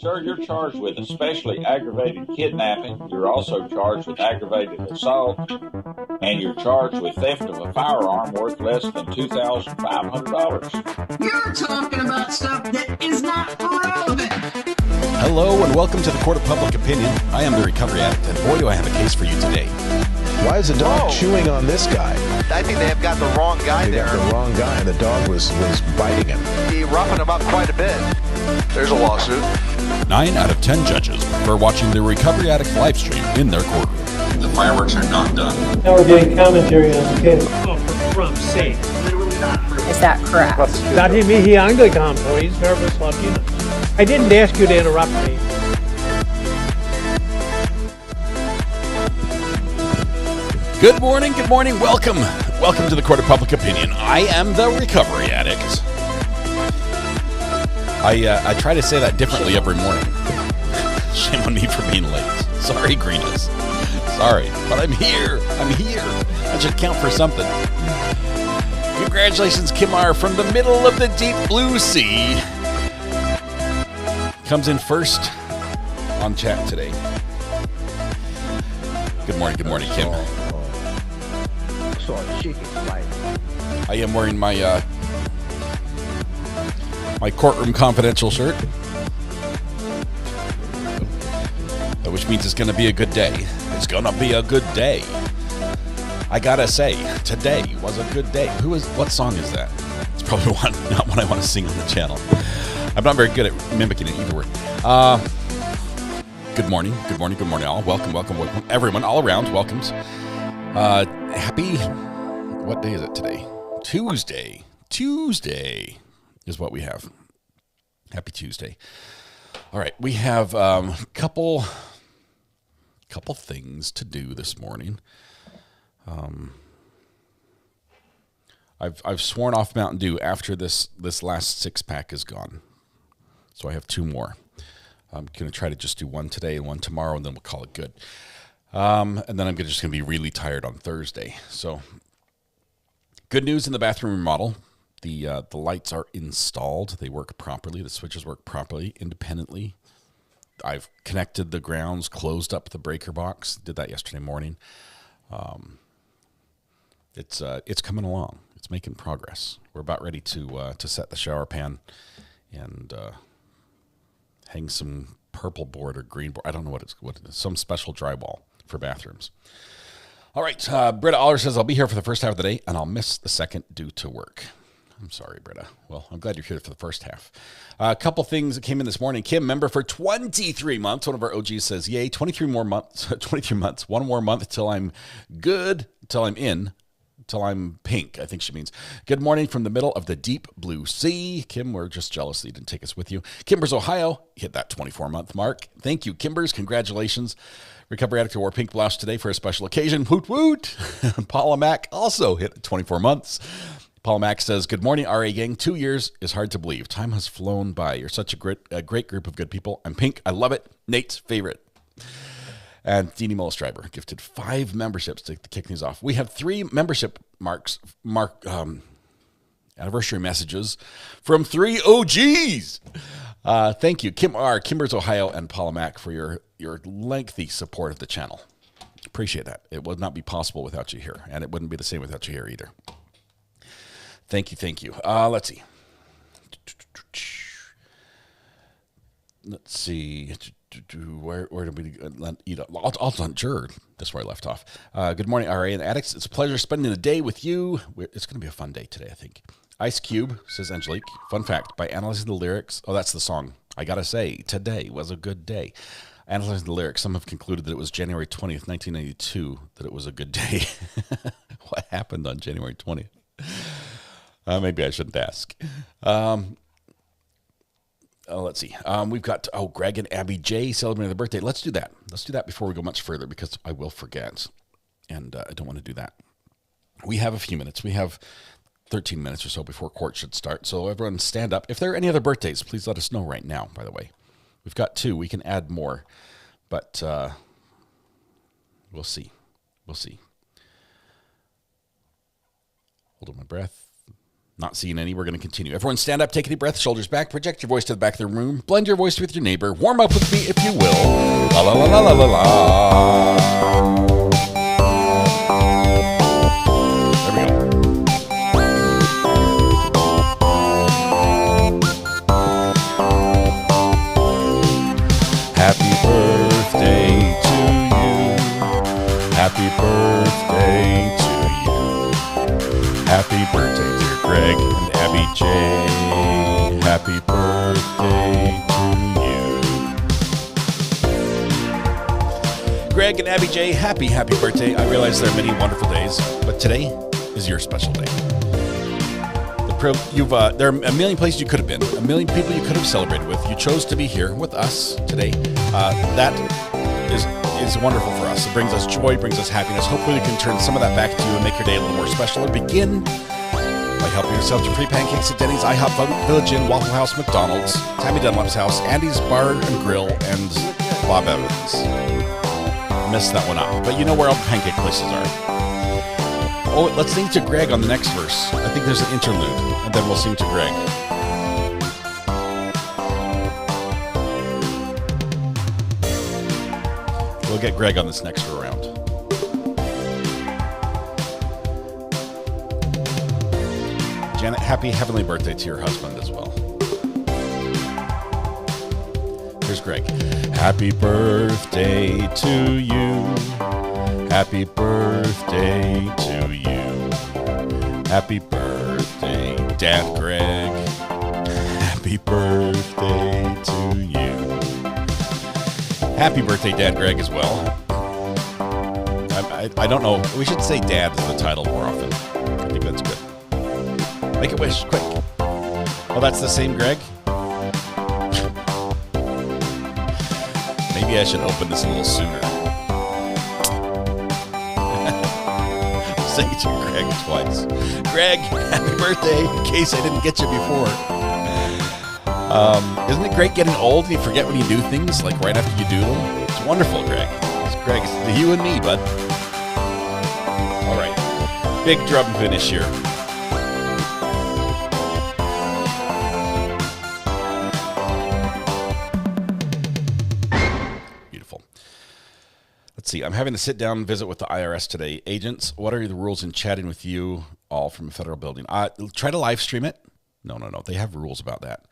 Sir, you're charged with especially aggravated kidnapping. You're also charged with aggravated assault, and you're charged with theft of a firearm worth less than $2,500. You're talking about stuff that is not relevant. Hello and welcome to the Court of Public Opinion. I am the Recovery Addict, and boy do I have a case for you today. Why is the dog chewing on this guy? I think they have got the wrong guy there. They got the wrong guy, and the dog was biting him. He roughing him up quite a bit. There's a lawsuit. 9 out of 10 judges prefer watching the Recovery Addict live stream in their courtroom. The fireworks are not done. Now we're getting commentary on the case. Oh, for Trump's sake. Is that correct? Dati mihi Anglican, please, verbis Latino. I didn't ask you to interrupt me. Good morning, welcome. Welcome to the Court of Public Opinion. I am the Recovery Addict. I try to say that differently every morning. Shame on me for being late. Sorry, Greenus. Sorry, but I'm here. That should count for something. Congratulations, Kimar, from the middle of the deep blue sea. Comes in first on chat today. Good morning, Kim. I am wearing my my courtroom confidential shirt, which means it's going to be a good day. It's going to be a good day. I gotta say, today was a good day. What song is that? It's probably not one I want to sing on the channel. I'm not very good at mimicking it either word. Good morning, all. Welcome, everyone, all around. Welcomes. Happy, what day is it today? Tuesday is what we have. Happy Tuesday. All right, we have a couple things to do this morning. I've sworn off Mountain Dew after this last 6-pack is gone, so I have 2 more. I'm going to try to just do one today and one tomorrow, and then we'll call it good. And then I'm just going to be really tired on Thursday. So, good news in the bathroom remodel. The lights are installed. They work properly. The switches work properly, independently. I've connected the grounds, closed up the breaker box. Did that yesterday morning. It's coming along. It's making progress. We're about ready to set the shower pan and hang some purple board or green board. I don't know what it is. Some special drywall for bathrooms. All right. Britta Aller says, I'll be here for the first half of the day, and I'll miss the second due to work. I'm sorry, Britta. Well, I'm glad you're here for the first half. A couple things that came in this morning. Kim, member for 23 months. One of our OGs says, yay, 23 months, one more month till I'm good, till I'm pink, I think she means. Good morning from the middle of the deep blue sea. Kim, we're just jealous that you didn't take us with you. Kimbers, Ohio, hit that 24-month mark. Thank you, Kimbers. Congratulations. Recovery Addict wore pink blouse today for a special occasion. Woot woot. Paula Mack also hit 24 months. Paula Mack says, good morning, RA gang. 2 years is hard to believe. Time has flown by. You're such a great group of good people. I'm pink. I love it. Nate's favorite. And Deanie Mullistriber gifted 5 memberships to kick things off. We have 3 membership anniversary messages from 3 OGs. Thank you, Kim R., Kimbers, Ohio, and Paula Mack for your lengthy support of the channel. Appreciate that. It would not be possible without you here, and it wouldn't be the same without you here either. Thank you. Let's see. Where did we eat? Jerd. That's where I left off. Good morning, RA and Addicts. It's a pleasure spending the day with you. It's going to be a fun day today, I think. Ice Cube, says Angelique. Fun fact, by analyzing the lyrics, that's the song. I gotta say, today was a good day. Analyzing the lyrics, some have concluded that it was January 20th, 1992, that it was a good day. What happened on January 20th? Maybe I shouldn't ask. Let's see. We've got, Greg and Abby J celebrating their birthday. Let's do that. Let's do that before we go much further because I will forget. And I don't want to do that. We have a few minutes. We have 13 minutes or so before court should start. So everyone stand up. If there are any other birthdays, please let us know right now, by the way. We've got 2. We can add more. But we'll see. Hold on my breath. Not seeing any. We're going to continue. Everyone stand up, take a deep breath, shoulders back, project your voice to the back of the room, blend your voice with your neighbor, warm up with me if you will. La la la la la la la. There we go. Happy birthday to you. Happy birthday to you. Happy birthday, dear Greg and Abby J. Happy birthday to you. Greg and Abby J, happy birthday. I realize there are many wonderful days, but today is your special day. There are a million places you could have been, a million people you could have celebrated with. You chose to be here with us today. That is wonderful for us. It brings us joy, brings us happiness. Hopefully we can turn some of that back to you and make your day a little more special. Or begin by helping yourself to free pancakes at Denny's, IHOP, Village Inn, Waffle House, McDonald's, Tammy Dunlap's house, Andy's Bar and Grill, and Bob Evans. Missed that one up, but you know where all the pancake places are. Oh, let's sing to Greg on the next verse. I think there's an interlude, and then we'll sing to Greg. We'll get Greg on this next round. Janet, happy heavenly birthday to your husband as well. Here's Greg. Happy birthday to you. Happy birthday to you. Happy birthday, Dad Greg. Happy birthday to you. Happy birthday, Dad Greg, as well. I don't know. We should say Dad as the title more often. I think that's good. Make a wish, quick. Oh, that's the same Greg? Maybe I should open this a little sooner. Say it to Greg twice. Greg, happy birthday, in case I didn't get you before. Isn't it great getting old and you forget when you do things, like right after you do them? It's wonderful, Greg. Greg, it's you and me, bud. All right. Big drum finish here. Beautiful. Let's see. I'm having to sit down and visit with the IRS today. Agents, what are the rules in chatting with you all from a federal building? Try to live stream it. No. They have rules about that.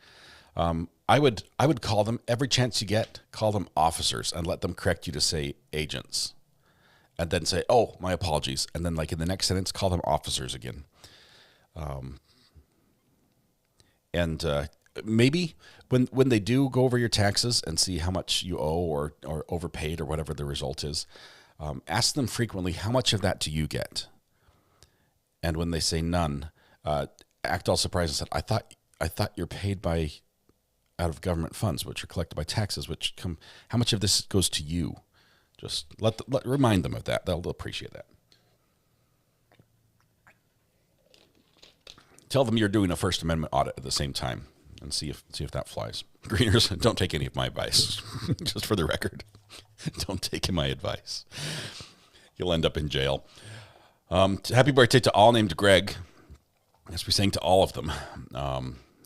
I would call them every chance you get. Call them officers and let them correct you to say agents, and then say, "Oh, my apologies," and then like in the next sentence, call them officers again. Maybe when they do go over your taxes and see how much you owe or overpaid or whatever the result is, ask them frequently, how much of that do you get? And when they say none, act all surprised and said, I thought you're paid out of government funds, which are collected by taxes, how much of this goes to you? Just remind them of that. They'll appreciate that. Tell them you're doing a First Amendment audit at the same time and see if that flies. Greeners, don't take any of my advice. Just for the record, don't take my advice. You'll end up in jail. Happy birthday to all named Greg. As we sang to all of them.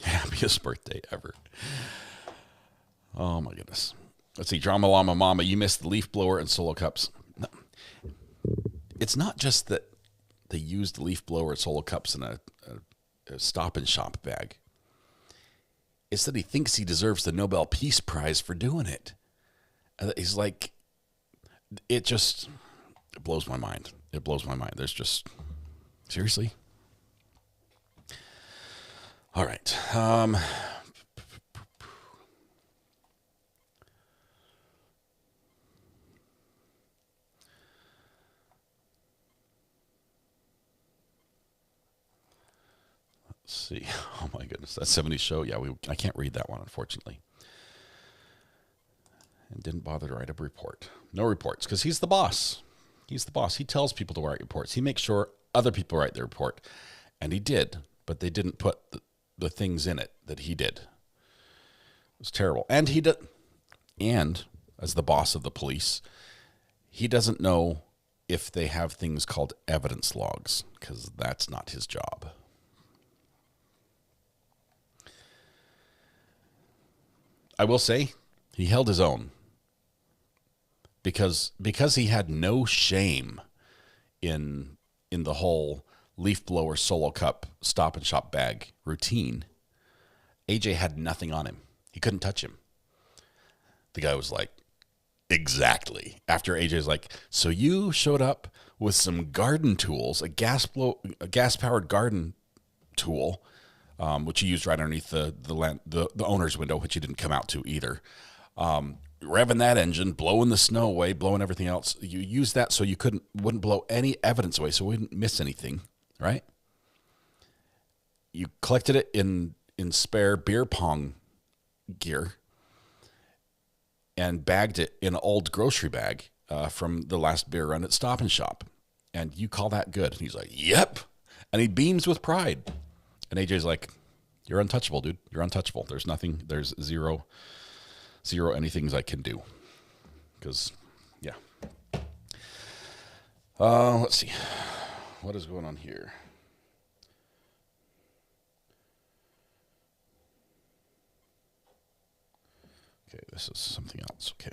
Happiest birthday ever. Oh my goodness. Let's see. Drama Llama Mama, you missed the leaf blower and solo cups. No. It's not just that they used the leaf blower and solo cups in a Stop and Shop bag. It's that he thinks he deserves the Nobel Peace Prize for doing it. He's like, it blows my mind. It blows my mind. There's just, seriously? All right. Let's see. Oh my goodness, that 70s show. Yeah, I can't read that one, unfortunately. And didn't bother to write a report. No reports, because he's the boss. He's the boss. He tells people to write reports. He makes sure other people write their report. And he did, but they didn't put the things in it that he did. It was terrible. And as the boss of the police, he doesn't know if they have things called evidence logs, because that's not his job. I will say he held his own because he had no shame in the whole leaf blower solo cup Stop and Shop bag routine. AJ had nothing on him. He couldn't touch him. The guy was like, exactly. After AJ's like, so you showed up with some garden tools, a gas powered garden tool, which you used right underneath the owner's window, which you didn't come out to either. Revving that engine, blowing the snow away, blowing everything else. You used that so you wouldn't blow any evidence away, so we wouldn't miss anything, right? You collected it in spare beer pong gear and bagged it in an old grocery bag from the last beer run at Stop and Shop. And you call that good? And he's like, yep. And he beams with pride. And AJ's like, you're untouchable, dude. You're untouchable. There's nothing. There's zero anythings I can do. Because, yeah. Let's see. What is going on here? Okay, this is something else. Okay.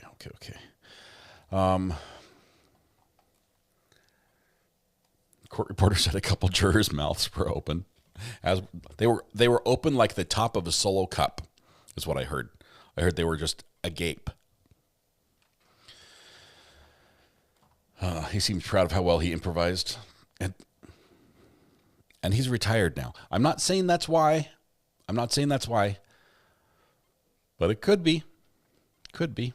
Court reporter said a couple jurors' mouths were open, as they were open like the top of a Solo cup, is what I heard. I heard they were just agape. He seems proud of how well he improvised, and he's retired now. I'm not saying that's why, but it could be. Could be.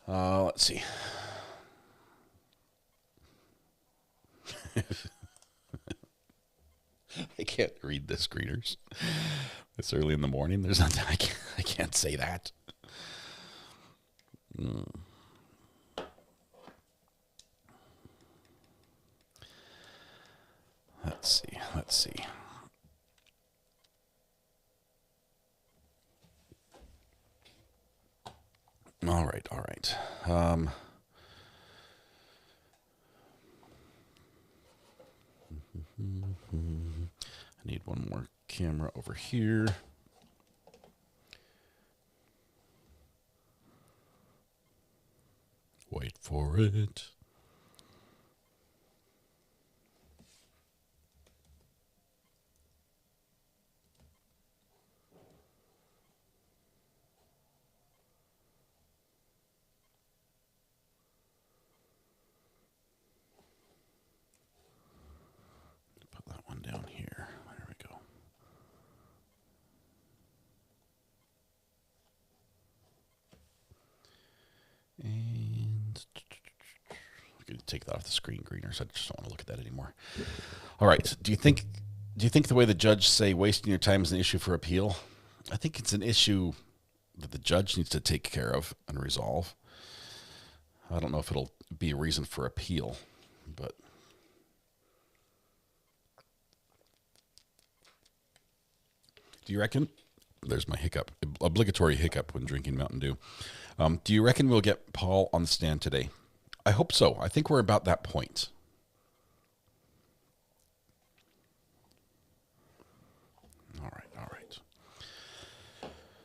Let's see. I can't read the screeners. It's early in the morning. There's nothing I can't say that. Let's see. All right. I need one more camera over here. Wait for it. Put that one down here. There we go. And I'm going to take that off the screen, Greeners. I just don't want to look at that anymore. All right. Do you think the way the judge say wasting your time is an issue for appeal? I think it's an issue that the judge needs to take care of and resolve. I don't know if it'll be a reason for appeal, but do you reckon? There's my hiccup. Obligatory hiccup when drinking Mountain Dew. Do you reckon we'll get Paul on the stand today? I hope so. I think we're about that point. All right.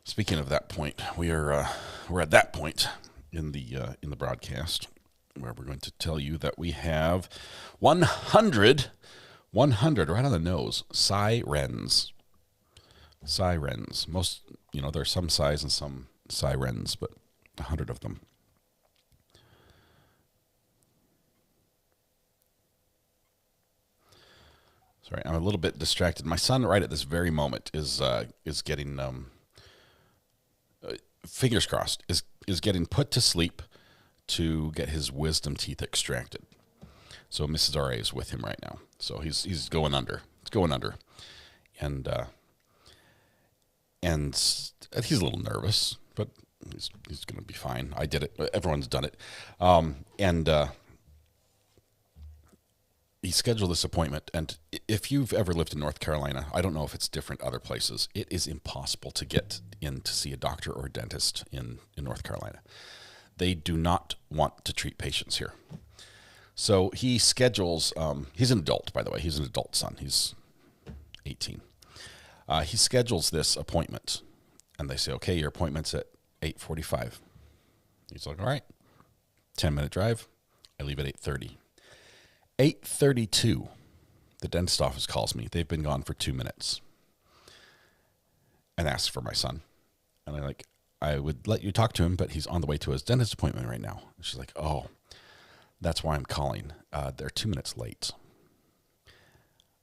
Speaking of that point, we're at that point in the broadcast where we're going to tell you that we have 100 right on the nose sirens. Most, there's some size and some sirens, but 100 of them. Sorry, I'm a little bit distracted. My son, right at this very moment, is getting fingers crossed, is getting put to sleep to get his wisdom teeth extracted. So Mrs. R.A. is with him right now. So he's going under. It's going under, and he's a little nervous, but he's going to be fine. I did it. Everyone's done it, he scheduled this appointment, and if you've ever lived in North Carolina, I don't know if it's different other places. It is impossible to get in to see a doctor or a dentist in North Carolina. They do not want to treat patients here. So he schedules, he's an adult, by the way. He's an adult son. He's 18. He schedules this appointment And they say, okay, your appointment's at 8:45. He's like, all right, 10-minute drive. I leave at 8:30. 8:32, the dentist office calls me. They've been gone for 2 minutes and asks for my son. And I'm like, I would let you talk to him, but he's on the way to his dentist appointment right now. And she's like, oh, that's why I'm calling. They're 2 minutes late.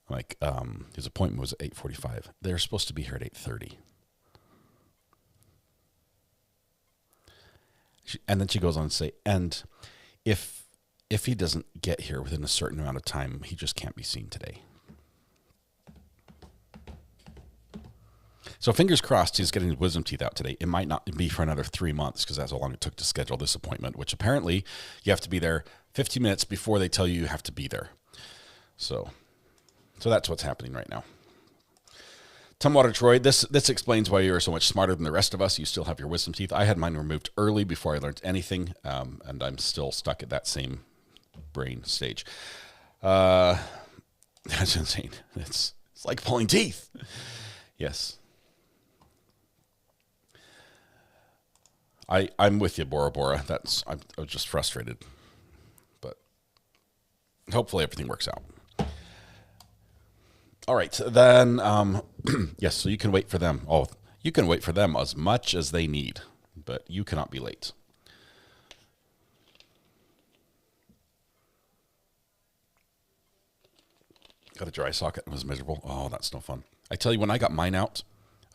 I'm like, his appointment was at 8:45. They're supposed to be here at 8:30. And then she goes on to say, and if he doesn't get here within a certain amount of time, he just can't be seen today. So fingers crossed he's getting his wisdom teeth out today. It might not be for another 3 months because that's how long it took to schedule this appointment, which apparently you have to be there 15 minutes before they tell you have to be there. So that's what's happening right now. Tumwater Troy, this explains why you're so much smarter than the rest of us. You still have your wisdom teeth. I had mine removed early before I learned anything, and I'm still stuck at that same brain stage. That's insane. It's like pulling teeth. Yes. I'm with you, Bora Bora. I was just frustrated, but hopefully everything works out. All right, then, yes, so you can wait for them. Oh, you can wait for them as much as they need, but you cannot be late. Got a dry socket. It was miserable. Oh, that's no fun. I tell you, when I got mine out,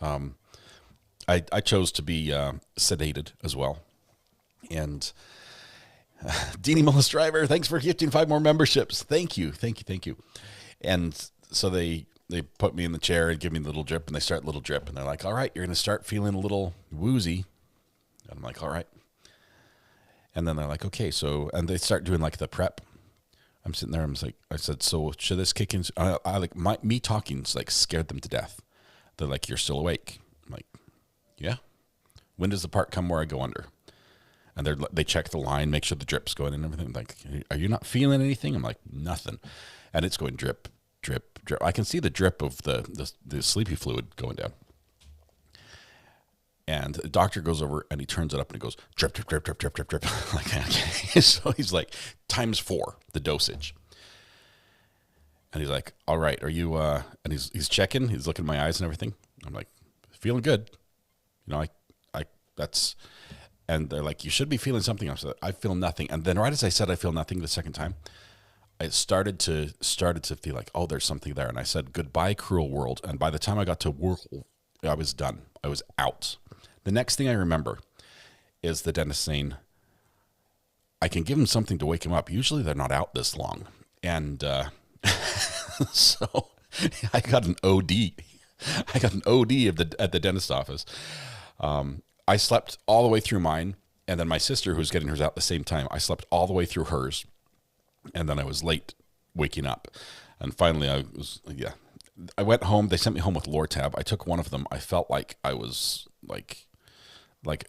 I chose to be sedated as well. And Deanie Mullis Driver, thanks for gifting 5 more memberships. Thank you. And so they put me in the chair and give me the little drip, and they start little drip, and they're like, all right, you're going to start feeling a little woozy. And I'm like, all right. And then they're like, okay, so, and they start doing like the prep. I'm sitting there, I said, so should this kick in? Me talking's like scared them to death. They're like, you're still awake. I'm like, yeah. When does the part come where I go under? And they check the line, make sure the drip's going and everything. Like, are you not feeling anything? I'm like, nothing. And it's going drip, drip, drip. I can see the drip of the sleepy fluid going down. And the doctor goes over and he turns it up and he goes, drip, drip, drip, drip, drip, drip, drip. Like, okay. So he's like, ×4 the dosage. And he's like, all right, are you, and he's checking, he's looking at my eyes and everything. I'm like, feeling good. You know, that's, and they're like, you should be feeling something. I said, I feel nothing. And then right as I said, I feel nothing the second time, I started to feel like, oh, there's something there. And I said, goodbye, cruel world. And by the time I got to world, I was done. I was out. The next thing I remember is the dentist saying, I can give him something to wake him up. Usually they're not out this long. And so I got an OD. I got an OD at the dentist office. I slept all the way through mine. And then my sister, who's getting hers out at the same time, I slept all the way through hers. And then I was late waking up. And finally I went home. They sent me home with Lortab. I took one of them. I felt like I was like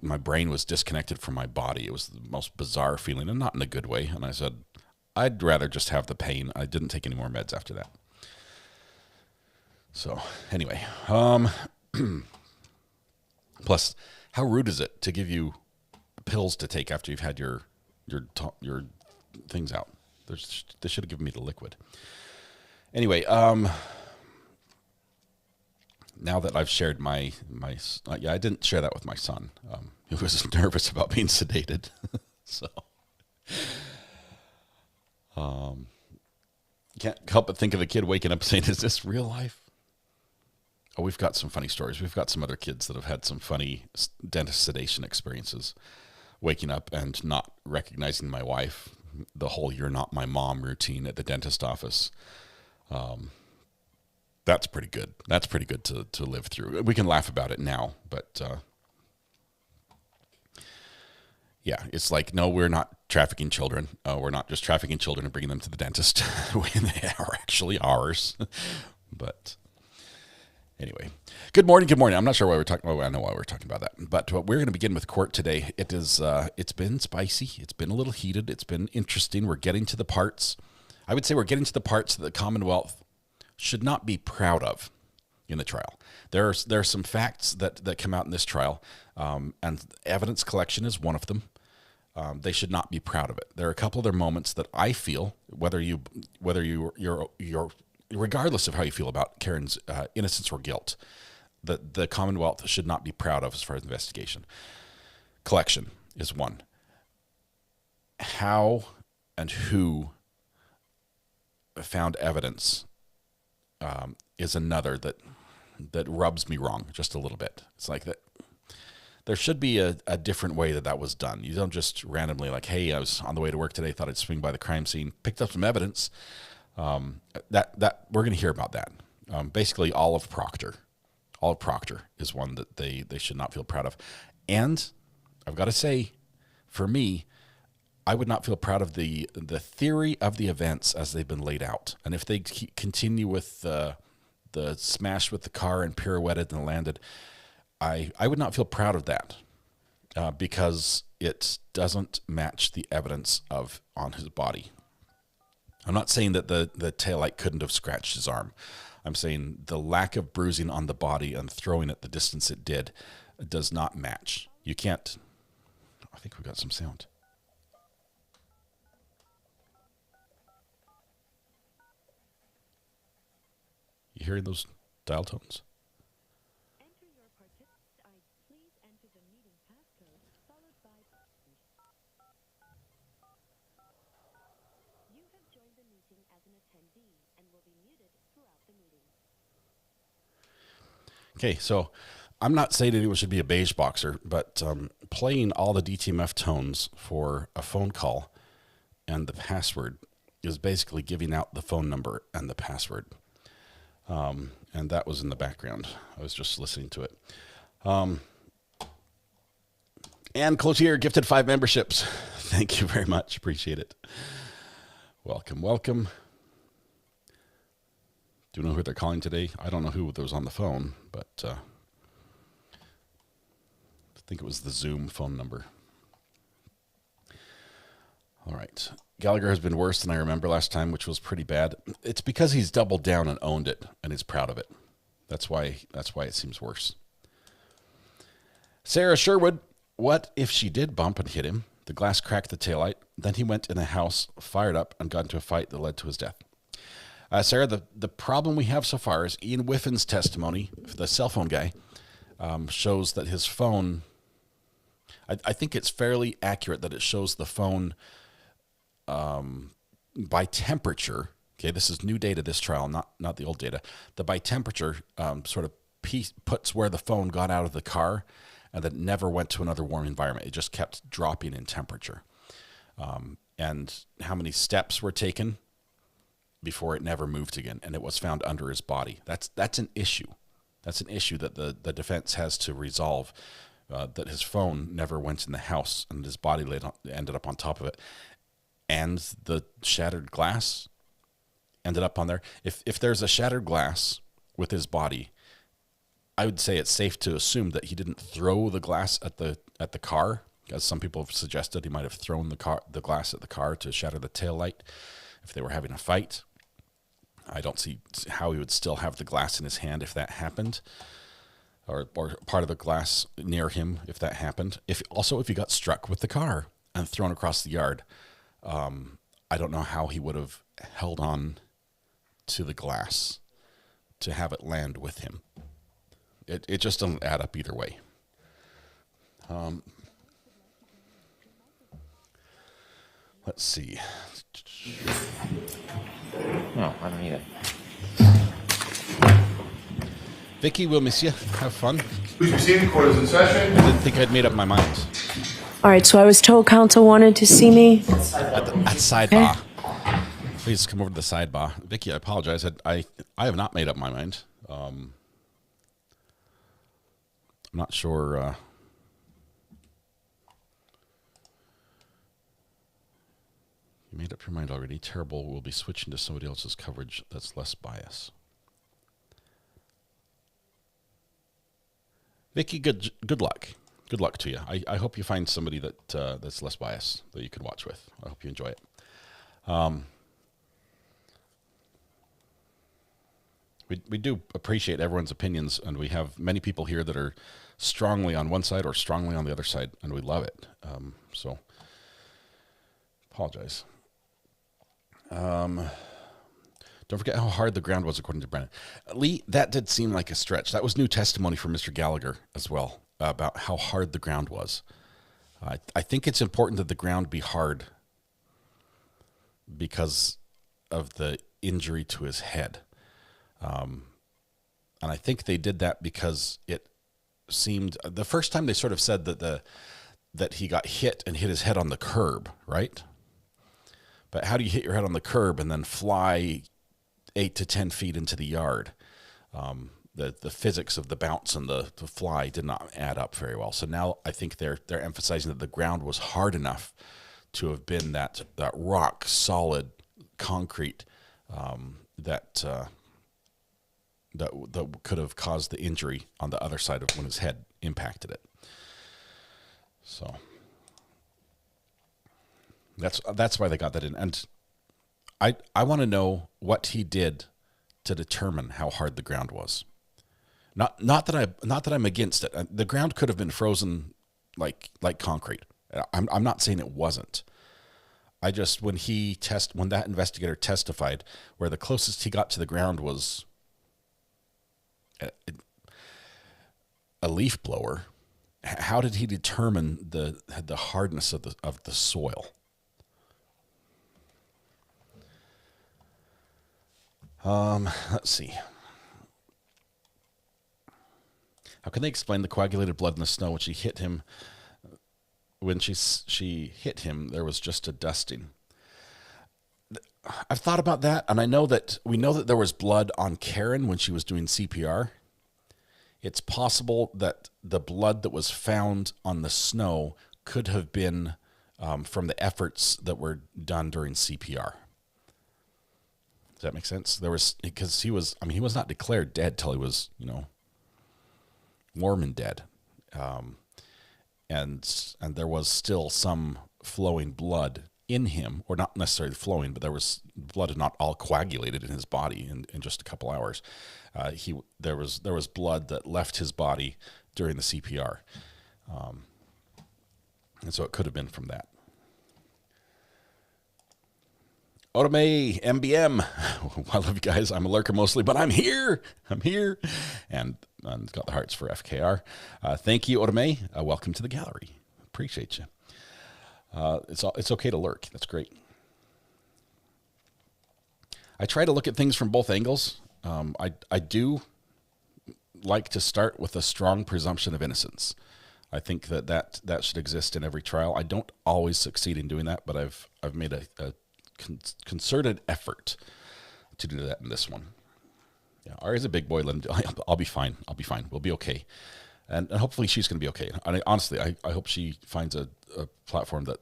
my brain was disconnected from my body. It was the most bizarre feeling, and not in a good way. And I said, I'd rather just have the pain. I didn't take any more meds after that. So anyway, plus, how rude is it to give you pills to take after you've had your things out? They should have given me the liquid. Anyway, now that I've shared my I didn't share that with my son. He was nervous about being sedated. So, can't help but think of the kid waking up saying, is this real life? Oh, we've got some funny stories. We've got some other kids that have had some funny dentist sedation experiences, waking up and not recognizing my wife, the whole "you're not my mom" routine at the dentist office. That's pretty good. That's pretty good to live through. We can laugh about it now, but yeah, it's like, no, we're not trafficking children. We're not just trafficking children and bringing them to the dentist when they are actually ours. But anyway, good morning. Good morning. I'm not sure why we're talking. Oh, I know why we're talking about that. But we're going to begin with court today. It is. It's been spicy. It's been a little heated. It's been interesting. We're getting to the parts. I would say we're getting to the parts that the Commonwealth should not be proud of. in the trial. There are some facts that come out in this trial, and evidence collection is one of them. They should not be proud of it. There are a couple of their moments that I feel, you're regardless of how you feel about Karen's innocence or guilt, that the Commonwealth should not be proud of as far as investigation. Collection is one. How and who found evidence is another that rubs me wrong just a little bit. It's like that. There should be a different way that was done. You don't just randomly like, hey, I was on the way to work today, thought I'd swing by the crime scene, picked up some evidence. That we're going to hear about that. Basically, all of Proctor is one that they should not feel proud of. And I've got to say, for me, I would not feel proud of the theory of the events as they've been laid out. And if they continue with the smash with the car and pirouetted and landed, I would not feel proud of that because it doesn't match the evidence on his body. I'm not saying that the taillight couldn't have scratched his arm. I'm saying the lack of bruising on the body and throwing it the distance it did does not match. You can't. I think we got some sound. You hearing those dial tones? Okay, so I'm not saying anyone should be a beige boxer, but playing all the DTMF tones for a phone call and the password is basically giving out the phone number and the password. And that was in the background. I was just listening to it. Ann Cloutier gifted 5 memberships. Thank you very much. Appreciate it. Welcome, welcome. Do you know who they're calling today? I don't know who was on the phone, but I think it was the Zoom phone number. All right. Gallagher has been worse than I remember last time, which was pretty bad. It's because he's doubled down and owned it, and is proud of it. That's why it seems worse. Sarah Sherwood, what if she did bump and hit him? The glass cracked the taillight. Then he went in a house, fired up, and got into a fight that led to his death. Sarah, the problem we have so far is Ian Whiffin's testimony, the cell phone guy, shows that his phone, I think it's fairly accurate that it shows the phone by temperature. Okay, this is new data, this trial, not the old data. The by temperature sort of puts where the phone got out of the car and that never went to another warm environment. It just kept dropping in temperature. And how many steps were taken before it never moved again, and it was found under his body. That's an issue. That's an issue that the defense has to resolve, that his phone never went in the house and his body ended up on top of it. And the shattered glass ended up on there. If there's a shattered glass with his body, I would say it's safe to assume that he didn't throw the glass at the car, as some people have suggested. He might have thrown the glass at the car to shatter the taillight if they were having a fight. I don't see how he would still have the glass in his hand if that happened, or part of the glass near him if that happened. If he got struck with the car and thrown across the yard, I don't know how he would have held on to the glass to have it land with him. It just doesn't add up either way. Let's see. No, I don't need it. Vicky, we'll miss you. Have fun. Please proceed. The court is in session. I didn't think I'd made up my mind. All right, so I was told counsel wanted to see me. At sidebar. Okay. Please come over to the sidebar. Vicky, I apologize. I have not made up my mind. I'm not sure. You made up your mind already. Terrible. We'll be switching to somebody else's coverage that's less bias. Vicky, good luck. Good luck to you. I hope you find somebody that's less biased that you can watch with. I hope you enjoy it. We do appreciate everyone's opinions, and we have many people here that are strongly on one side or strongly on the other side, and we love it. So, apologize. Don't forget how hard the ground was, according to Brennan. Lee, that did seem like a stretch. That was new testimony from Mr. Gallagher as well about how hard the ground was. I think it's important that the ground be hard because of the injury to his head. And I think they did that because it seemed the first time they sort of said that he got hit and hit his head on the curb, right? But how do you hit your head on the curb and then fly 8 to 10 feet into the yard? The physics of the bounce and the fly did not add up very well. So now I think they're emphasizing that the ground was hard enough to have been that rock solid concrete that could have caused the injury on the other side of when his head impacted it. So that's why they got that in. And I want to know what he did to determine how hard the ground was. Not that I'm against it. The ground could have been frozen like concrete. I'm not saying it wasn't. I just when that investigator testified, where the closest he got to the ground was a leaf blower. How did he determine the hardness of the soil? Let's see. How can they explain the coagulated blood in the snow when she hit him? When she hit him, there was just a dusting. I've thought about that, and we know that there was blood on Karen when she was doing CPR. It's possible that the blood that was found on the snow could have been from the efforts that were done during CPR. Does that make sense? Because he was not declared dead till he was, warm and dead. And there was still some flowing blood in him, or not necessarily flowing, but there was blood had not all coagulated in his body in just a couple hours. There was blood that left his body during the CPR, and so it could have been from that. Otome, MBM. I love you guys. I'm a lurker mostly, but I'm here. And got the hearts for FKR. Thank you, Otome. Welcome to the gallery. Appreciate you. It's okay to lurk. That's great. I try to look at things from both angles. I do like to start with a strong presumption of innocence. I think that should exist in every trial. I don't always succeed in doing that, but I've made a concerted effort to do that in this one. Yeah, Ari's a big boy. I'll be fine. We'll be okay. And hopefully she's going to be okay. Honestly, I hope she finds a platform that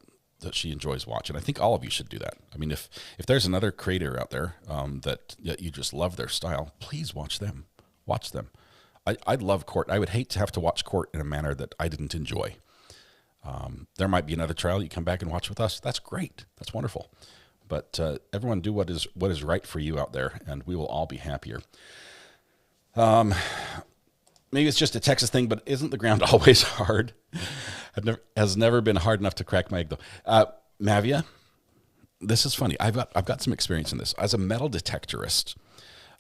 she enjoys watching. I think all of you should do that. I mean, if there's another creator out there that you just love their style, please watch them. Watch them. I love Court. I would hate to have to watch Court in a manner that I didn't enjoy. There might be another trial you come back and watch with us. That's great. That's wonderful. But everyone do what is right for you out there, and we will all be happier. Maybe it's just a Texas thing, but isn't the ground always hard? Has never been hard enough to crack my egg, though. Mavia, this is funny. I've got some experience in this. As a metal detectorist,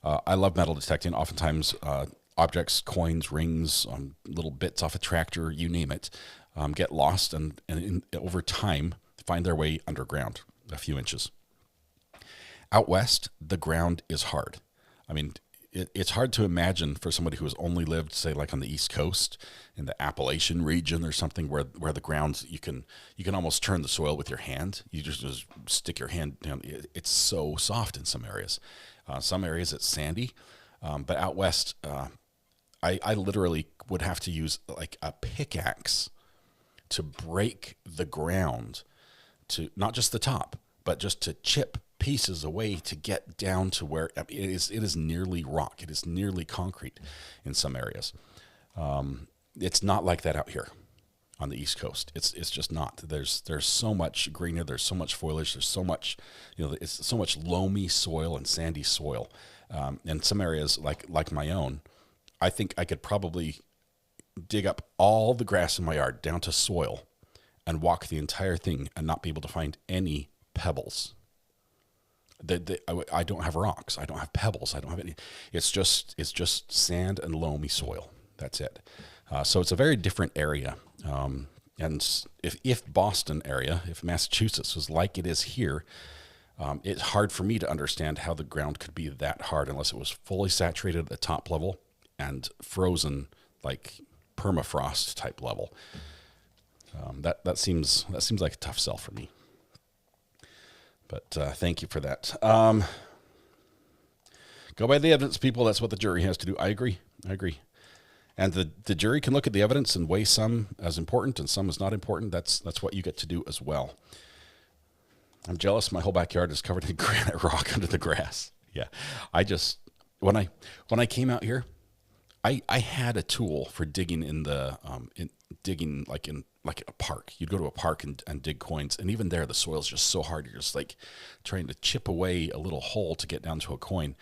I love metal detecting. Oftentimes, objects, coins, rings, little bits off a tractor, you name it, get lost and over time find their way underground a few inches. Out west, the ground is hard. I mean, it's hard to imagine for somebody who has only lived, say, like on the East Coast, in the Appalachian region or something, where the ground you can almost turn the soil with your hand. You just stick your hand down. It's so soft in some areas. Some areas it's sandy, but out west, I literally would have to use like a pickaxe to break the ground, to not just the top, but just to chip pieces away to get down to where it is nearly rock. It is nearly concrete in some areas. It's not like that out here. on the East Coast. It's just not. There's so much greener. There's so much foliage. There's so much, it's so much loamy soil and sandy soil. In some areas like my own, I think I could probably dig up all the grass in my yard down to soil and walk the entire thing and not be able to find any pebbles. I don't have rocks. I don't have pebbles. I don't have any. It's just sand and loamy soil. That's it. So it's a very different area. And if Boston area, if Massachusetts was like it is here, it's hard for me to understand how the ground could be that hard unless it was fully saturated at the top level and frozen like permafrost type level. That seems like a tough sell for me. But thank you for that. Go by the evidence, people. That's what the jury has to do. I agree. And the jury can look at the evidence and weigh some as important and some as not important. That's what you get to do as well. I'm jealous. My whole backyard is covered in granite rock under the grass. Yeah, when I came out here, I had a tool for digging in like a park. You'd go to a park and dig coins, and even there the soil's just so hard. You're just like trying to chip away a little hole to get down to a coin.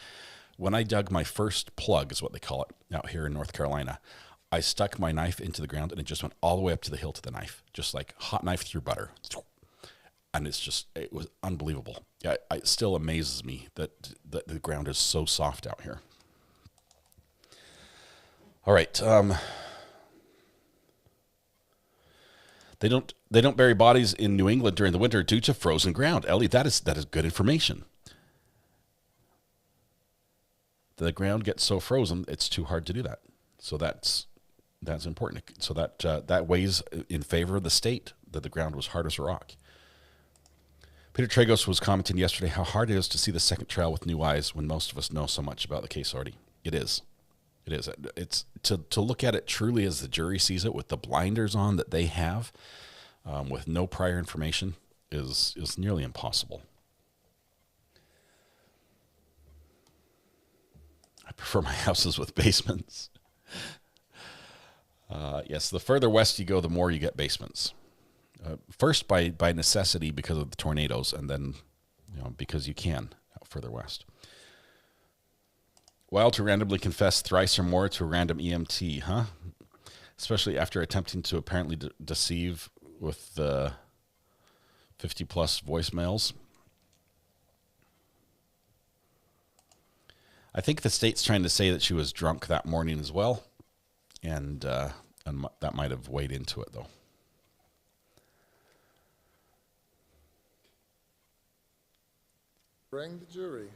When I dug my first plug, is what they call it, out here in North Carolina, I stuck my knife into the ground and it just went all the way up to the hilt of the knife, just like hot knife through butter. And it was unbelievable. Yeah, it still amazes me that the ground is so soft out here. All right. They don't bury bodies in New England during the winter due to frozen ground. Ellie, that is good information. The ground gets so frozen, it's too hard to do that. So that's important. So that weighs in favor of the state that the ground was hard as a rock. Peter Tragos was commenting yesterday how hard it is to see the second trial with new eyes when most of us know so much about the case already. It is. It's to look at it truly as the jury sees it with the blinders on that they have, with no prior information, is nearly impossible. I prefer my houses with basements. Yes, the further west you go, the more you get basements. First by necessity because of the tornadoes, and then because you can out further west. Wild to randomly confess thrice or more to a random EMT, huh? Especially after attempting to apparently deceive with the 50-plus voicemails. I think the state's trying to say that she was drunk that morning as well, and that might have weighed into it, though. Bring the jury.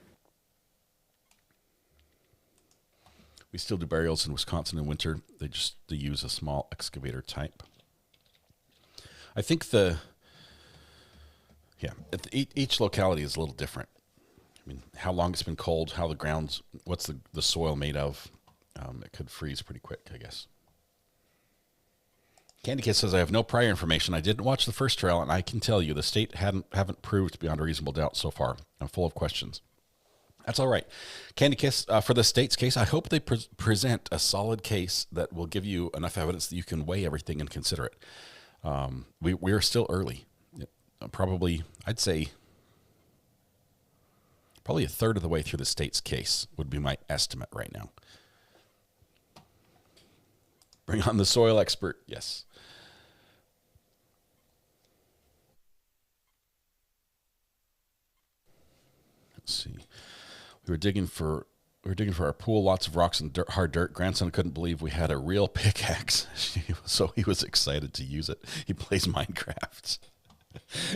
We still do burials in Wisconsin in winter. They use a small excavator type. I think each locality is a little different. I mean, how long it's been cold, how the ground's, what's the soil made of. It could freeze pretty quick, I guess. Candy Kiss says, I have no prior information. I didn't watch the first trial, and I can tell you the state haven't proved beyond a reasonable doubt so far. I'm full of questions. That's all right. Candy Kiss, for the state's case, I hope they present a solid case that will give you enough evidence that you can weigh everything and consider it. We are still early. Probably, I'd say, probably a third of the way through the state's case would be my estimate right now. Bring on the soil expert. Yes. Let's see. We were digging for our pool, lots of rocks and hard dirt. Grandson couldn't believe we had a real pickaxe, so he was excited to use it. He plays Minecraft.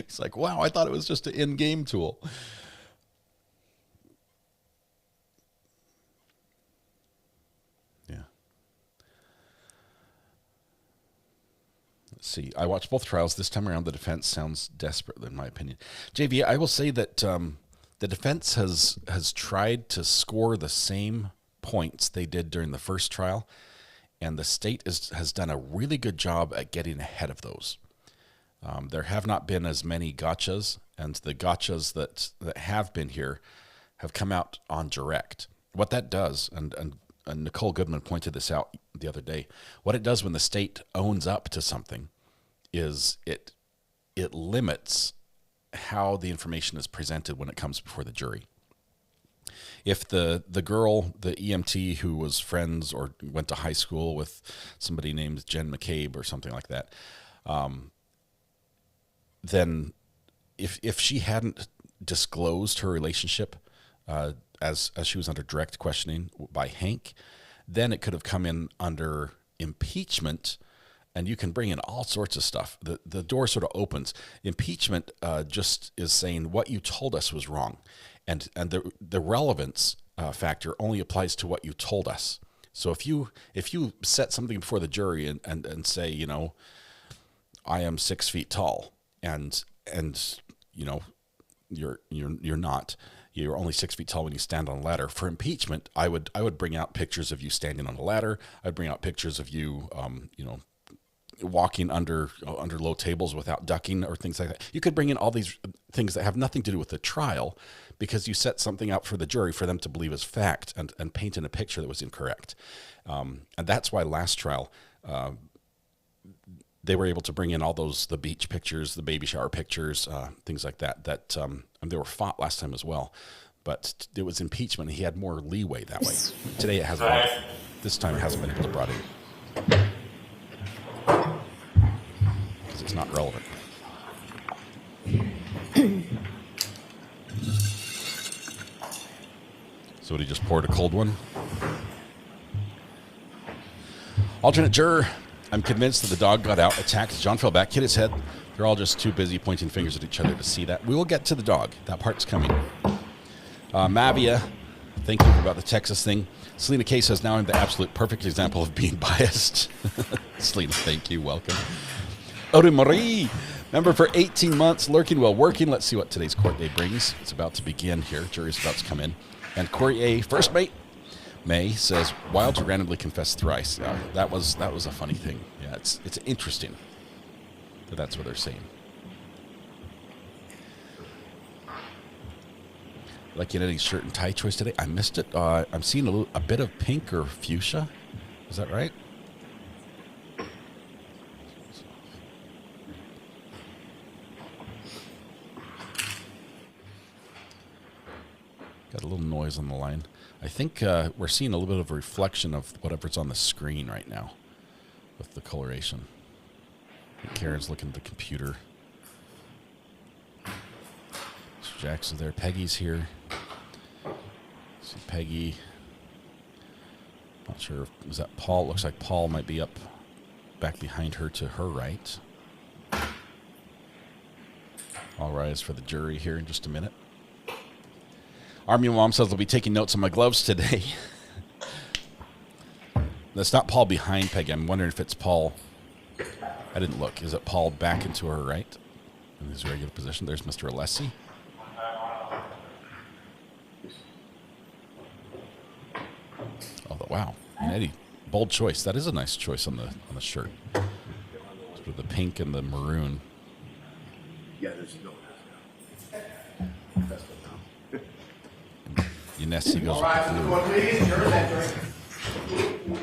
He's like, wow, I thought it was just an in-game tool. Yeah. Let's see. I watched both trials. This time around, the defense sounds desperate, in my opinion. JV, I will say that the defense has tried to score the same points they did during the first trial, and the state has done a really good job at getting ahead of those. There have not been as many gotchas, and the gotchas that have been here have come out on direct. What that does, and Nicole Goodman pointed this out the other day, what it does when the state owns up to something is it limits how the information is presented when it comes before the jury. If the girl, the EMT who was friends or went to high school with somebody named Jen McCabe or something like that, then if she hadn't disclosed her relationship as she was under direct questioning by Hank, then it could have come in under impeachment. And you can bring in all sorts of stuff. The door sort of opens. Impeachment just is saying what you told us was wrong. And the relevance factor only applies to what you told us. So if you set something before the jury and say, you know, I am 6 feet tall, and you know, you're not. You're only 6 feet tall when you stand on a ladder. For impeachment, I would bring out pictures of you standing on a ladder. I'd bring out pictures of you, you know, walking under low tables without ducking or things like that. You could bring in all these things that have nothing to do with the trial because you set something out for the jury for them to believe as fact and paint in a picture that was incorrect. And that's why last trial, they were able to bring in all the beach pictures, the baby shower pictures, things like that, they were fought last time as well. But it was impeachment. He had more leeway that way. Today it hasn't. This time it hasn't been able to brought in. It's not relevant. So he just poured a cold one. Alternate juror. I'm convinced that the dog got out, attacked. John fell back, hit his head. They're all just too busy pointing fingers at each other to see that. We will get to the dog. That part's coming. Mavia, thank you about the Texas thing. Selena K says, now I'm the absolute perfect example of being biased. Selena, thank you. Welcome. Odin Marie, member for 18 months, lurking while working. Let's see what today's court day brings. It's about to begin here. Jury's about to come in. And Corey A., first mate, May says, wild to randomly confess thrice. That was a funny thing. Yeah, it's interesting that that's what they're saying. Like in any shirt and tie choice today? I missed it. I'm seeing a bit of pink or fuchsia. Is that right? Got a little noise on the line. I think we're seeing a little bit of a reflection of whatever's on the screen right now with the coloration. Karen's looking at the computer. So Jackson's there. Peggy's here. See Peggy. Not sure. Is that Paul? Looks like Paul might be up back behind her to her right. I'll rise for the jury here in just a minute. Army Mom says they'll be taking notes on my gloves today. That's not Paul behind Peggy. I'm wondering if it's Paul. I didn't look. Is it Paul back into her right? In his regular position. There's Mr. Alessi. Oh, wow. And Eddie, bold choice. That is a nice choice on the shirt. With the pink and the maroon. Yeah, there's no. Unessi goes with the blue.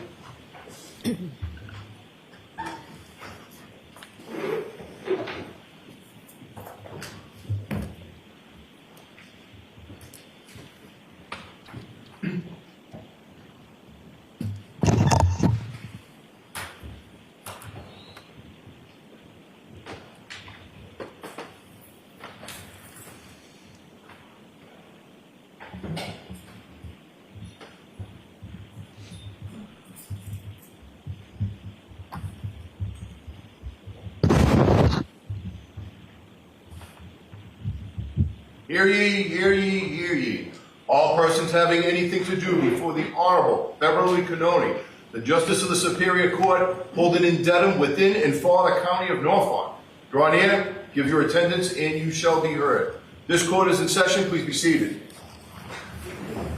Hear ye, hear ye, hear ye. All persons having anything to do before the Honorable Beverly Cannoni, the Justice of the Superior Court, holding in Dedham within and for the County of Norfolk. Draw near, give your attendance, and you shall be heard. This court is in session. Please be seated.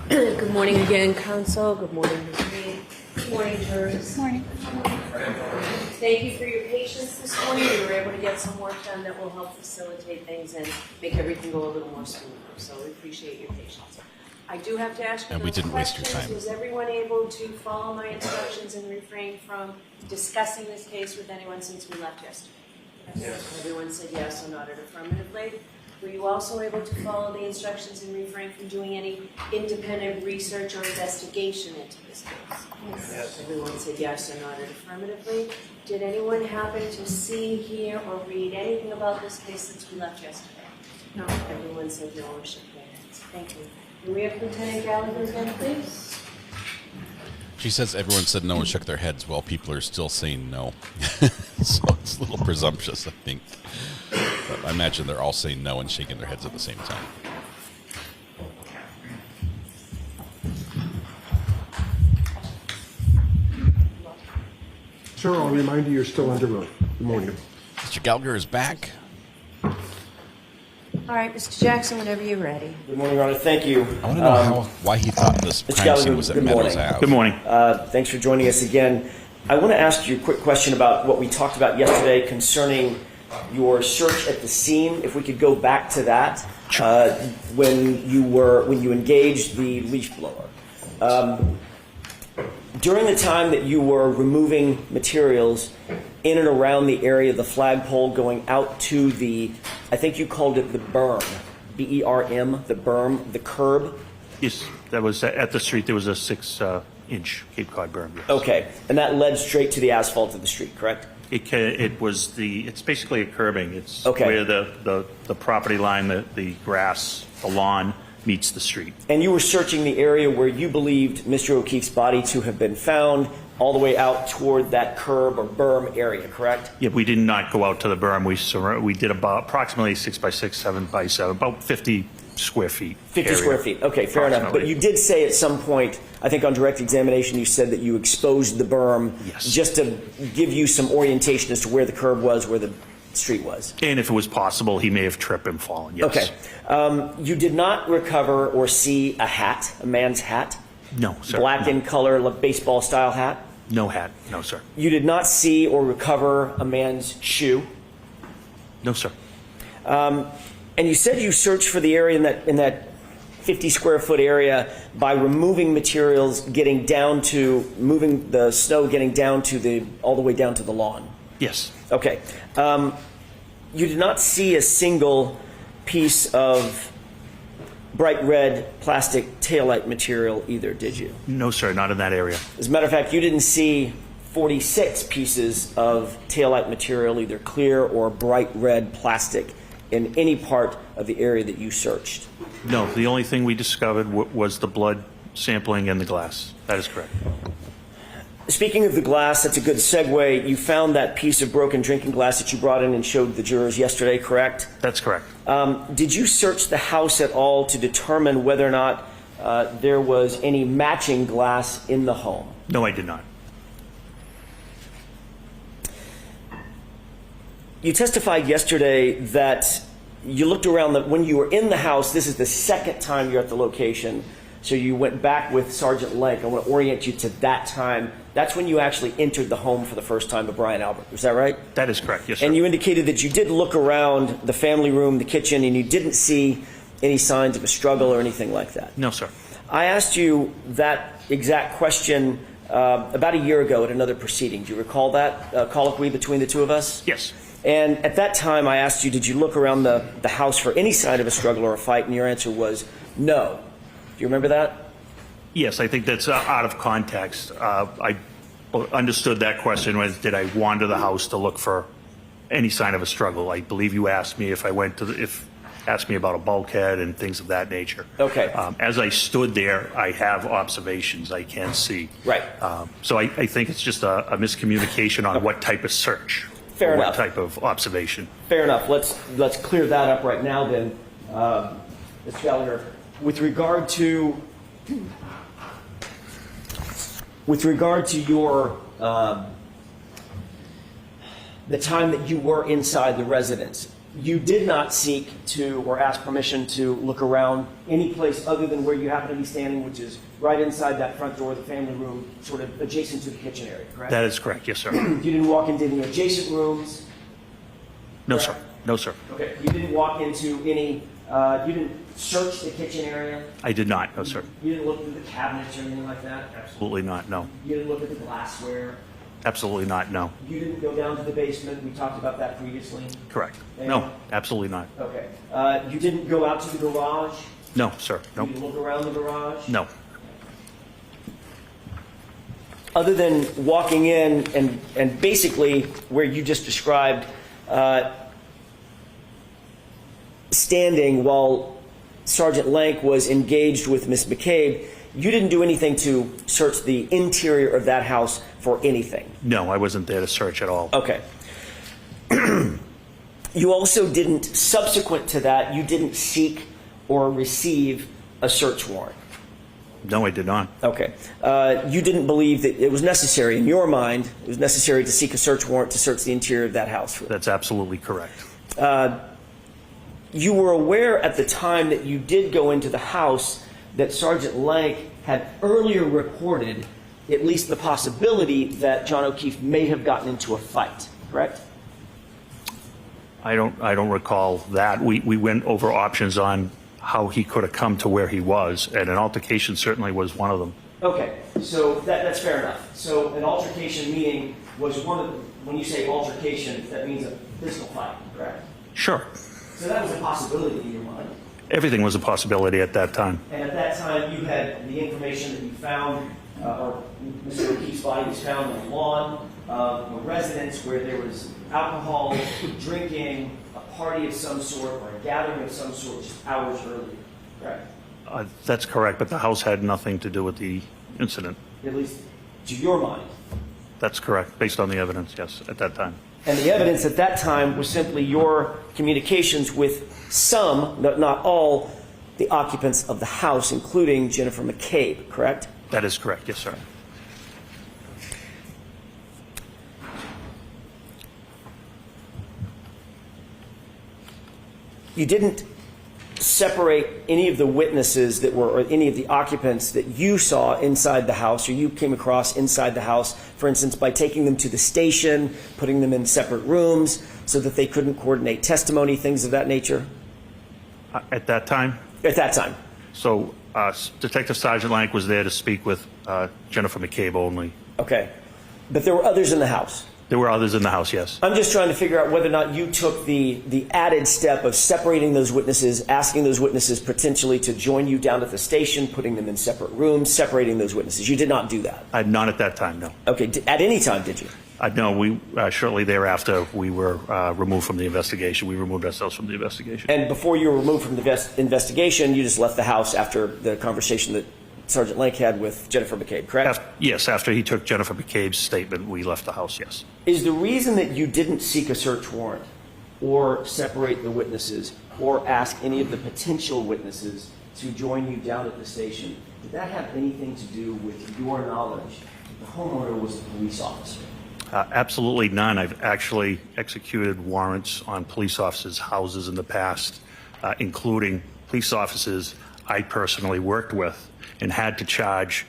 Good morning again, Counsel. Good morning, Ms. Reed. Good morning, jurors. Good morning. Thank you for your patience this morning. We were able to get some work done that will help facilitate things and make everything go a little more smoothly. So we appreciate your patience. I do have to ask you we didn't waste your questions. time. Was everyone able to follow my instructions and refrain from discussing this case with anyone since we left yesterday? Everyone said yes or nodded affirmatively. Were you also able to follow the instructions and refrain from doing any independent research or investigation into this case? Yes. Everyone said yes or nodded affirmatively. Did anyone happen to see, hear, or read anything about this case since we left yesterday? No. Everyone said no or shook their heads. Thank you. Can we have Lieutenant Gallagher again, please? She says everyone said no and shook their heads while people are still saying no. So it's a little presumptuous, I think. But I imagine they're all saying no and shaking their heads at the same time. Sir, I'll remind you you're still under oath. Good morning. Mr. Gallagher is back. All right, Mr. Jackson, whenever you're ready. Good morning, Your Honor. Thank you. I want to know why he thought this crime scene was at Meadows Ave. Good morning. Thanks for joining us again. I want to ask you a quick question about what we talked about yesterday concerning your search at the scene. If we could go back to that, when you engaged the leaf blower. During the time that you were removing materials in and around the area of the flagpole going out to the, I think you called it the berm, B-E-R-M, the berm, the curb? Yes, that was at the street. There was a 6-inch Cape Cod berm. Yes. Okay, and that led straight to the asphalt of the street, correct? It's basically a curbing. It's okay. Where the property line, the grass, the lawn meets the street. And you were searching the area where you believed Mr. O'Keefe's body to have been found, all the way out toward that curb or berm area, correct? Yeah, we did not go out to the berm. We did approximately 6 by 6, 7 by 7, about 50 square feet. 50 square feet. Okay, fair enough. But you did say at some point, I think on direct examination, you said that you exposed the berm just to give you some orientation as to where the curb was, where the street was. And if it was possible, he may have tripped and fallen, yes. Okay. You did not recover or see a hat, a man's hat? No, sir. Black in color, like baseball style hat? No hat. No, sir. You did not see or recover a man's shoe? No, sir. And you said you searched for the area in that 50 square foot area by removing materials, getting down to, moving the snow, getting down to all the way down to the lawn? Yes. Okay. You did not see a single piece of bright red plastic taillight material either, did you? No, sir, not in that area. As a matter of fact, you didn't see 46 pieces of taillight material, either clear or bright red plastic, in any part of the area that you searched? No, the only thing we discovered was the blood sampling and the glass. That is correct. Speaking of the glass, that's a good segue. You found that piece of broken drinking glass that you brought in and showed the jurors yesterday, correct? That's correct. Did you search the house at all to determine whether or not there was any matching glass in the home? No, I did not. You testified yesterday that you looked around when you were in the house. This is the second time you're at the location. So you went back with Sergeant Lenk. I want to orient you to that time. That's when you actually entered the home for the first time of Brian Albert. Is that right? That is correct, yes, sir. And you indicated that you did look around the family room, the kitchen, and you didn't see any signs of a struggle or anything like that? No, sir. I asked you that exact question about a year ago at another proceeding. Do you recall that colloquy between the two of us? Yes. And at that time, I asked you, did you look around the house for any sign of a struggle or a fight? And your answer was no. Do you remember that? Yes, I think that's out of context. I understood that question was, did I wander the house to look for any sign of a struggle? I believe you asked me if I went to asked me about a bulkhead and things of that nature. Okay. As I stood there, I have observations I can see. Right. So I think it's just a miscommunication on what type of search. Fair enough. What type of observation. Fair enough. Let's clear that up right now then, Mr. Gallagher. With regard to your the time that you were inside the residence, you did not seek to or ask permission to look around any place other than where you happen to be standing, which is right inside that front door of the family room, sort of adjacent to the kitchen area, correct? That is correct, yes, sir. You didn't walk into any adjacent rooms? No, sir. No, sir. Okay. You didn't walk into any, you didn't search the kitchen area? I did not, no, sir. You didn't look through the cabinets or anything like that? Absolutely not, no. You didn't look at the glassware? Absolutely not, no. You didn't go down to the basement. We talked about that previously. Correct. And- No, absolutely not. Okay. You didn't go out to the garage? No, sir, no. You didn't look around the garage? No. Other than walking in and basically where you just described standing while Sergeant Lank was engaged with Miss McCabe, you didn't do anything to search the interior of that house for anything? No, I wasn't there to search at all. Okay. You also didn't, subsequent to that, you didn't seek or receive a search warrant? No, I did not. Okay. You didn't believe that it was necessary, in your mind, it was necessary to seek a search warrant to search the interior of that house? That's absolutely correct. You were aware at the time that you did go into the house that Sergeant Lank had earlier reported at least the possibility that John O'Keefe may have gotten into a fight, correct? I don't recall that. We went over options on how he could have come to where he was, and an altercation certainly was one of them. Okay, so that's fair enough. So an altercation meaning was one of the, when you say altercation, that means a physical fight, correct? Sure. So that was a possibility in your mind. Everything was a possibility at that time. And at that time, you had the information that you found, or Mr. O'Keefe's body was found on the lawn of a residence where there was alcohol, drinking, a party of some sort, or a gathering of some sort just hours earlier, correct? That's correct, but the house had nothing to do with the incident. At least to your mind. That's correct, based on the evidence, yes, at that time. And the evidence at that time was simply your communications with some, not all, the occupants of the house, including Jennifer McCabe, correct? That is correct, yes, sir. You didn't separate any of the witnesses that were, or any of the occupants that you saw inside the house, or you came across inside the house, for instance, by taking them to the station, putting them in separate rooms so that they couldn't coordinate testimony, things of that nature? At that time? At that time. So Detective Sergeant Lank was there to speak with Jennifer McCabe only. Okay. But there were others in the house? There were others in the house, yes. I'm just trying to figure out whether or not you took the added step of separating those witnesses, asking those witnesses potentially to join you down at the station, putting them in separate rooms, separating those witnesses. You did not do that? Not at that time, no. Okay. At any time, did you? No, we shortly thereafter, we were removed from the investigation. We removed ourselves from the investigation. And before you were removed from the investigation, you just left the house after the conversation that Sergeant Lank had with Jennifer McCabe, correct? Yes, after he took Jennifer McCabe's statement, we left the house, yes. Is the reason that you didn't seek a search warrant or separate the witnesses or ask any of the potential witnesses to join you down at the station, did that have anything to do with your knowledge that the homeowner was a police officer? Absolutely none. I've actually executed warrants on police officers' houses in the past, including police officers I personally worked with and had to charge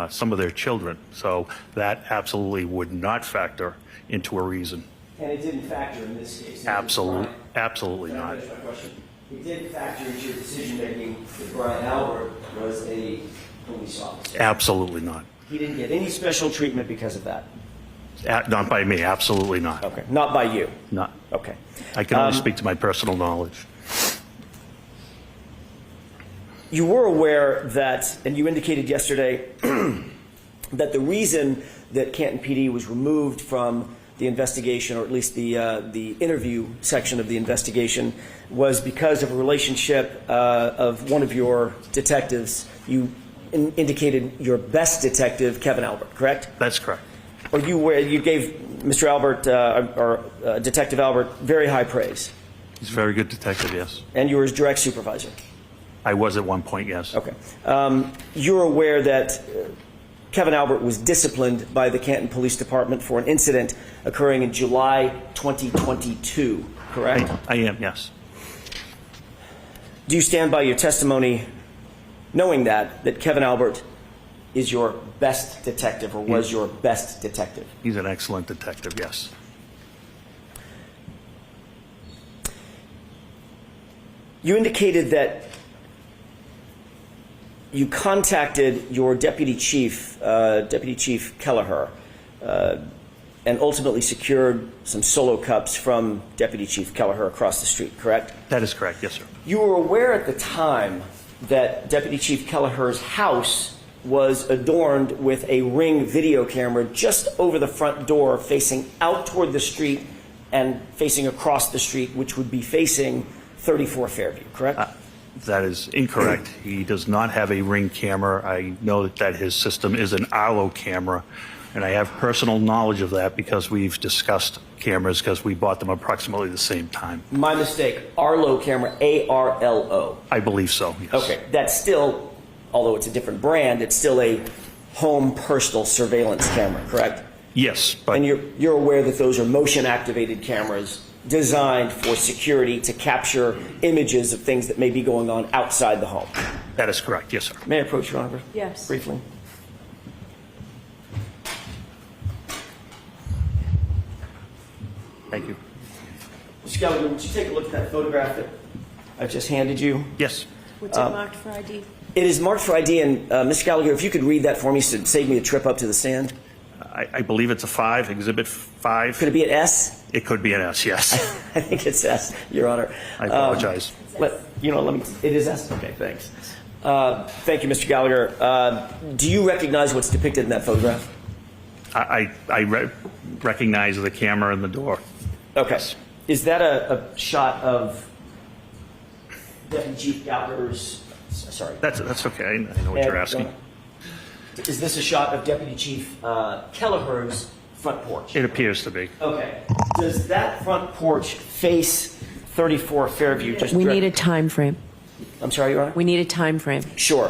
some of their children. So that absolutely would not factor into a reason. And it didn't factor in this case? Absolutely not. It did factor into your decision-making that Brian Albert was a police officer? Absolutely not. He didn't get any special treatment because of that? Not by me, absolutely not. Okay, not by you? Not. Okay. I can only speak to my personal knowledge. You were aware that, and you indicated yesterday, that the reason that Canton PD was removed from the investigation, or at least the interview section of the investigation, was because of a relationship of one of your detectives. You indicated your best detective, Kevin Albert, correct? That's correct. Or you gave Mr. Albert, or Detective Albert, very high praise. He's a very good detective, yes. And you were his direct supervisor? I was at one point, yes. Okay. You're aware that Kevin Albert was disciplined by the Canton Police Department for an incident occurring in July 2022, correct? I am, yes. Do you stand by your testimony knowing that Kevin Albert is your best detective, or was your best detective? He's an excellent detective, yes. You indicated that you contacted your deputy chief, Deputy Chief Kelleher, and ultimately secured some solo cups from Deputy Chief Kelleher across the street, correct? That is correct, yes, sir. You were aware at the time that Deputy Chief Kelleher's house was adorned with a Ring video camera just over the front door facing out toward the street and facing across the street, which would be facing 34 Fairview, correct? That is incorrect. He does not have a Ring camera. I know that his system is an Arlo camera, and I have personal knowledge of that because we've discussed cameras because we bought them approximately the same time. My mistake. Arlo camera, A-R-L-O. I believe so, yes. Okay, that's still, although it's a different brand, it's still a home personal surveillance camera, correct? Yes, but... And you're aware that those are motion-activated cameras designed for security to capture images of things that may be going on outside the home. That is correct, yes, sir. May I approach, Your Honor? Yes. Briefly. Thank you. Mr. Gallagher, would you take a look at that photograph that I've just handed you? Yes. What's it marked for ID? It is marked for ID, and Mr. Gallagher, if you could read that for me to save me a trip up to the stand. I believe it's a 5, Exhibit 5. Could it be an S? It could be an S, yes. I think it's S, Your Honor. I apologize. It is S? Okay, thanks. Thank you, Mr. Gallagher. Do you recognize what's depicted in that photograph? I recognize the camera in the door. Okay. Yes. Is that a shot of Deputy Chief Gallagher's, sorry. That's okay. I know what you're asking. Is this a shot of Deputy Chief Kelleher's front porch? It appears to be. Okay. Does that front porch face 34 Fairview? We need a time frame. I'm sorry, Your Honor? We need a time frame. Sure.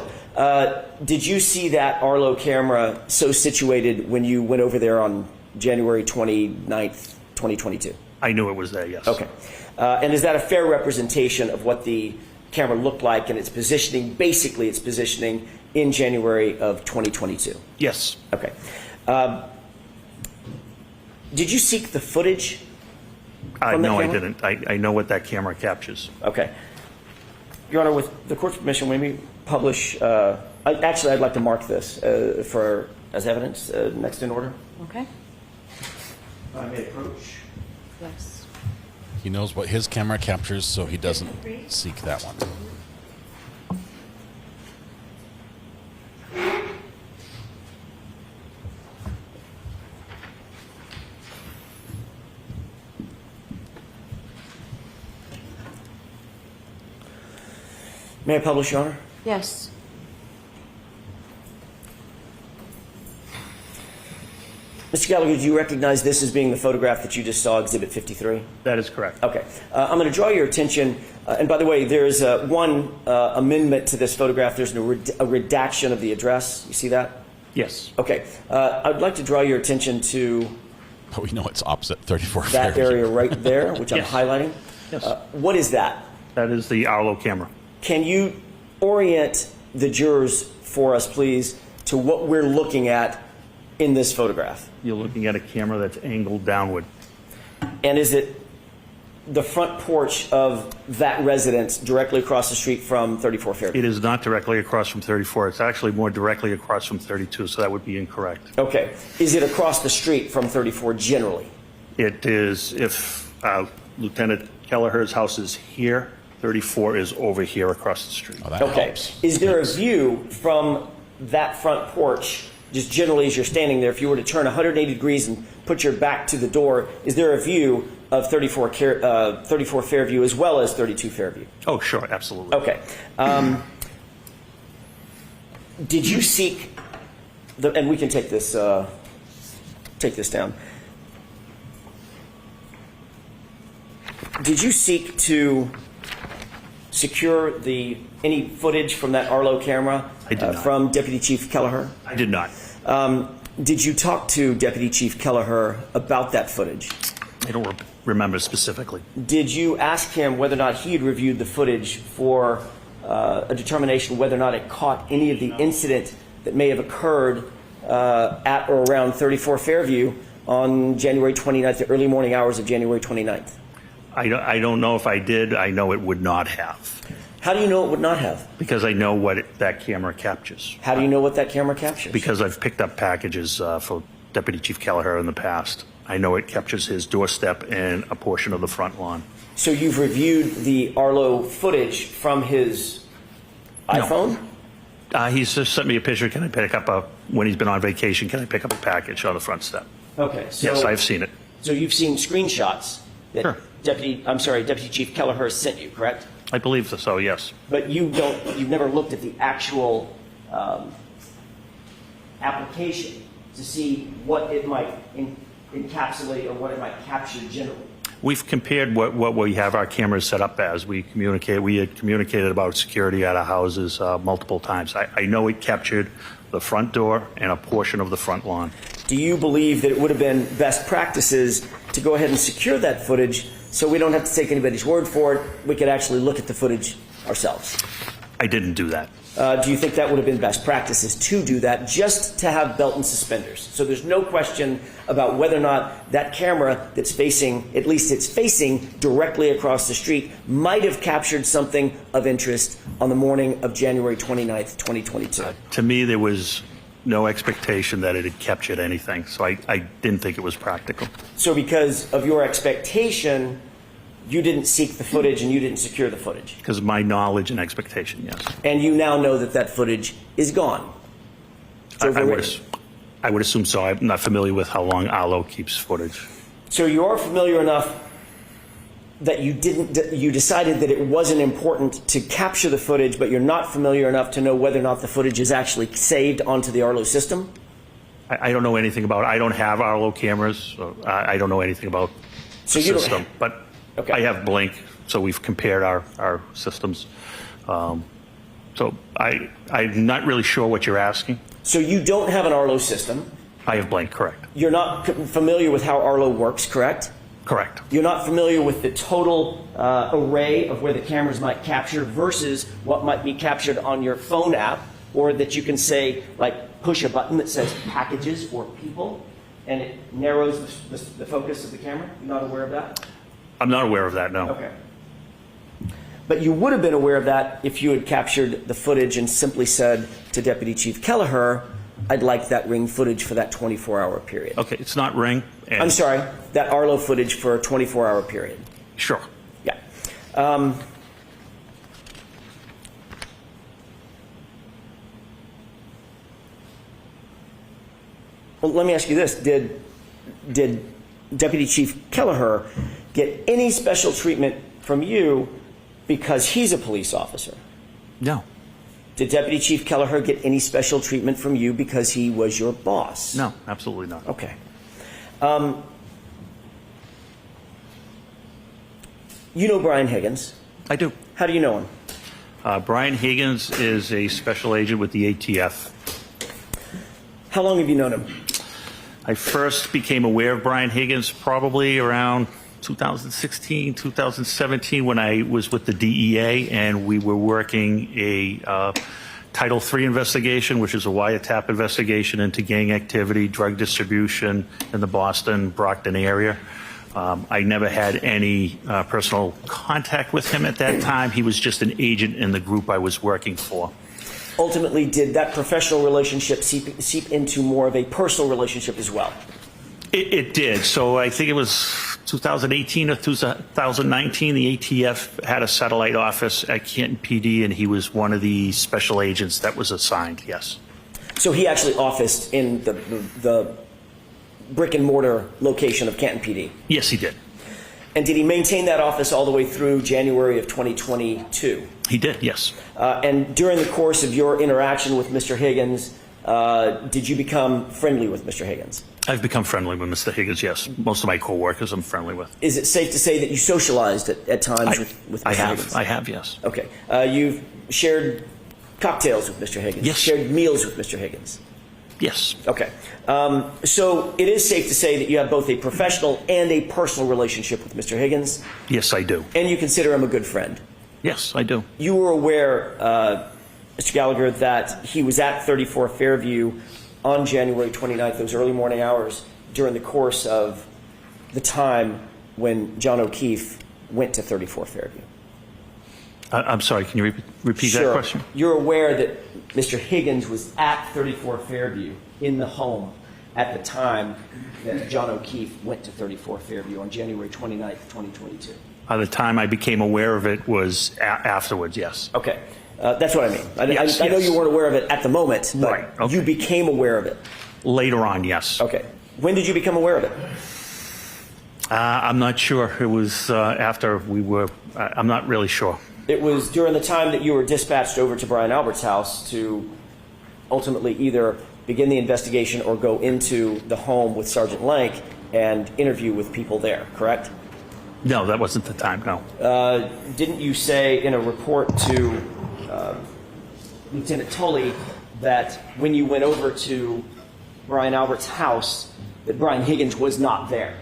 Did you see that Arlo camera so situated when you went over there on January 29th, 2022? I knew it was there, yes. Okay. And is that a fair representation of what the camera looked like and its positioning, basically its positioning in January of 2022? Yes. Okay. Did you seek the footage? No, I didn't. I know what that camera captures. Okay. Your Honor, with the court's permission, when we publish, actually, I'd like to mark this as evidence, next in order. Okay. I may approach. Yes. He knows what his camera captures, so he doesn't seek that one. May I publish, Your Honor? Yes. Mr. Gallagher, do you recognize this as being the photograph that you just saw, Exhibit 53? That is correct. Okay. I'm going to draw your attention, and by the way, there's one amendment to this photograph. There's a redaction of the address. You see that? Yes. Okay. I'd like to draw your attention to But we know it's opposite 34 that Fairview. area right there, which Yes. I'm highlighting. Yes. What is that? That is the Arlo camera. Can you orient the jurors for us, please, to what we're looking at in this photograph? You're looking at a camera that's angled downward. And is it the front porch of that residence directly across the street from 34 Fairview? It is not directly across from 34. It's actually more directly across from 32, so that would be incorrect. Okay. Is it across the street from 34 generally? It is, if Lieutenant Kelleher's house is here, 34 is over here across the street. Oh, that Okay. helps. Is there a view from that front porch, just generally as you're standing there, if you were to turn 180 degrees and put your back to the door, is there a view of 34 Fairview as well as 32 Fairview? Oh, sure, absolutely. Okay. Did you seek, and we can take this down. Did you seek to secure any footage from that Arlo camera I did not. from Deputy Chief Kelleher? I did not. Did you talk to Deputy Chief Kelleher about that footage? I don't remember specifically. Did you ask him whether or not he had reviewed the footage for a determination whether or not it caught any of the incident that may have occurred at or around 34 Fairview on January 29th, the early morning hours of January 29th? I don't know if I did. I know it would not have. How do you know it would not have? Because I know what that camera captures. How do you know what that camera captures? Because I've picked up packages for Deputy Chief Kelleher in the past. I know it captures his doorstep and a portion of the front lawn. So you've reviewed the Arlo footage from his iPhone? He's just sent me a picture. Can I pick up when he's been on vacation, can I pick up a package on the front step? Okay. So, yes, I've seen it. So you've seen screenshots that Sure. Deputy Chief Kelleher sent you, correct? I believe so, yes. But you've never looked at the actual application to see what it might encapsulate or what it might capture generally. We've compared what we have our cameras set up as. We had communicated about security at our houses multiple times. I know it captured the front door and a portion of the front lawn. Do you believe that it would have been best practices to go ahead and secure that footage so we don't have to take anybody's word for it? We could actually look at the footage ourselves. I didn't do that. Do you think that would have been best practices to do that, just to have belt and suspenders? So there's no question about whether or not that camera that's facing, at least it's facing directly across the street, might have captured something of interest on the morning of January 29th, 2022. To me, there was no expectation that it had captured anything, so I didn't think it was practical. So because of your expectation, you didn't seek the footage and you didn't secure the footage? Because of my knowledge and expectation, yes. And you now know that that footage is gone? I would assume so. I'm not familiar with how long Arlo keeps footage. So you are familiar enough that you decided that it wasn't important to capture the footage, but you're not familiar enough to know whether or not the footage is actually saved onto the Arlo system? I don't know anything about it. I don't have Arlo cameras. So I don't know anything about the system. But okay. I have Blink, so we've compared our systems. So I'm not really sure what you're asking. So you don't have an Arlo system? I have Blink, correct. You're not familiar with how Arlo works, correct? Correct. You're not familiar with the total array of where the cameras might capture versus what might be captured on your phone app, or that you can say, like, push a button that says packages or people, and it narrows the focus of the camera? You're not aware of that? I'm not aware of that, no. Okay. But you would have been aware of that if you had captured the footage and simply said to Deputy Chief Kelleher, I'd like that Ring footage for that 24-hour period. Okay, it's not Ring. I'm sorry, that Arlo footage for a 24-hour period. Sure. Yeah. Well, let me ask you this. Did Deputy Chief Kelleher get any special treatment from you because he's a police officer? No. Did Deputy Chief Kelleher get any special treatment from you because he was your boss? No, absolutely not. Okay. You know Brian Higgins. I do. How do you know him? Brian Higgins is a special agent with the ATF. How long have you known him? I first became aware of Brian Higgins probably around 2016, 2017, when I was with the DEA and we were working a Title III investigation, which is a wiretap investigation into gang activity, drug distribution in the Boston, Brockton area. I never had any personal contact with him at that time. He was just an agent in the group I was working for. Ultimately, did that professional relationship seep into more of a personal relationship as well? It did. So I think it was 2018 or 2019, the ATF had a satellite office at Canton PD, and he was one of the special agents that was assigned, yes. So he actually officed in the brick and mortar location of Canton PD? Yes, he did. And did he maintain that office all the way through January of 2022? He did, yes. And during the course of your interaction with Mr. Higgins, did you become friendly with Mr. Higgins? I've become friendly with Mr. Higgins, yes. Most of my coworkers I'm friendly with. Is it safe to say that you socialized at times with Mr. Higgins? I have, yes. Okay. You've shared cocktails with Mr. Higgins? Yes. Shared meals with Mr. Higgins? Yes. Okay. So it is safe to say that you have both a professional and a personal relationship with Mr. Higgins? Yes, I do. And you consider him a good friend? Yes, I do. You were aware, Mr. Gallagher, that he was at 34 Fairview on January 29th, those early morning hours, during the course of the time when John O'Keefe went to 34 Fairview? I'm sorry, can you repeat Sure. that question? You're aware that Mr. Higgins was at 34 Fairview in the home at the time that John O'Keefe went to 34 Fairview on January 29th, 2022? By the time I became aware of it was afterwards, yes. Okay. That's what I mean. Yes, I know yes. you weren't aware of it at the moment, but Right, okay. you became aware of it. Later on, yes. Okay. When did you become aware of it? I'm not sure. It was after we were, I'm not really sure. It was during the time that you were dispatched over to Brian Albert's house to ultimately either begin the investigation or go into the home with Sergeant Lank and interview with people there, correct? No, that wasn't the time, no. Didn't you say in a report to Lieutenant Tully that when you went over to Brian Albert's house that Brian Higgins was not there?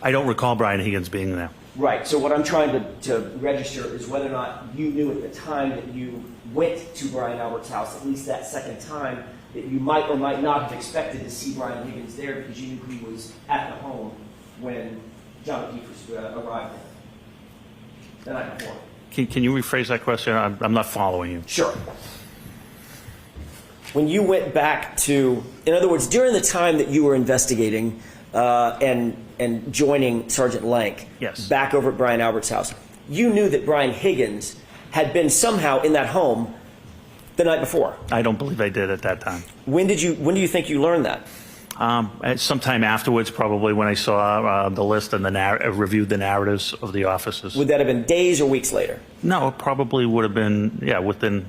I don't recall Brian Higgins being there. Right. So what I'm trying to register is whether or not you knew at the time that you went to Brian Albert's house, at least that second time, that you might or might not have expected to see Brian Higgins there because you knew he was at the home when John O'Keefe arrived the night before. Can you rephrase that question? I'm not following you. Sure. When you went back to, in other words, during the time that you were investigating and joining Sergeant Lank Yes. back over at Brian Albert's house, you knew that Brian Higgins had been somehow in that home the night before. I don't believe I did at that time. When do you think you learned that? Sometime afterwards, probably when I saw the list and reviewed the narratives of the officers. Would that have been days or weeks later? No, it probably would have been, within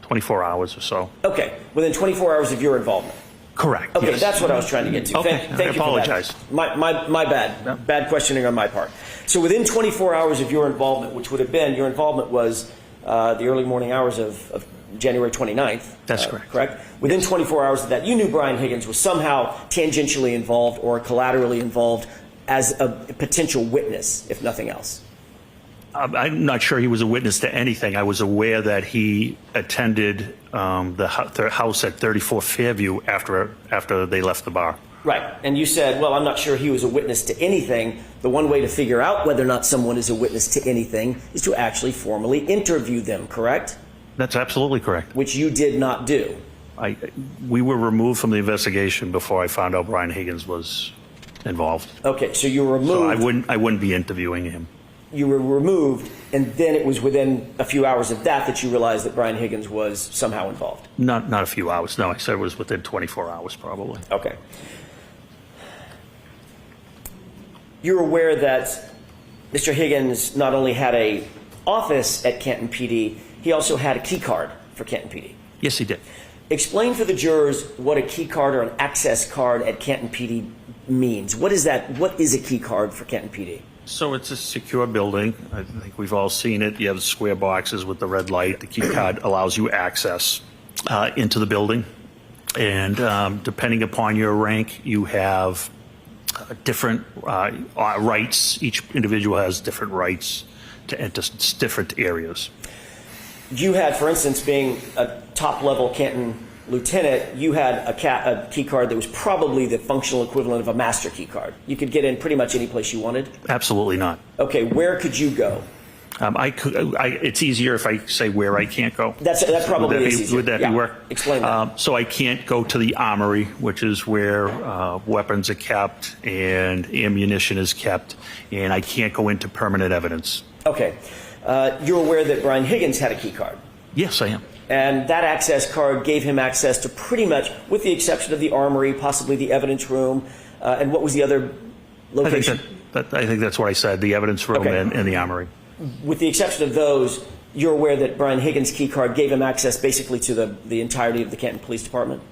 24 hours or so. Okay, within 24 hours of your involvement. Correct. Okay, yes. that's what I was trying to get to. Okay, Thank I you for apologize. that. My bad. Yeah. Bad questioning on my part. So within 24 hours of your involvement, which would have been, your involvement was the early morning hours of January 29th. That's correct. Correct? Within 24 hours of that, you knew Brian Higgins was somehow tangentially involved or collaterally involved as a potential witness, if nothing else. I'm not sure he was a witness to anything. I was aware that he attended the house at 34 Fairview after they left the bar. Right. And you said, well, I'm not sure he was a witness to anything. The one way to figure out whether or not someone is a witness to anything is to actually formally interview them, correct? That's absolutely correct. Which you did not do. We were removed from the investigation before I found out Brian Higgins was involved. Okay, so you were removed. So I wouldn't be interviewing him. You were removed, and then it was within a few hours of that you realized that Brian Higgins was somehow involved. Not a few hours. No, I said it was within 24 hours probably. Okay. You're aware that Mr. Higgins not only had a office at Canton PD, he also had a key card for Canton PD. Yes, he did. Explain for the jurors what a key card or an access card at Canton PD means. What is that? What is a key card for Canton PD? So it's a secure building. I think we've all seen it. You have square boxes with the red light. The key card allows you access into the building. And depending upon your rank, you have different rights. Each individual has different rights to enter different areas. You had, for instance, being a top-level Canton lieutenant, you had a key card that was probably the functional equivalent of a master key card. You could get in pretty much any place you wanted? Absolutely not. Okay, where could you go? It's easier if I say where I can't go. That's probably easier. Would that be work? Explain that. So I can't go to the armory, which is where weapons are kept and ammunition is kept, and I can't go into permanent evidence. Okay. You're aware that Brian Higgins had a key card? Yes, I am. And that access card gave him access to pretty much, with the exception of the armory, possibly the evidence room, and what was the other location? I think that's what I said, the evidence room Okay. and the armory. With the exception of those, you're aware that Brian Higgins' key card gave him access basically to the entirety of the Canton Police Department?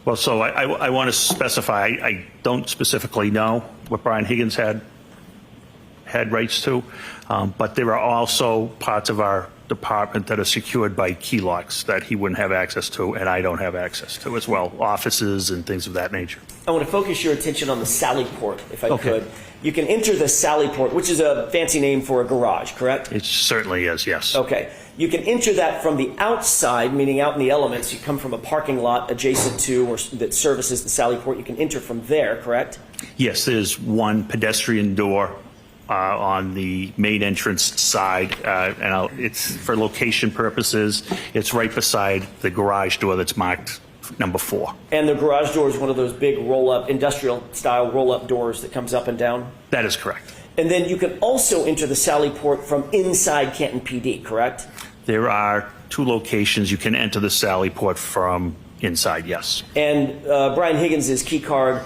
Well, so I want to specify, I don't specifically know what Brian Higgins had rights to, but there are also parts of our department that are secured by key locks that he wouldn't have access to, and I don't have access to as well, offices and things of that nature. I want to focus your attention on the Sally Port, if I could. You can enter the Sally Port, which is a fancy name for a garage, correct? It certainly is, yes. Okay. You can enter that from the outside, meaning out in the elements. You come from a parking lot adjacent to or that services the Sally Port. You can enter from there, correct? Yes, there's one pedestrian door on the main entrance side, and it's for location purposes. It's right beside the garage door that's marked number 4. And the garage door is one of those big roll-up, industrial-style roll-up doors that comes up and down? That is correct. And then you can also enter the Sally Port from inside Canton PD, correct? There are 2 locations you can enter the Sally Port from inside, yes. And Brian Higgins' key card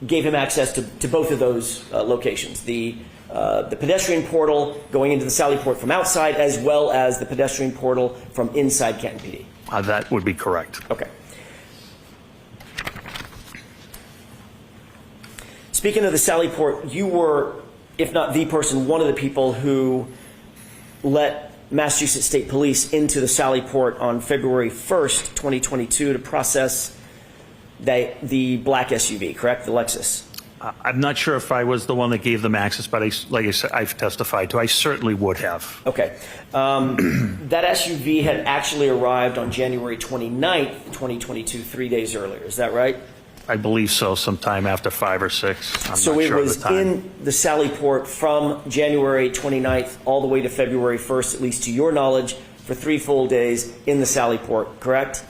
gave him access to both of those locations, the pedestrian portal going into the Sally Port from outside, as well as the pedestrian portal from inside Canton PD. That would be correct. Okay. Speaking of the Sally Port, you were, if not the person, one of the people who let Massachusetts State Police into the Sally Port on February 1st, 2022 to process the black SUV, correct? The Lexus. I'm not sure if I was the one that gave them access, but like I said, I've testified to. I certainly would have. Okay. That SUV had actually arrived on January 29th, 2022, 3 days earlier. Is that right? I believe so, sometime after 5 or 6. So it was in the Sally Port from January 29th all the way to February 1st, at least to your knowledge, for 3 full days in the Sally Port, correct?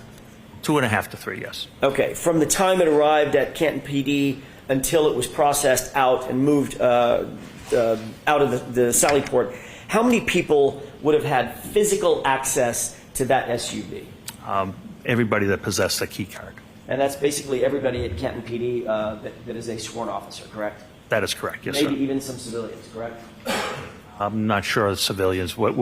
2.5 to 3, yes. Okay. From the time it arrived at Canton PD until it was processed out and moved out of the Sally Port, how many people would have had physical access to that SUV? Everybody that possessed a key card. And that's basically everybody at Canton PD that is a sworn officer, correct? That is correct, yes, Maybe sir. even some civilians, correct? I'm not sure of civilians. What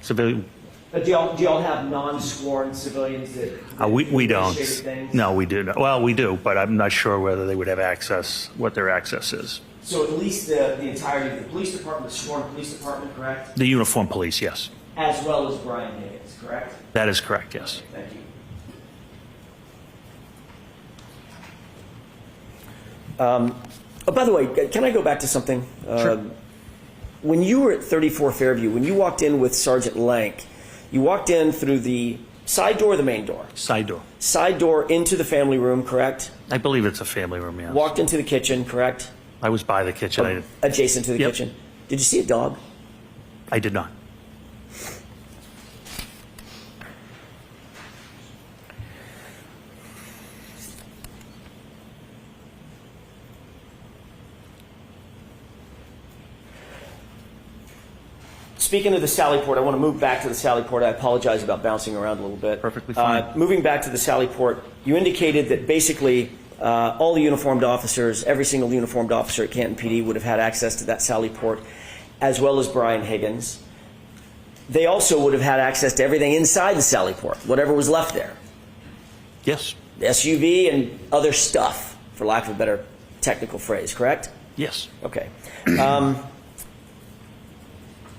civilian? But do y'all have non-sworn civilians that We don't. things? No, we do not. Well, we do, but I'm not sure whether they would have access, what their access is. So at least the entirety of the police department, the sworn police department, correct? The uniformed police, yes. As well as Brian Higgins, correct? That is correct, yes. Thank you. Oh, by the way, can I go back to something? Sure. When you were at 34 Fairview, when you walked in with Sergeant Lank, you walked in through the side door or the main door? Side door. Side door into the family room, correct? I believe it's a family room, yes. Walked into the kitchen, correct? I was by the kitchen. Adjacent to the kitchen. Did you see a dog? I did not. Speaking of the Sally Port, I want to move back to the Sally Port. I apologize about bouncing around a little bit. Perfectly fine. Moving back to the Sally Port, you indicated that basically all the uniformed officers, every single uniformed officer at Canton PD would have had access to that Sally Port, as well as Brian Higgins. They also would have had access to everything inside the Sally Port, whatever was left there. Yes. The SUV and other stuff, for lack of a better technical phrase, correct? Yes. Okay.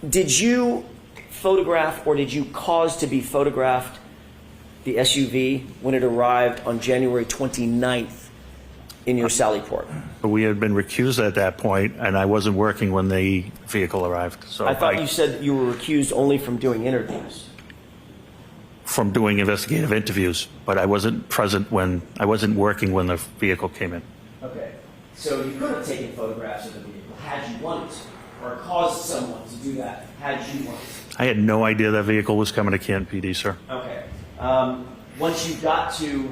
Did you photograph or did you cause to be photographed the SUV when it arrived on January 29th in your Sally Port? We had been recused at that point, and I wasn't working when the vehicle arrived. So I thought you said that you were recused only from doing interviews. From doing investigative interviews, but I wasn't present when, I wasn't working when the vehicle came in. Okay. So you could have taken photographs of the vehicle had you wanted to, or caused someone to do that had you wanted to. I had no idea that vehicle was coming to Canton PD, sir. Okay. Once you got to,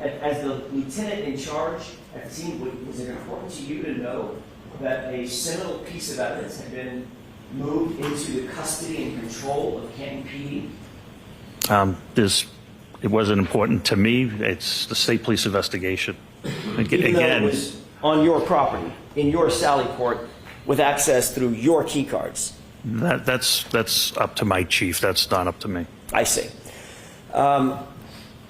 as the lieutenant in charge at the scene, was it important to you to know that a seminal piece of evidence had been moved into the custody and control of Canton PD? It wasn't important to me. It's the state police investigation. Even though it was on your property, in your Sally Port, with access through your key cards. That's up to my chief. That's not up to me. I see. To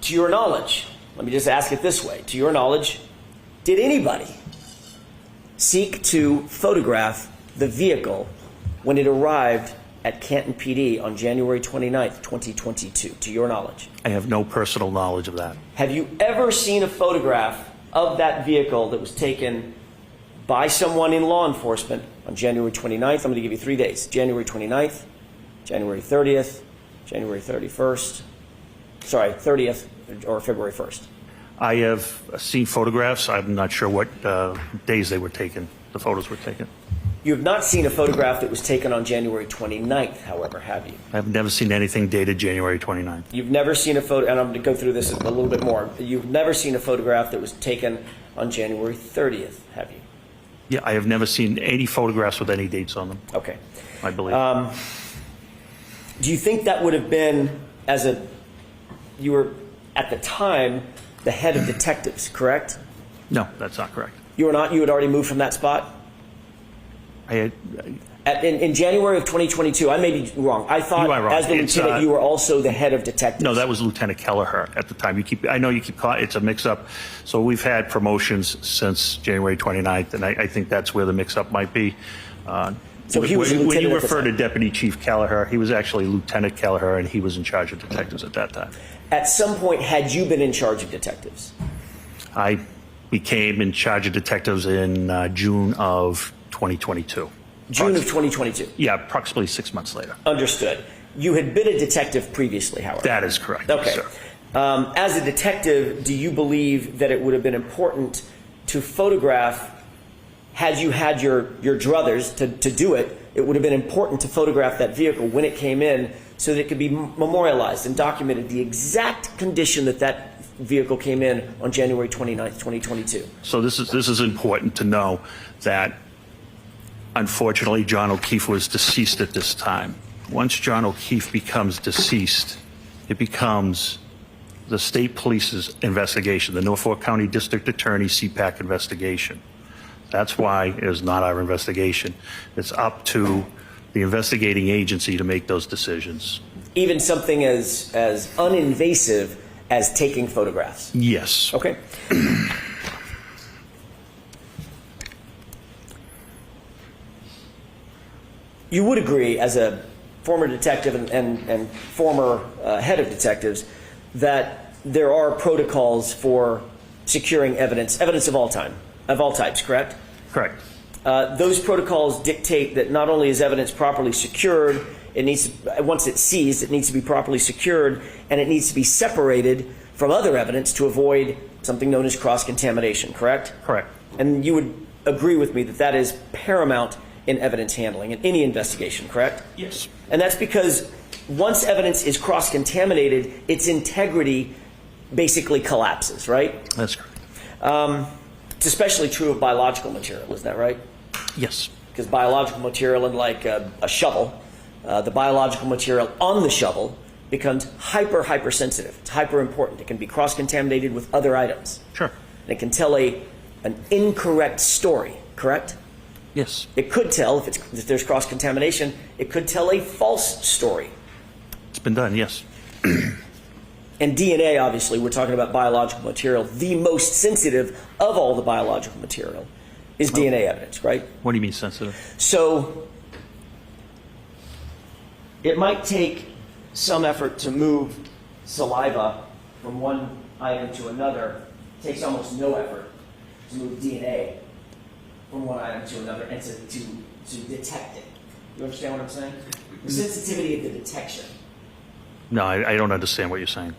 your knowledge, let me just ask it this way. To your knowledge, did anybody seek to photograph the vehicle when it arrived at Canton PD on January 29th, 2022, to your knowledge? I have no personal knowledge of that. Have you ever seen a photograph of that vehicle that was taken by someone in law enforcement on January 29th? I'm going to give you 3 days. January 29th, January 30th, January 31st, sorry, 30th, or February 1st. I have seen photographs. I'm not sure what days they were taken, the photos were taken. You have not seen a photograph that was taken on January 29th, however, have you? I've never seen anything dated January 29th. You've never seen a photo, and I'm going to go through this a little bit more. You've never seen a photograph that was taken on January 30th, have you? Yeah, I have never seen any photographs with any dates on them. Okay. I believe. Do you think that would have been, you were at the time the head of detectives, correct? No, that's not correct. You were not? You had already moved from that spot? In January of 2022, I may be wrong. I thought as the lieutenant, you were also the head of detectives. No, that was Lieutenant Kelleher at the time. I know you keep calling, it's a mix-up. So we've had promotions since January 29th, and I think that's where the mix-up might be. So he was when you refer to Deputy Chief Kelleher, he was actually Lieutenant Kelleher, and he was in charge of detectives at that time. At some point, had you been in charge of detectives? I became in charge of detectives in June of 2022. June of 2022? Yeah, approximately 6 months later. Understood. You had been a detective previously, however. That is correct. Okay. Sir. As a detective, do you believe that it would have been important to photograph, had you had your druthers to do it, it would have been important to photograph that vehicle when it came in so that it could be memorialized and documented the exact condition that vehicle came in on January 29th, 2022? So this is important to know that unfortunately John O'Keefe was deceased at this time. Once John O'Keefe becomes deceased, it becomes the state police's investigation, the Norfolk County District Attorney CPAC investigation. That's why it is not our investigation. It's up to the investigating agency to make those decisions. Even something as uninvasive as taking photographs? Yes. Okay. You would agree, as a former detective and former head of detectives, that there are protocols for securing evidence of all types, correct? Correct. Those protocols dictate that not only is evidence properly secured, once it's seized, it needs to be properly secured, and it needs to be separated from other evidence to avoid something known as cross-contamination, correct? Correct. And you would agree with me that that is paramount in evidence handling in any investigation, correct? Yes. And that's because once evidence is cross-contaminated, its integrity basically collapses, right? That's correct. It's especially true of biological material, isn't that right? Yes. Because biological material, unlike a shovel, the biological material on the shovel becomes hyper sensitive. It's hyper important. It can be cross-contaminated with other items. Sure. And it can tell an incorrect story, correct? Yes. It could tell, if there's cross-contamination, it could tell a false story. It's been done, yes. And DNA, obviously, we're talking about biological material. The most sensitive of all the biological material is DNA evidence, right? What do you mean sensitive? So it might take some effort to move saliva from one item to another. It takes almost no effort to move DNA from one item to another and to detect it. You understand what I'm saying? The sensitivity of the detection. No, I don't understand what you're saying.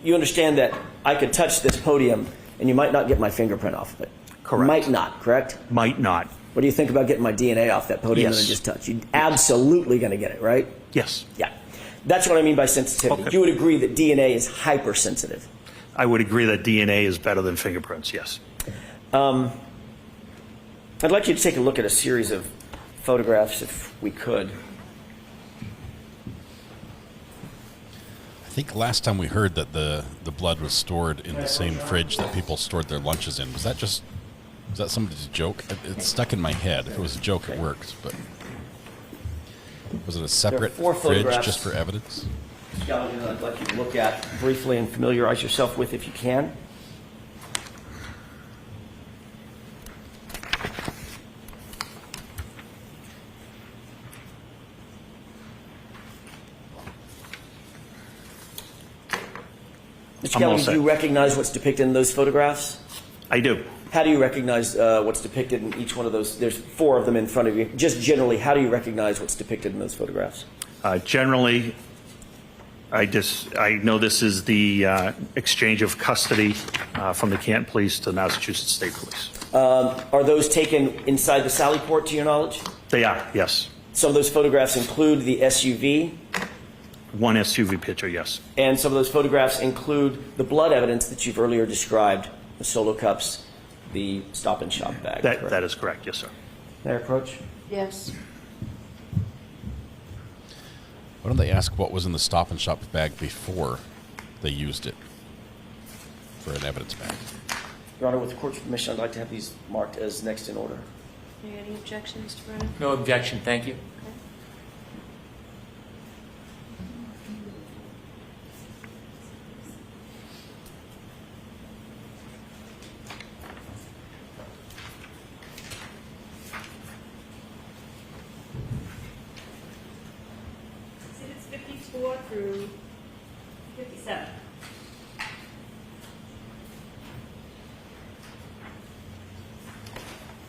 You understand that I could touch this podium and you might not get my fingerprint off of it. Correct. Might not, correct? Might not. What do you think about getting my DNA off that podium Yes. that I just touched? You're absolutely going to get it, right? Yes. Yeah. That's what I mean by sensitivity. Okay. You would agree that DNA is hypersensitive. I would agree that DNA is better than fingerprints, yes. I'd like you to take a look at a series of photographs, if we could. I think last time we heard that the blood was stored in the same fridge that people stored their lunches in. Was that somebody's joke? It's stuck in my head. If it was a joke, it worked. But was it a separate fridge just for evidence? Scott, I'd like you to look at briefly and familiarize yourself with if you can. Mr. Kelly, do you recognize what's depicted in those photographs? I do. How do you recognize what's depicted in each one of those? There's 4 of them in front of you. Just generally, how do you recognize what's depicted in those photographs? Generally, I know this is the exchange of custody from the Canton Police to Massachusetts State Police. Are those taken inside the Sally Port, to your knowledge? They are, yes. Some of those photographs include the SUV, One SUV picture, yes. and some of those photographs include the blood evidence that you've earlier described, the solo cups, the Stop and Shop bag. That is correct, yes, sir. May I approach? Yes. Why don't they ask what was in the Stop and Shop bag before they used it for an evidence bag? Your Honor, with the court's permission, I'd like to have these marked as next in order. Are there any objections, Mr. Brennan? No objection, thank you. Exhibits 54 through 57.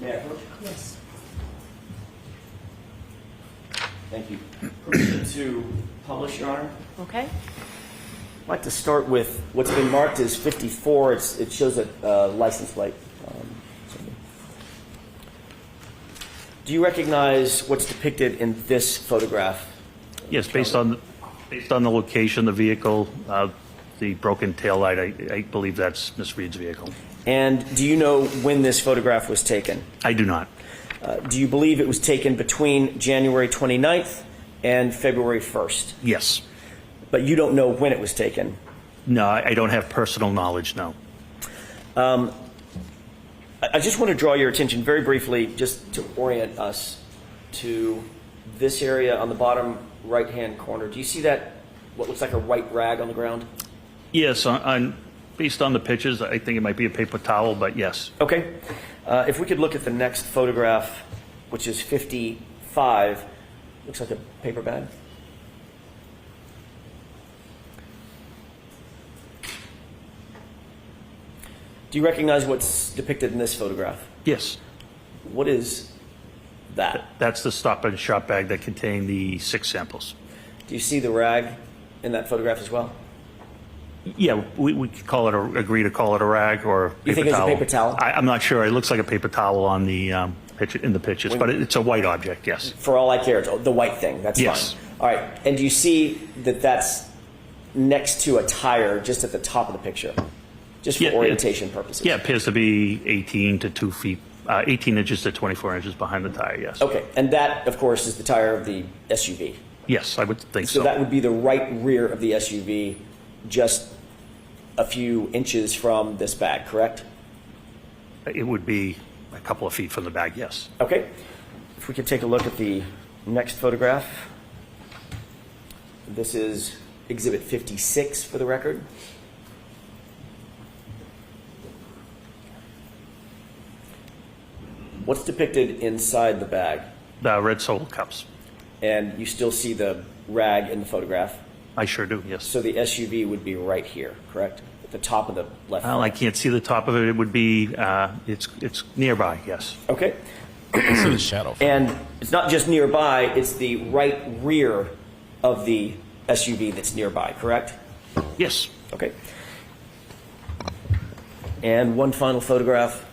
May I approach? Yes. Thank you. Permission to publish, Your Honor? Okay. I'd like to start with what's been marked as 54. It shows a license plate. Do you recognize what's depicted in this photograph? Yes, based on the location, the vehicle, the broken taillight, I believe that's Miss Reed's vehicle. And do you know when this photograph was taken? I do not. Do you believe it was taken between January 29th and February 1st? Yes. But you don't know when it was taken? No, I don't have personal knowledge, no. I just want to draw your attention very briefly, just to orient us, to this area on the bottom right-hand corner. Do you see that, what looks like a white rag on the ground? Yes, based on the pictures, I think it might be a paper towel, but yes. Okay. If we could look at the next photograph, which is 55, looks like a paper bag. Do you recognize what's depicted in this photograph? Yes. What is that? That's the Stop and Shop bag that contained the 6 samples. Do you see the rag in that photograph as well? Yeah, we could call it agree to call it a rag or paper towel. You think it's a paper towel? I'm not sure. It looks like a paper towel on the picture in the pictures, but it's a white object. Yes. For all I care, it's the white thing. That's yes. Fine. All right. And do you see that that's next to a tire just at the top of the picture, just for orientation purposes? Yeah, it appears to be 18 to 2 feet, 18 inches to 24 inches behind the tire. Yes. Okay. And that, of course, is the tire of the SUV. Yes, I would think so. So that would be the right rear of the SUV, just a few inches from this bag, correct? It would be a couple of feet from the bag, yes. Okay. If we could take a look at the next photograph. This is Exhibit 56 for the record. What's depicted inside the bag? The red Solo cups. And you still see the rag in the photograph? I sure do, yes. So the SUV would be right here, correct? At the top of the left. Well, I can't see the top of it. It would be, it's nearby, yes. Okay. I see the shadow. And it's not just nearby, it's the right rear of the SUV that's nearby, correct? Yes. Okay. And one final photograph.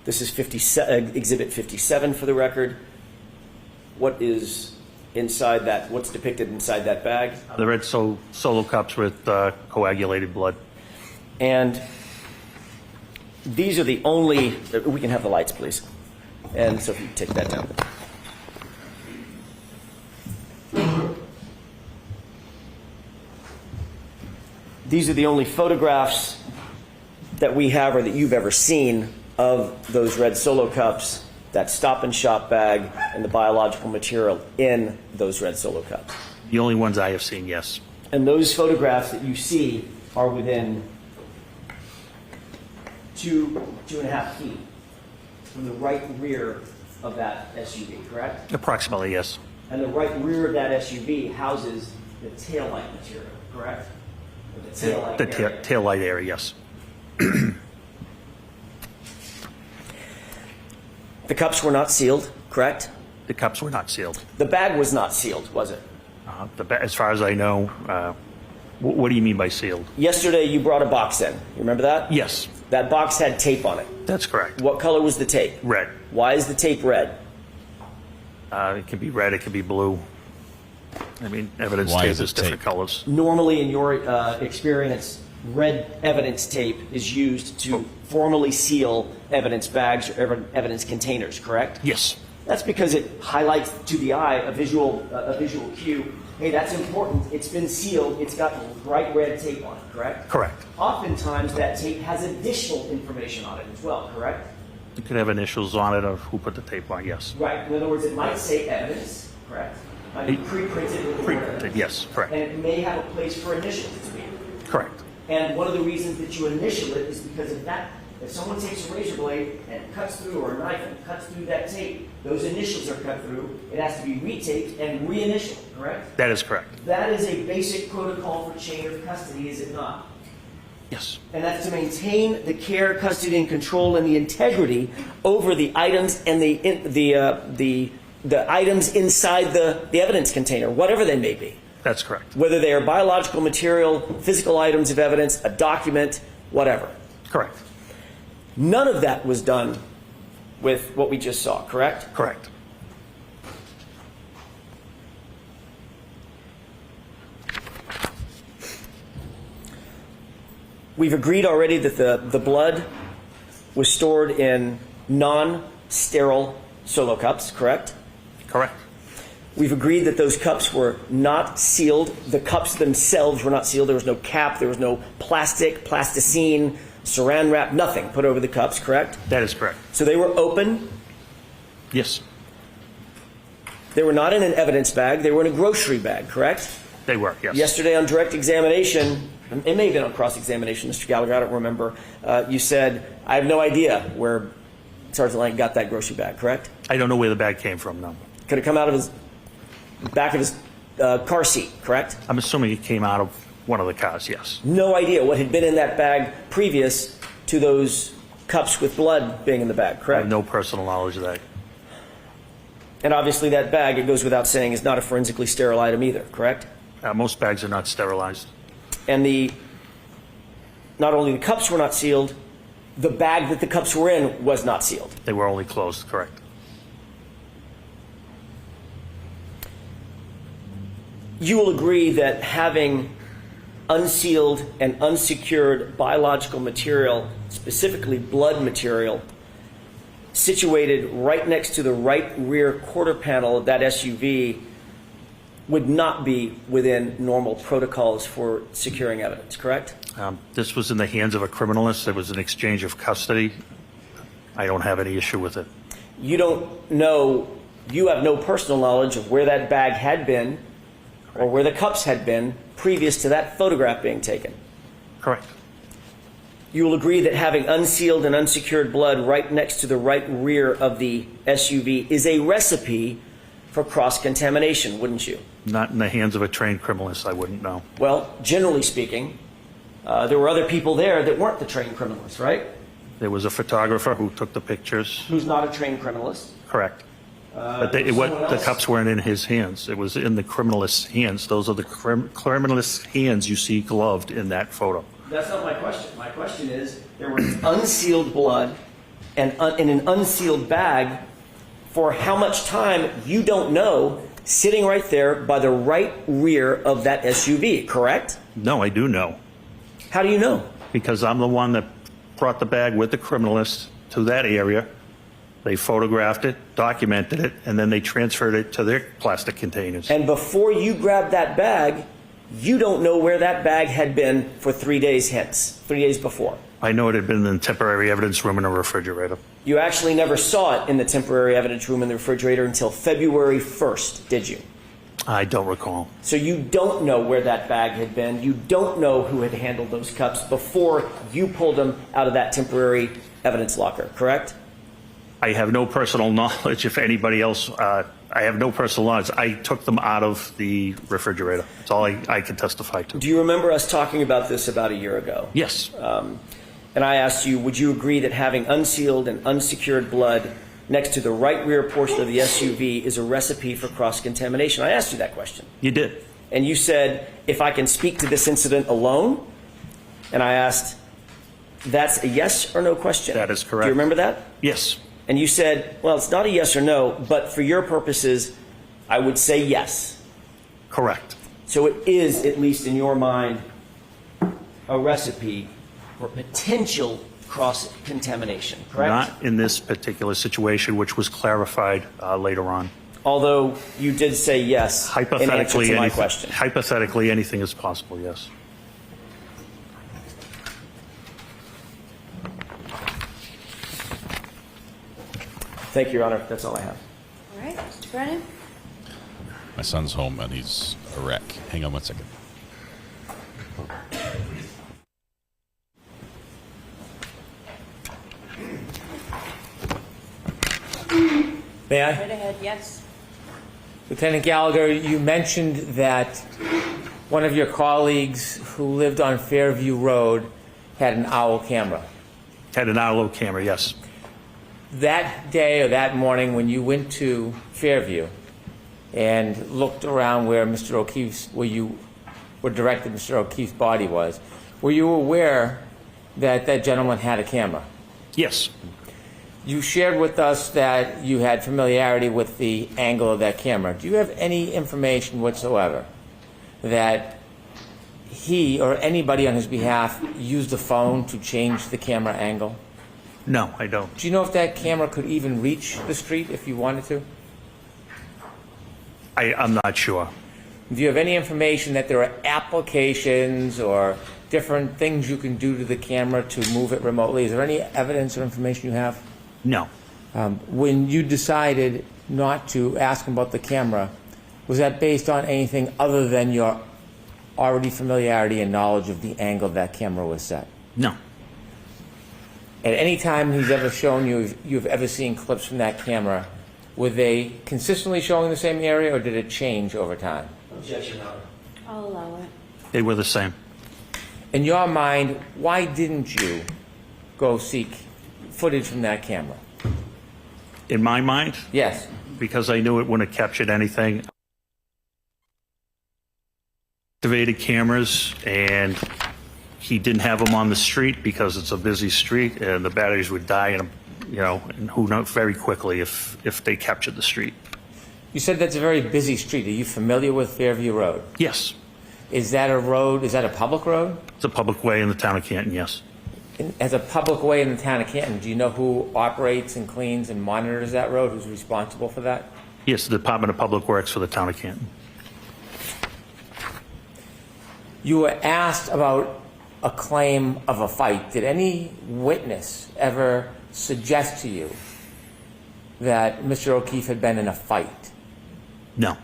This is Exhibit 57 for the record. What is inside that? What's depicted inside that bag? The red Solo cups with coagulated blood. And these are the only, we can have the lights, please. And so if you take that down. These are the only photographs that we have or that you've ever seen of those red Solo cups, that Stop and Shop bag, and the biological material in those red Solo cups. The only ones I have seen, yes. And those photographs that you see are within 2.5 feet from the right rear of that SUV, correct? Approximately, yes. And the right rear of that SUV houses the taillight material, correct? The taillight area, yes. The cups were not sealed, correct? The cups were not sealed. The bag was not sealed, was it? As far as I know, what do you mean by sealed? Yesterday you brought a box in. You remember that? Yes. That box had tape on it. That's correct. What color was the tape? Red. Why is the tape red? It can be red, it can be blue. I mean, evidence tape is different colors. Normally, in your experience, red evidence tape is used to formally seal evidence bags or evidence containers, correct? Yes. That's because it highlights to the eye a visual cue. Hey, that's important. It's been sealed. It's got bright red tape on it, correct? Correct. Oftentimes, that tape has additional information on it as well, correct? You could have initials on it of who put the tape on, yes. Right. In other words, it might say evidence, correct? Might be pre-printed with the word evidence. Yes, correct. And it may have a place for initials to be. Correct. And one of the reasons that you initial it is because of that. If someone takes a razor blade and cuts through, or a knife and cuts through that tape, those initials are cut through. It has to be retaped and reinitialed, correct? That is correct. That is a basic protocol for chain of custody, is it not? Yes. And that's to maintain the care, custody, and control and the integrity over the items and the items inside the evidence container, whatever they may be. That's correct. Whether they are biological material, physical items of evidence, a document, whatever. Correct. None of that was done with what we just saw, correct? Correct. We've agreed already that the blood was stored in non-sterile solo cups, correct? Correct. We've agreed that those cups were not sealed. The cups themselves were not sealed. There was no cap. There was no plastic, plasticine, saran wrap, nothing put over the cups, correct? That is correct. So they were open. Yes. They were not in an evidence bag. They were in a grocery bag, correct? They were, yes. Yesterday on direct examination, it may have been on cross-examination, Mr. Gallagher, I don't remember, you said, I have no idea where Sergeant Lang got that grocery bag, correct? I don't know where the bag came from, no. Could it come out of his back of his car seat, correct? I'm assuming it came out of one of the cars, yes. No idea what had been in that bag previous to those cups with blood being in the bag, I correct? have no personal knowledge of that. And obviously that bag, it goes without saying, is not a forensically sterile item either, correct? Most bags are not sterilized. And not only the cups were not sealed, the bag that the cups were in was not sealed. They were only closed, correct. You will agree that having unsealed and unsecured biological material, specifically blood material, situated right next to the right rear quarter panel of that SUV would not be within normal protocols for securing evidence, correct? This was in the hands of a criminalist. There was an exchange of custody. I don't have any issue with it. You don't know, you have no personal knowledge of where that bag had been or where the cups had been previous to that photograph being taken. Correct. You will agree that having unsealed and unsecured blood right next to the right rear of the SUV is a recipe for cross-contamination, wouldn't you? Not in the hands of a trained criminalist, I wouldn't know. Well, generally speaking, there were other people there that weren't the trained criminalists, right? There was a photographer who took the pictures. Who's not a trained criminalist? Correct. But the cups weren't in his hands. It was in the criminalist's hands. Those are the criminalist's hands you see gloved in that photo. That's not my question. My question is, there was unsealed blood and in an unsealed bag for how much time, you don't know, sitting right there by the right rear of that SUV, correct? No, I do know. How do you know? Because I'm the one that brought the bag with the criminalist to that area. They photographed it, documented it, and then they transferred it to their plastic containers. And before you grabbed that bag, you don't know where that bag had been for 3 days hence, 3 days before. I know it had been in the temporary evidence room in a refrigerator. You actually never saw it in the temporary evidence room in the refrigerator until February 1st, did you? I don't recall. So you don't know where that bag had been. You don't know who had handled those cups before you pulled them out of that temporary evidence locker, correct? I have no personal knowledge if anybody else, I have no personal knowledge. I took them out of the refrigerator. That's all I can testify to. Do you remember us talking about this about a year ago? Yes. And I asked you, would you agree that having unsealed and unsecured blood next to the right rear portion of the SUV is a recipe for cross-contamination. I asked you that question. You did. And you said, if I can speak to this incident alone, and I asked, that's a yes or no question? That is correct. Do you remember that? Yes. And you said, well, it's not a yes or no, but for your purposes, I would say yes. Correct. So it is, at least in your mind, a recipe for potential cross-contamination, correct? Not in this particular situation, which was clarified later on. Although you did say yes in answer to my question. Hypothetically, anything is possible, yes. Thank you, Your Honor. That's all I have. All right, Mr. Brennan? My son's home and he's a wreck. Hang on one second. May I? Right ahead, yes. Lieutenant Gallagher, you mentioned that one of your colleagues who lived on Fairview Road had an owl camera. Had an owl camera, yes. That day or that morning when you went to Fairview and looked around where Mr. O'Keefe's, where you were directed Mr. O'Keefe's body was, were you aware that that gentleman had a camera? Yes. You shared with us that you had familiarity with the angle of that camera. Do you have any information whatsoever that he or anybody on his behalf used a phone to change the camera angle? No, I don't. Do you know if that camera could even reach the street if you wanted to? I'm not sure. Do you have any information that there are applications or different things you can do to the camera to move it remotely? Is there any evidence or information you have? No. When you decided not to ask him about the camera, was that based on anything other than your already familiarity and knowledge of the angle that camera was set? No. At any time he's ever shown you, you've ever seen clips from that camera, were they consistently showing the same area or did it change over time? Objection, Your Honor. I'll allow it. They were the same. In your mind, why didn't you go seek footage from that camera? In my mind? Yes. Because I knew it wouldn't have captured anything. Activated cameras, and he didn't have them on the street because it's a busy street, and the batteries would die, and who knows, very quickly if they captured the street. You said that's a very busy street. Are you familiar with Fairview Road? Yes. Is that a road? Is that a public road? It's a public way in the town of Canton, yes. As a public way in the town of Canton, do you know who operates and cleans and monitors that road? Who's responsible for that? Yes, the Department of Public Works for the town of Canton. You were asked about a claim of a fight. Did any witness ever suggest to you that Mr. O'Keefe had been in a fight? No.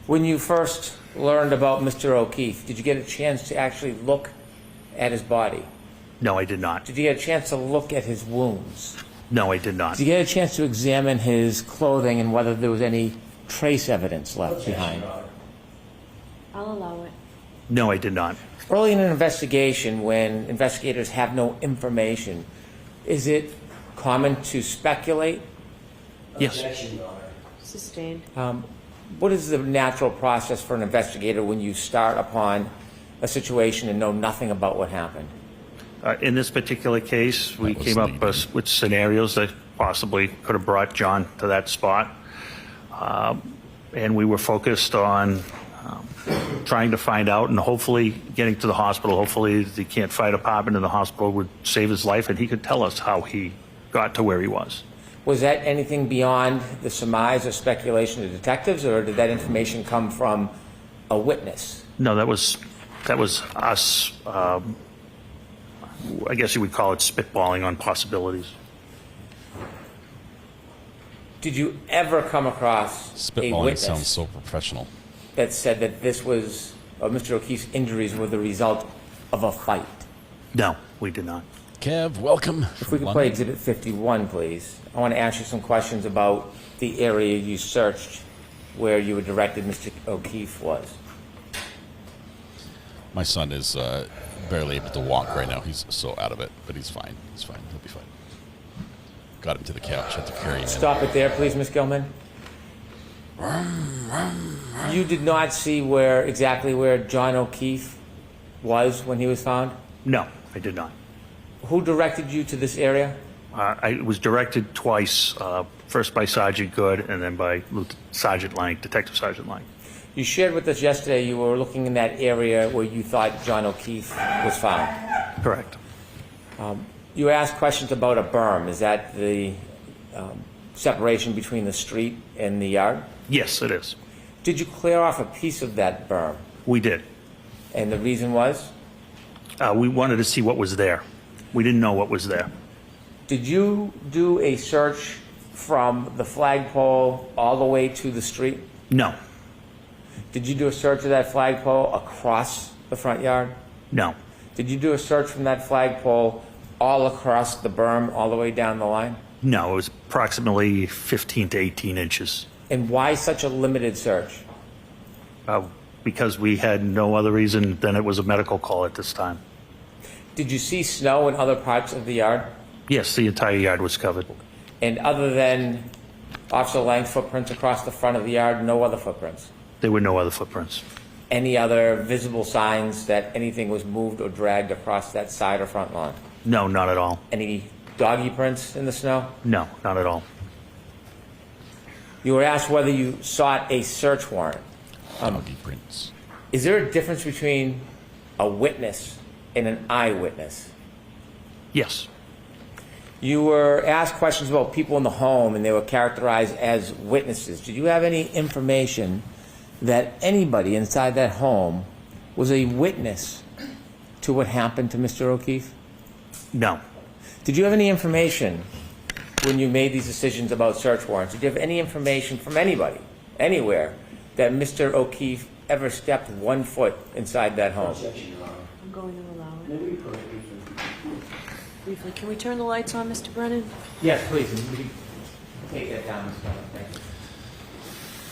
When you first learned about Mr. O'Keefe, did you get a chance to actually look at his body? No, I did not. Did you get a chance to look at his wounds? No, I did not. Did you get a chance to examine his clothing and whether there was any trace evidence left behind? I'll allow it. No, I did not. Early in an investigation, when investigators have no information, is it common to speculate? Yes. Sustained. What is the natural process for an investigator when you start upon a situation and know nothing about what happened? In this particular case, we came up with scenarios that possibly could have brought John to that spot. And we were focused on trying to find out and hopefully getting to the hospital. Hopefully the Canton Fire Department and the hospital would save his life and he could tell us how he got to where he was. Was that anything beyond the surmise or speculation of detectives, or did that information come from a witness? No, that was us. I guess you would call it spitballing on possibilities. Did you ever come across a Spitballing witness sounds so professional. that said that this was, Mr. O'Keefe's injuries were the result of a fight? No, we did not. Kev, welcome. If we could play Exhibit 51, please. I want to ask you some questions about the area you searched where you were directed Mr. O'Keefe was. My son is barely able to walk right now. He's so out of it, but he's fine. He's fine. He'll be fine. got him to the couch. Had to carry him in. Stop it there, please, Miss Gilman. You did not see exactly where John O'Keefe was when he was found? No, I did not. Who directed you to this area? I was directed twice, first by Sergeant Good and then by Sergeant Lang, Detective Sergeant Lang. You shared with us yesterday you were looking in that area where you thought John O'Keefe was found. Correct. You asked questions about a berm. Is that the separation between the street and the yard? Yes, it is. Did you clear off a piece of that berm? We did. And the reason was? We wanted to see what was there. We didn't know what was there. Did you do a search from the flagpole all the way to the street? No. Did you do a search of that flagpole across the front yard? No. Did you do a search from that flagpole all across the berm all the way down the line? No, it was approximately 15 to 18 inches. And why such a limited search? Because we had no other reason than it was a medical call at this time. Did you see snow in other parts of the yard? Yes, the entire yard was covered. And other than Officer Lang's footprints across the front of the yard, no other footprints? There were no other footprints. Any other visible signs that anything was moved or dragged across that side or front lawn? No, not at all. Any doggy prints in the snow? No, not at all. You were asked whether you sought a search warrant. Doggy prints. Is there a difference between a witness and an eyewitness? Yes. You were asked questions about people in the home, and they were characterized as witnesses. Did you have any information that anybody inside that home was a witness to what happened to Mr. O'Keefe? No. Did you have any information when you made these decisions about search warrants? Did you have any information from anybody, anywhere, that Mr. O'Keefe ever stepped 1 foot inside that home? I'm going to allow it. Briefly, can we turn the lights on, Mr. Brennan? Yes, please. We can take that down, Mr. Brennan. Thank you.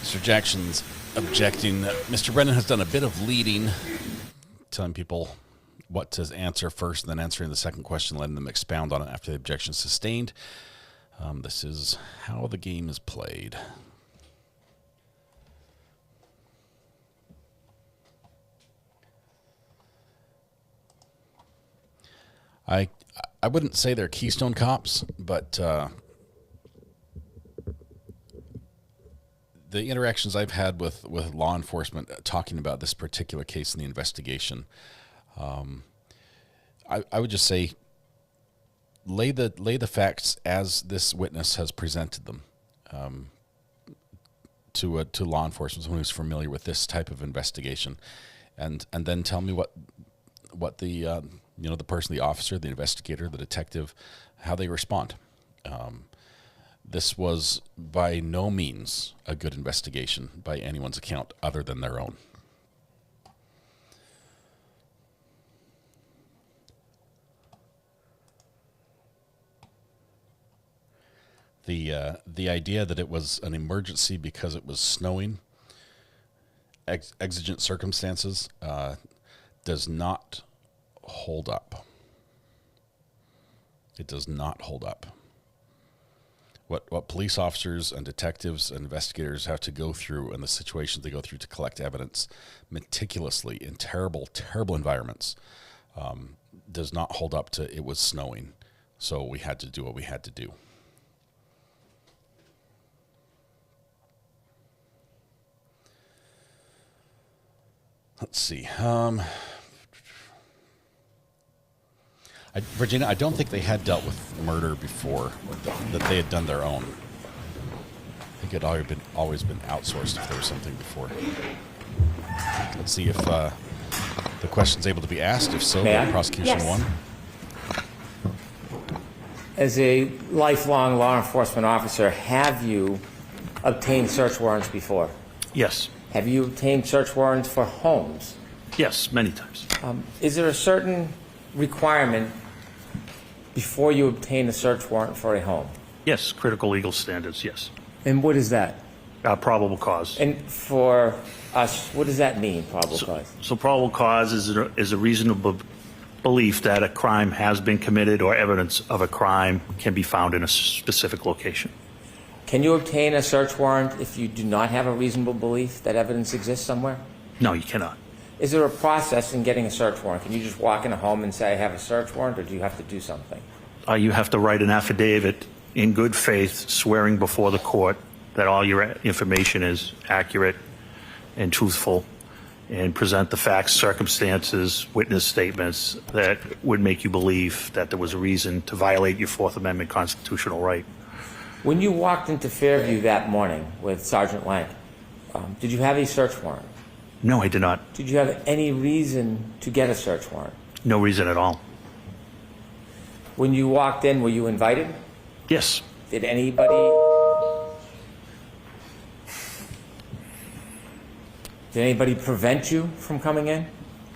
Mr. Jackson's objecting that Mr. Brennan has done a bit of leading, telling people what to answer first, and then answering the second question, letting them expound on it after the objection is sustained. This is how the game is played. I wouldn't say they're Keystone Cops, but the interactions I've had with law enforcement talking about this particular case in the investigation, I would just say lay the facts as this witness has presented them to law enforcement, someone who's familiar with this type of investigation, and then tell me what the the person, the officer, the investigator, the detective, how they respond. This was by no means a good investigation by anyone's account other than their own. The idea that it was an emergency because it was snowing, exigent circumstances, does not hold up. It does not hold up. What police officers and detectives and investigators have to go through and the situations they go through to collect evidence meticulously in terrible, terrible environments does not hold up to it was snowing, so we had to do what we had to do. Let's see. Virginia, I don't think they had dealt with murder before, that they had done their own. I think it had always been outsourced if there was something before. Let's see if the question's able to be asked. If so, the prosecution won. As a lifelong law enforcement officer, have you obtained search warrants before? Yes. Have you obtained search warrants for homes? Yes, many times. Is there a certain requirement before you obtain a search warrant for a home? Yes, critical legal standards, yes. And what is that? Probable cause. And for us, what does that mean, probable cause? So probable cause is a reasonable belief that a crime has been committed or evidence of a crime can be found in a specific location. Can you obtain a search warrant if you do not have a reasonable belief that evidence exists somewhere? No, you cannot. Is there a process in getting a search warrant? Can you just walk in a home and say, I have a search warrant, or do you have to do something? You have to write an affidavit in good faith, swearing before the court that all your information is accurate and truthful, and present the facts, circumstances, witness statements that would make you believe that there was a reason to violate your Fourth Amendment constitutional right. When you walked into Fairview that morning with Sergeant Lang, did you have a search warrant? No, I did not. Did you have any reason to get a search warrant? No reason at all. When you walked in, were you invited? Yes. Did anybody prevent you from coming in?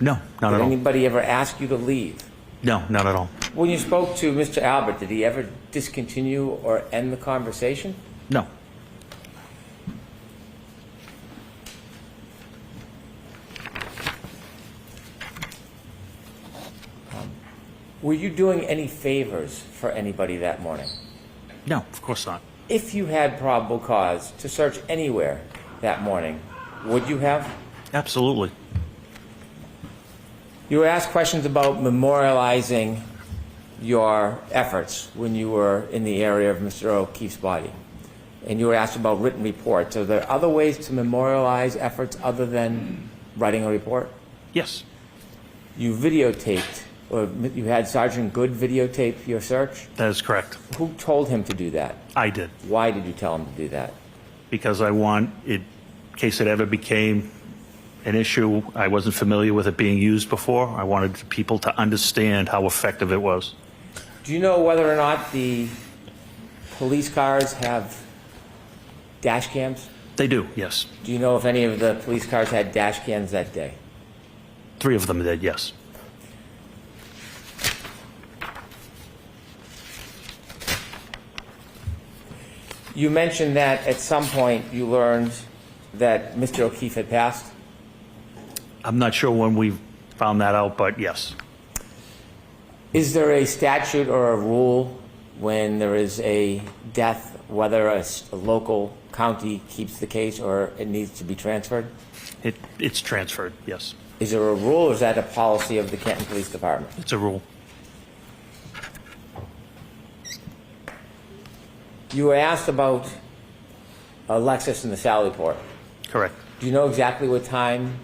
No, not at all. Did anybody ever ask you to leave? No, not at all. When you spoke to Mr. Albert, did he ever discontinue or end the conversation? No. Were you doing any favors for anybody that morning? No, of course not. If you had probable cause to search anywhere that morning, would you have? Absolutely. You were asked questions about memorializing your efforts when you were in the area of Mr. O'Keefe's body. And you were asked about written reports. Are there other ways to memorialize efforts other than writing a report? Yes. You videotaped, or you had Sergeant Good videotape your search? That is correct. Who told him to do that? I did. Why did you tell him to do that? Because I want, in case it ever became an issue, I wasn't familiar with it being used before. I wanted people to understand how effective it was. Do you know whether or not the police cars have dash cams? They do, yes. Do you know if any of the police cars had dash cams that day? 3 of them did, yes. You mentioned that at some point you learned that Mr. O'Keefe had passed. I'm not sure when we found that out, but yes. Is there a statute or a rule when there is a death, whether a local county keeps the case or it needs to be transferred? It's transferred, yes. Is there a rule, or is that a policy of the Canton Police Department? It's a rule. You were asked about Alexis in the Sallyport. Correct. Do you know exactly what time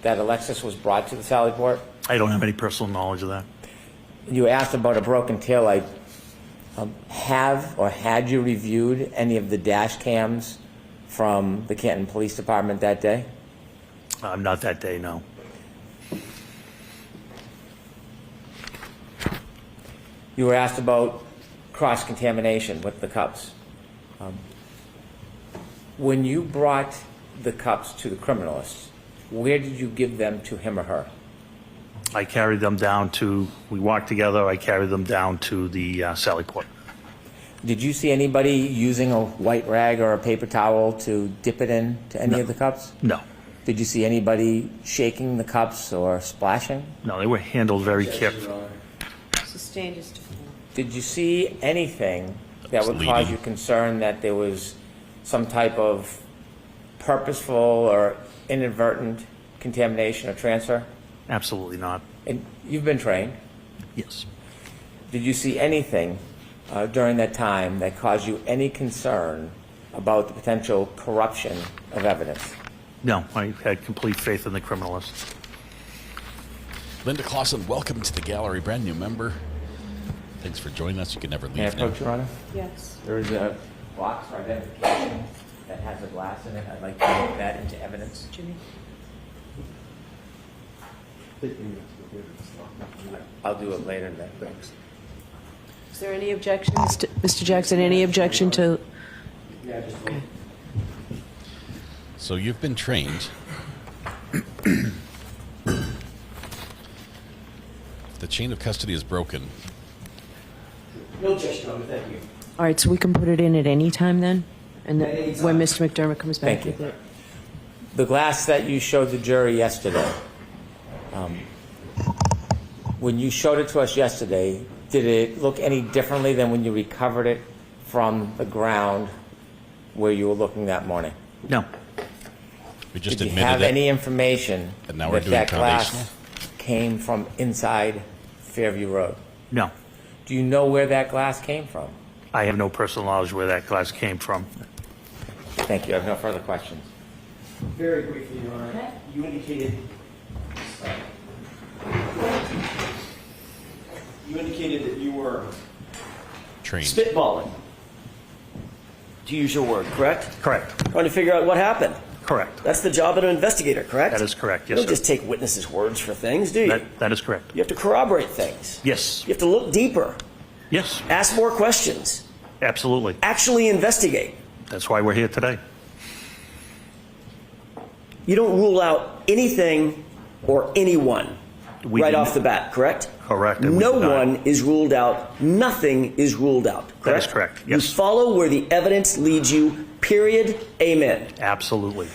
that Alexis was brought to the Sallyport? I don't have any personal knowledge of that. You were asked about a broken taillight. Had you reviewed any of the dash cams from the Canton Police Department that day? Not that day, no. You were asked about cross-contamination with the cups. When you brought the cups to the criminalist, where did you give them to him or her? I carried them down to, we walked together, I carried them down to the Sallyport. Did you see anybody using a white rag or a paper towel to dip it in to any of the cups? No. Did you see anybody shaking the cups or splashing? No, they were handled very carefully. Sustained is to Did you see anything that would cause you concern that there was some type of purposeful or inadvertent contamination or transfer? Absolutely not. And you've been trained? Yes. Did you see anything during that time that caused you any concern about the potential corruption of evidence? No, I had complete faith in the criminalist. Linda Clausen, welcome to the gallery, brand new member. Thanks for joining us. You can never leave. May I approach, Your Honor? Yes. There is a box for identification that has a glass in it. I'd like to make that into evidence. Jimmy? I'll do it later then. Is there any objections, Mr. Jackson? Any objection to? Yeah, just okay. So you've been trained. If the chain of custody is broken. No objection, thank you. All right, so we can put it in at any time then? And when Mr. McDermott comes back with it? The glass that you showed the jury yesterday, When you showed it to us yesterday, did it look any differently than when you recovered it from the ground where you were looking that morning? No. We just Did you admitted have it. any information And now we're that doing that glass foundational? came from inside Fairview Road? No. Do you know where that glass came from? I have no personal knowledge where that glass came from. Thank you. I have no further questions. Very briefly, Your Honor, you indicated that you were Trained. spitballing, to use your word, correct? Correct. Trying to figure out what happened. Correct. That's the job of an investigator, correct? That is correct, You yes, don't sir. just take witnesses' words for things, do you? That is correct. You have to corroborate things. Yes. You have to look deeper. Yes, Ask more questions. absolutely. Actually investigate. That's why we're here today. You don't rule out anything or anyone We right did off not- the bat, correct? Correct. and we No did not. one is ruled out. Nothing is ruled out. Correct? That is correct, yes. You follow where the evidence leads you. Period. Amen. Absolutely.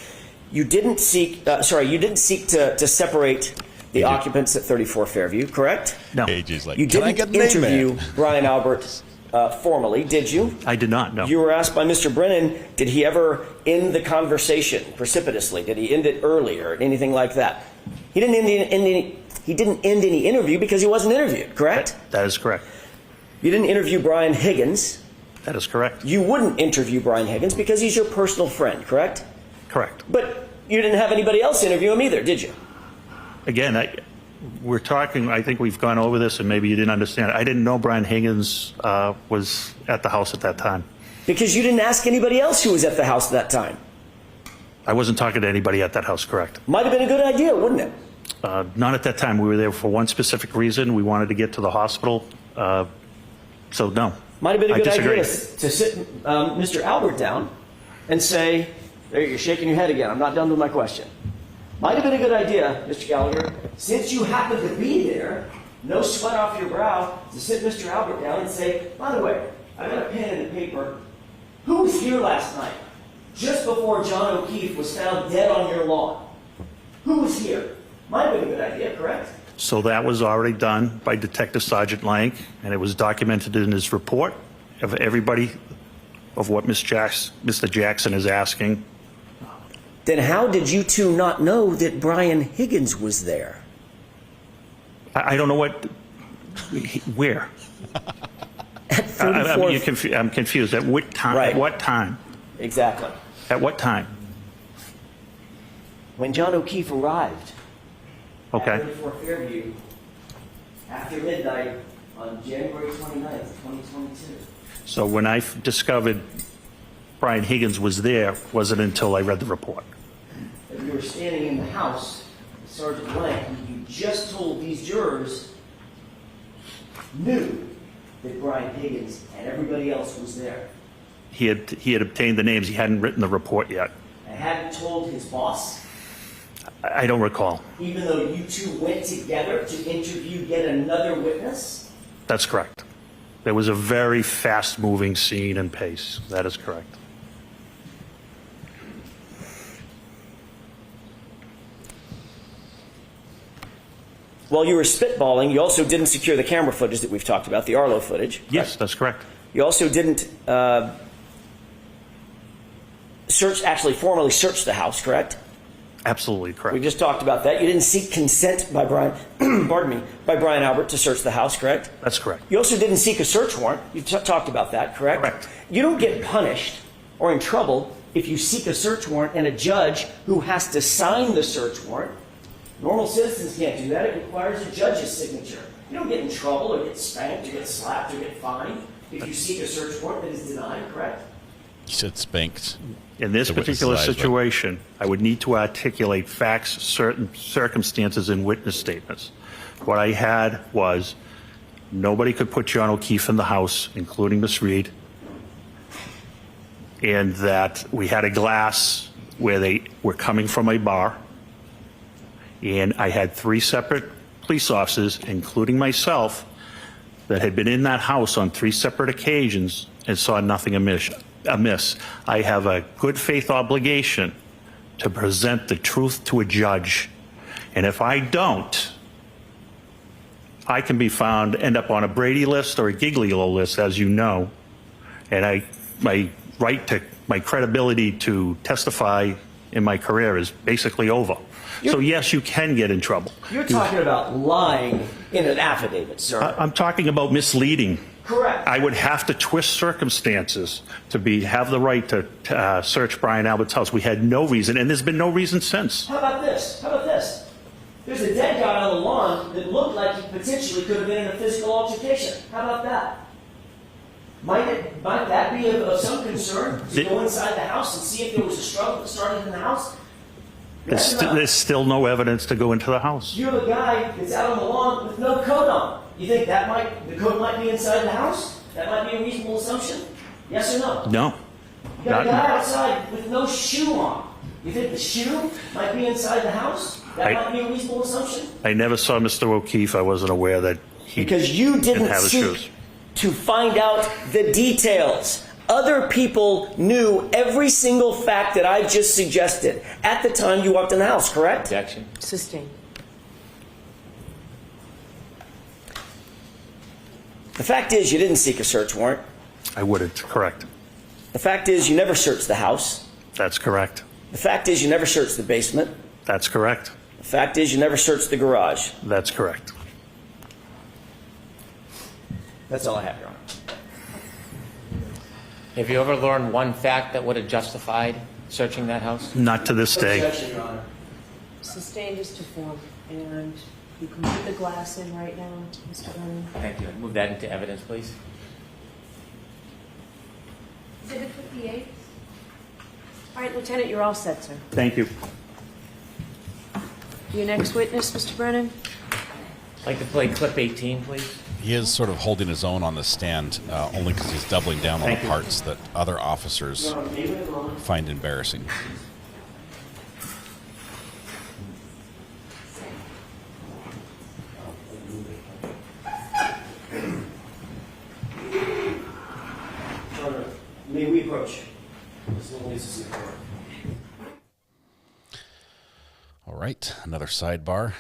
You didn't seek. You didn't seek to separate the occupants at 34 Fairview. Correct? No. AJ's like, You can I didn't get an interview amen? Brian Albert formally, did you? I did not, no. You were asked by Mr. Brennan, did he ever end the conversation precipitously? Did he end it early or anything like that? He didn't end any interview because he wasn't interviewed, correct? That is correct. You didn't interview Brian Higgins. That is correct. You wouldn't interview Brian Higgins because he's your personal friend, correct? Correct. But you didn't have anybody else interview him either, did you? Again, we're talking, I think we've gone over this and maybe you didn't understand. I didn't know Brian Higgins was at the house at that time. Because you didn't ask anybody else who was at the house at that time. I wasn't talking to anybody at that house, correct? Might have been a good idea, wouldn't it? Not at that time. We were there for one specific reason. We wanted to get to the hospital. So, no. Might have been a I good idea disagree. to sit Mr. Albert down and say, there, you're shaking your head again. I'm not done with my question. Might have been a good idea, Mr. Gallagher, since you happen to be there, no sweat off your brow, to sit Mr. Albert down and say, by the way, I got a pen and a paper. Who was here last night, just before John O'Keefe was found dead on your lawn? Who was here? Might have been a good idea, correct? So that was already done by Detective Sergeant Lank, and it was documented in his report of everybody of what Mr. Jackson is asking. Then how did you two not know that Brian Higgins was there? I don't know where. At 34th. I'm confused. At what time? Right. At what time? Exactly. At what time? When John O'Keefe arrived Okay. at 34 Fairview after midnight on January 29th, 2022. So when I discovered Brian Higgins was there, wasn't until I read the report. If you were standing in the house, Sergeant Blank, you just told these jurors, knew that Brian Higgins and everybody else was there. He had obtained the names. He hadn't written the report yet. And hadn't told his boss, I don't recall. even though you two went together to interview yet another witness? That's correct. There was a very fast-moving scene and pace. That is correct. While you were spitballing, you also didn't secure the camera footage that we've talked about, the Arlo footage. Yes, that's correct. You also didn't formally search the house, correct? Absolutely correct. We just talked about that. You didn't seek consent by Brian, by Brian Albert to search the house, correct? That's correct. You also didn't seek a search warrant. You talked about that, correct? Correct. You don't get punished or in trouble if you seek a search warrant and a judge who has to sign the search warrant. Normal citizens can't do that. It requires a judge's signature. You don't get in trouble or get spanked or get slapped or get fined if you seek a search warrant that is denied, correct? You said spanked. In this The witness's particular eyes, but- situation, I would need to articulate facts, certain circumstances, and witness statements. What I had was nobody could put John O'Keefe in the house, including Miss Reed, and that we had a glass where they were coming from a bar, and I had 3 separate police officers, including myself, that had been in that house on 3 separate occasions and saw nothing amiss. I have a good faith obligation to present the truth to a judge. And if I don't, I can be found, end up on a Brady list or a Giglio list, as you know, and my credibility to testify in my career is basically over. So yes, you can get in trouble. You're talking about lying in an affidavit, sir. I'm talking about misleading. Correct. I would have to twist circumstances to have the right to search Brian Albert's house. We had no reason, and there's been no reason since. How about this? There's a dead guy on the lawn that looked like he potentially could have been in a physical altercation. How about that? Might that be of some concern to go inside the house and see if there was a struggle that started in the house? There's still no evidence to go into the house. You're the guy that's out on the lawn with no coat on. You think the coat might be inside the house? That might be a reasonable assumption? Yes or no? No. You got a guy outside with no shoe on. You think the shoe might be inside the house? That might be a reasonable assumption? I never saw Mr. O'Keefe. I wasn't aware that he because you didn't have his seek shoes. To find out the details. Other people knew every single fact that I just suggested at the time you walked in the house, correct? Objection. Sustained. The fact is you didn't seek a search warrant. I wouldn't. Correct. The fact is you never searched the house. That's correct. The fact is you never searched the basement. That's correct. The fact is you never searched the garage. That's correct. That's all I have, Your Honor. Have you ever learned one fact that would have justified searching that house? Not to this day. Objection, Your Honor. Sustained is to form, and you can put the glass in right now, Mr. Brennan. Thank you. Move that into evidence, please. Exhibit 58. All right, Lieutenant, you're all set, sir. Thank you. Your next witness, Mr. Brennan. I'd like to play clip 18, please. He is sort of holding his own on the stand, only because he's doubling down on the parts that other officers find embarrassing. May we approach? All right, another sidebar.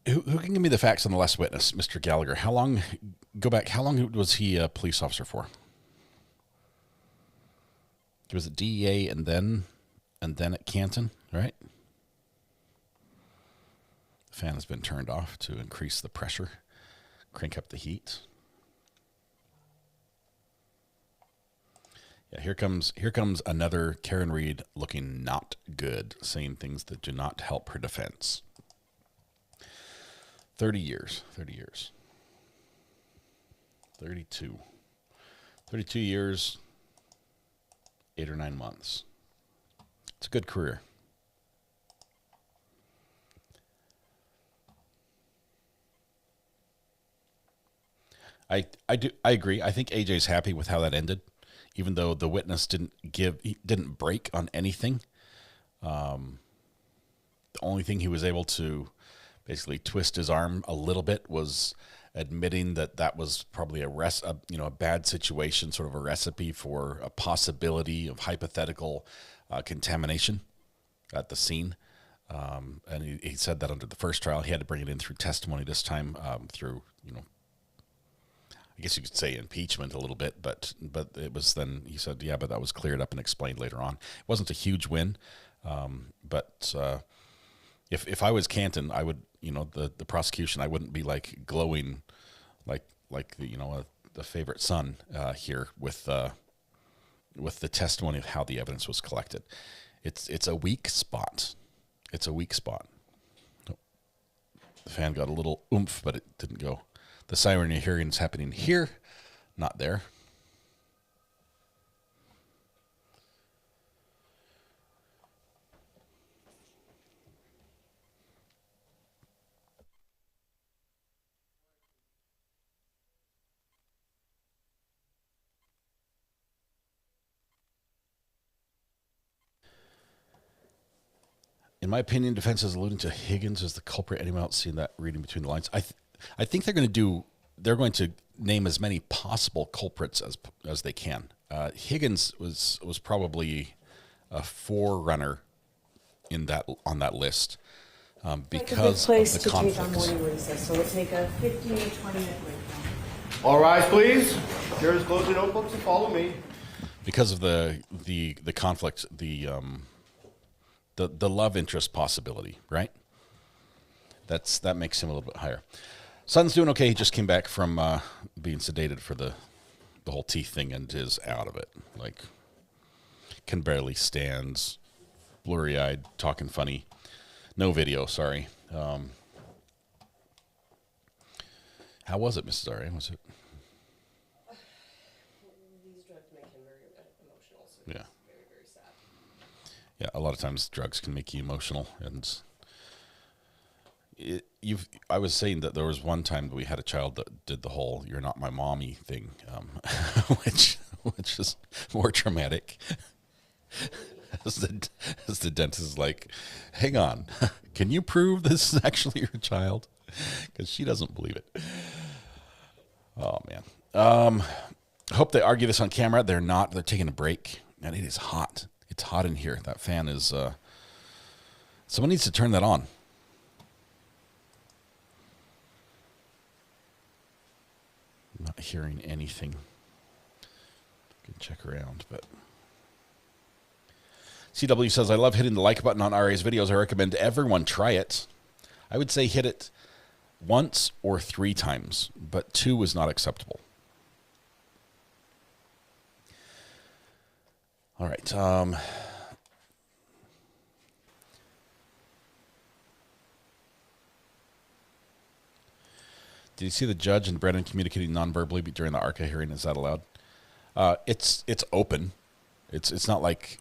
Who can give me the facts on the last witness, Mr. Gallagher? How long was he a police officer for? He was at DEA and then at Canton, right? The fan has been turned off to increase the pressure, crank up the heat. Yeah, here comes another Karen Reed looking not good, saying things that do not help her defense. 30 years. 32 years, 8 or 9 months. It's a good career. I agree. I think AJ's happy with how that ended, even though the witness didn't break on anything. The only thing he was able to basically twist his arm a little bit was admitting that was probably a bad situation, sort of a recipe for a possibility of hypothetical contamination at the scene. And he said that under the first trial. He had to bring it in through testimony this time, through, I guess you could say impeachment a little bit, but it was then, he said, yeah, but that was cleared up and explained later on. It wasn't a huge win, but if I was Canton, I would, the prosecution, I wouldn't be like glowing like the favorite son here with the testimony of how the evidence was collected. It's a weak spot. It's a weak spot. Oh, the fan got a little oomph, but it didn't go. The siren you're hearing is happening here, not there. In my opinion, defense is alluding to Higgins as the culprit. Anyone else seeing that reading between the lines? I think they're going to do they're going to name as many possible culprits as they can. Higgins was probably a forerunner on that list because place of the to take on conflicts. morning recess, so we'll take a 15 to 20-minute break now. All rise, please. Chairs, close your notebooks and follow me. Because of the conflict, the love interest possibility, right? That makes him a little bit higher. Son's doing okay. He just came back from being sedated for the whole teeth thing and is out of it. Like, can barely stand, blurry-eyed, talking funny. No video, sorry. How was it, Mrs. R.A.? Was it? These drugs make him very emotional, so Yeah. very, very sad. Yeah, a lot of times drugs can make you emotional, and I was saying that there was one time that we had a child that did the whole "you're not my mommy" thing, which is more traumatic. As the dentist is like, "Hang on, can you prove this is actually your child?" Because she doesn't believe it. Oh man. I hope they argue this on camera. They're not. They're taking a break, and it is hot. It's hot in here. That fan is. Someone needs to turn that on. I'm not hearing anything. I can check around, but. CW says, I love hitting the like button on RA's videos. I recommend everyone try it. I would say hit it once or 3 times, but 2 is not acceptable. All right. Did you see the judge and Brennan communicating non-verbally during the ARCA hearing? Is that allowed? It's open. It's not like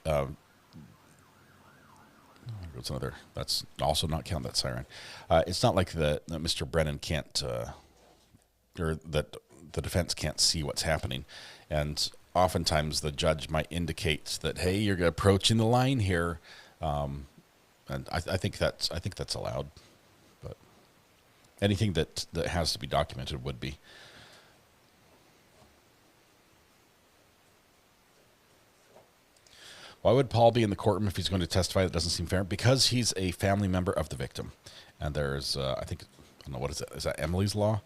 what's another? That's also not count that siren. It's not like that Mr. Brennan can't or that the defense can't see what's happening, and oftentimes the judge might indicate that, hey, you're approaching the line here, and I think that's allowed. But anything that has to be documented would be. Why would Paul be in the courtroom if he's going to testify? That doesn't seem fair. Because he's a family member of the victim, and there's I don't know, what is it? Is that Emily's law?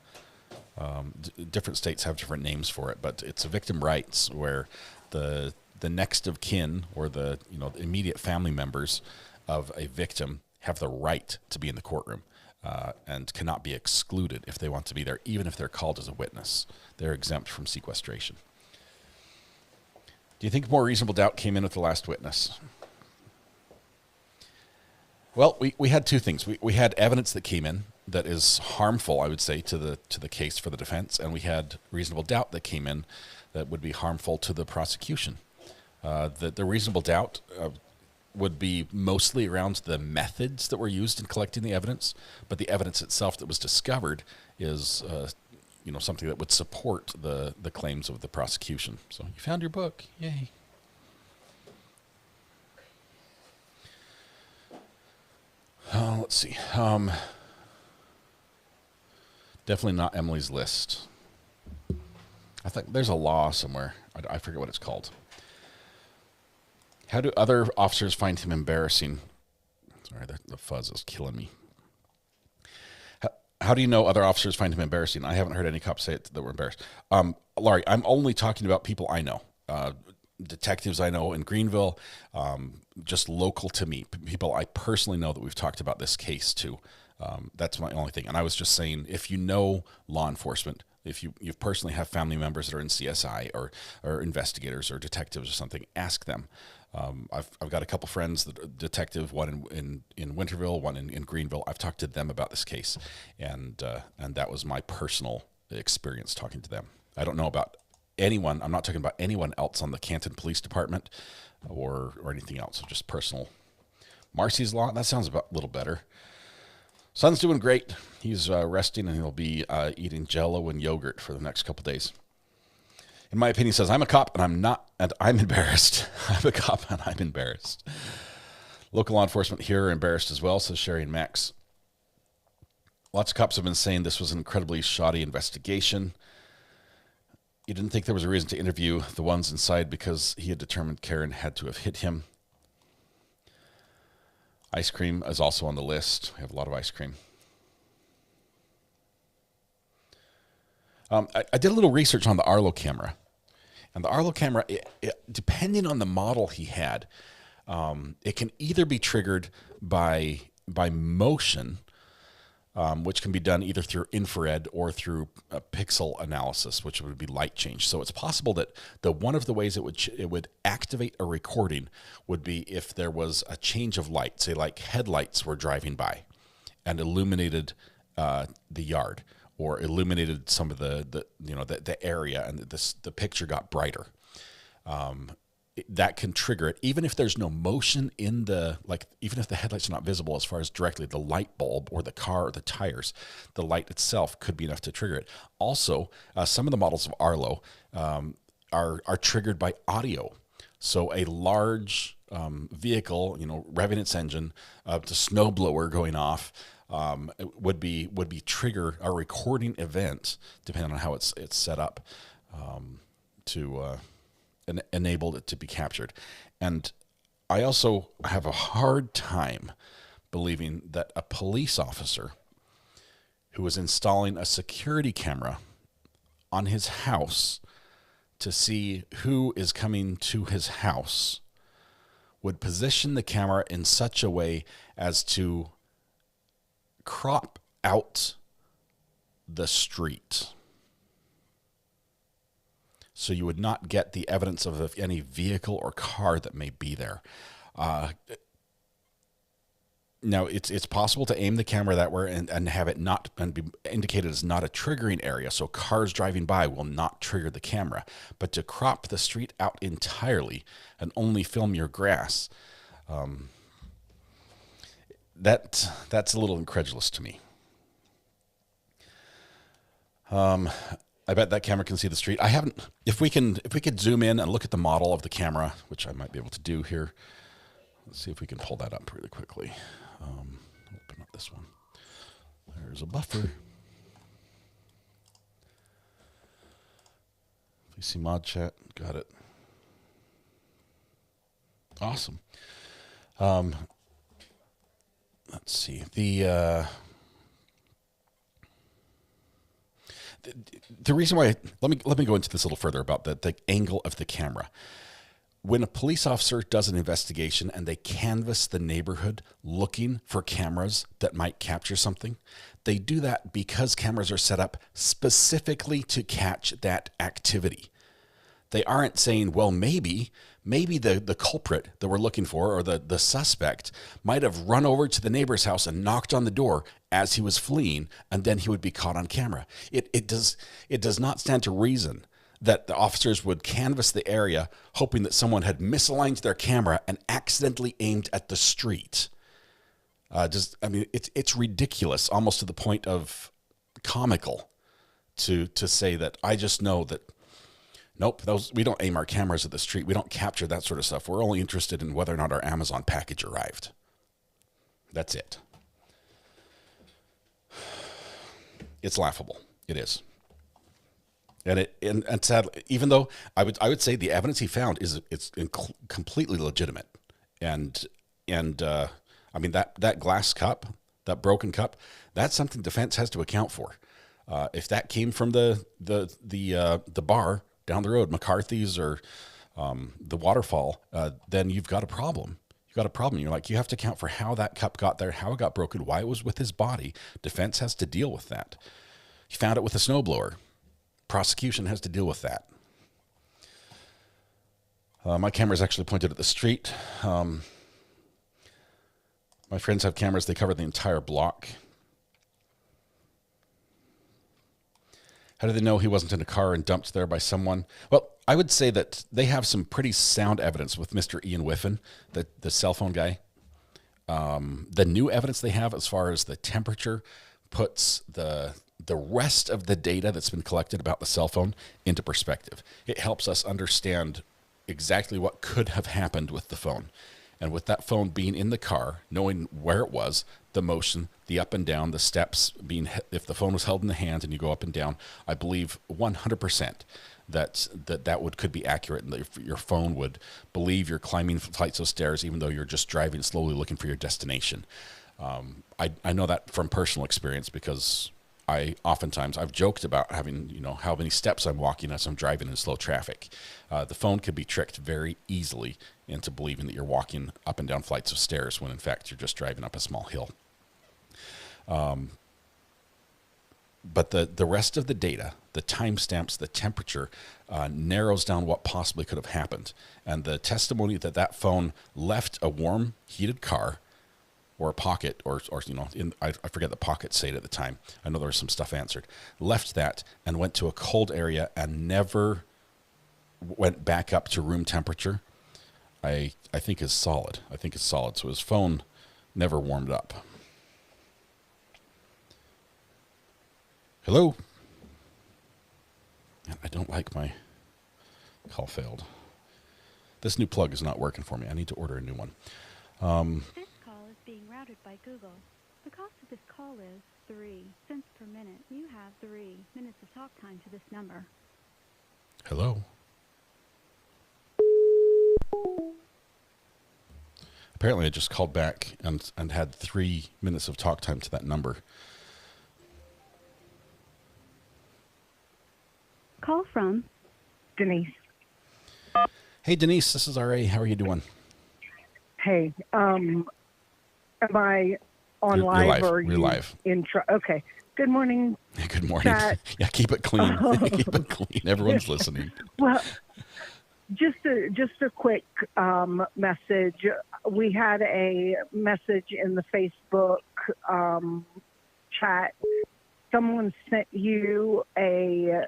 Different states have different names for it, but it's a victim rights where the next of kin or the immediate family members of a victim have the right to be in the courtroom and cannot be excluded if they want to be there, even if they're called as a witness. They're exempt from sequestration. Do you think more reasonable doubt came in with the last witness? Well, we had 2 things. We had evidence that came in that is harmful, I would say, to the case for the defense, and we had reasonable doubt that came in that would be harmful to the prosecution. The reasonable doubt would be mostly around the methods that were used in collecting the evidence, but the evidence itself that was discovered is something that would support the claims of the prosecution. So you found your book. Yay. Let's see. Definitely not Emily's list. I think there's a law somewhere. I forget what it's called. How do other officers find him embarrassing? Sorry, the fuzz is killing me. How do you know other officers find him embarrassing? I haven't heard any cops say it that were embarrassed. Laurie, I'm only talking about people I know. Detectives I know in Greenville, just local to me. People I personally know that we've talked about this case to. That's my only thing. And I was just saying, if you know law enforcement, if you personally have family members that are in CSI or investigators or detectives or something, ask them. I've got a couple friends that are detective, one in Winterville, one in Greenville. I've talked to them about this case, and that was my personal experience talking to them. I don't know about anyone. I'm not talking about anyone else on the Canton Police Department or anything else. Just personal. Marcy's Law, that sounds a little better. Son's doing great. He's resting, and he'll be eating Jell-O and yogurt for the next couple days. In my opinion, says, I'm a cop and I'm embarrassed. I'm a cop and I'm embarrassed. Local law enforcement here are embarrassed as well, says Sherry and Max. Lots of cops have been saying this was an incredibly shoddy investigation. He didn't think there was a reason to interview the ones inside because he had determined Karen had to have hit him. Ice cream is also on the list. We have a lot of ice cream. I did a little research on the Arlo camera. And the Arlo camera, depending on the model he had, it can either be triggered by motion, which can be done either through infrared or through a pixel analysis, which would be light change. So it's possible that one of the ways it would activate a recording would be if there was a change of light, say like headlights were driving by and illuminated the yard, or illuminated some of the area, and the picture got brighter. That can trigger it, even if there's no motion in even if the headlights are not visible as far as directly the light bulb or the car or the tires, the light itself could be enough to trigger it. Also, some of the models of Arlo are triggered by audio. So a large vehicle, revving its engine, the snowblower going off, would be trigger a recording event, depending on how it's set up, to enable it to be captured. And I also have a hard time believing that a police officer who was installing a security camera on his house to see who is coming to his house would position the camera in such a way as to crop out the street, so you would not get the evidence of any vehicle or car that may be there. Now, it's possible to aim the camera that way and have it not and be indicated as not a triggering area, so cars driving by will not trigger the camera. But to crop the street out entirely and only film your grass, that's a little incredulous to me. I bet that camera can see the street. I haven't. If we could zoom in and look at the model of the camera, which I might be able to do here. Let's see if we can pull that up really quickly. Open up this one. There's a buffer. VC mod chat, got it. Awesome. Let's see the reason why. Let me go into this a little further about the angle of the camera. When a police officer does an investigation and they canvass the neighborhood looking for cameras that might capture something, they do that because cameras are set up specifically to catch that activity. They aren't saying, well, maybe the culprit that we're looking for, or the suspect, might have run over to the neighbor's house and knocked on the door as he was fleeing, and then he would be caught on camera. It does not stand to reason that the officers would canvass the area hoping that someone had misaligned their camera and accidentally aimed at the street. It's ridiculous, almost to the point of comical, to say that I just know that. Nope, we don't aim our cameras at the street. We don't capture that sort of stuff. We're only interested in whether or not our Amazon package arrived. That's it. It's laughable. It is. And sadly, even though I would say the evidence he found it's completely legitimate. And that glass cup, that broken cup, that's something defense has to account for. If that came from the bar down the road, McCarthy's or the Waterfall, then you've got a problem. You've got a problem. You have to account for how that cup got there, how it got broken, why it was with his body. Defense has to deal with that. He found it with a snowblower. Prosecution has to deal with that. My camera is actually pointed at the street. My friends have cameras. They cover the entire block. How do they know he wasn't in a car and dumped there by someone? Well, I would say that they have some pretty sound evidence with Mr. Ian Whiffen, the cell phone guy. The new evidence they have as far as the temperature puts the rest of the data that's been collected about the cell phone into perspective. It helps us understand exactly what could have happened with the phone. And with that phone being in the car, knowing where it was, the motion, the up and down, the steps being, if the phone was held in the hand and you go up and down, I believe 100% that could be accurate, and that your phone would believe you're climbing flights of stairs, even though you're just driving slowly looking for your destination. I know that from personal experience, because I've joked about having, how many steps I'm walking as I'm driving in slow traffic. The phone could be tricked very easily into believing that you're walking up and down flights of stairs when in fact you're just driving up a small hill. But the rest of the data, the timestamps, the temperature, narrows down what possibly could have happened. And the testimony that phone left a warm, heated car, or a pocket, or I forget the pocket stayed at the time. I know there was some stuff answered. Left that and went to a cold area and never went back up to room temperature. I think is solid. So his phone never warmed up. Hello? I don't like my call failed. This new plug is not working for me. I need to order a new one. This call is being routed by Google. The cost of this call is 3 cents per minute. You have 3 minutes of talk time to this number. Hello? Apparently I just called back and had 3 minutes of talk time to that number. Call from Denise. Hey, Denise, this is R.A. How are you doing? Hey, am I on You're live live. or You're live. Okay. Good morning. Good morning. Chat. Yeah, keep it clean. Keep it clean. Everyone's listening. Well, just a quick message. We had a message in the Facebook chat. Someone sent you a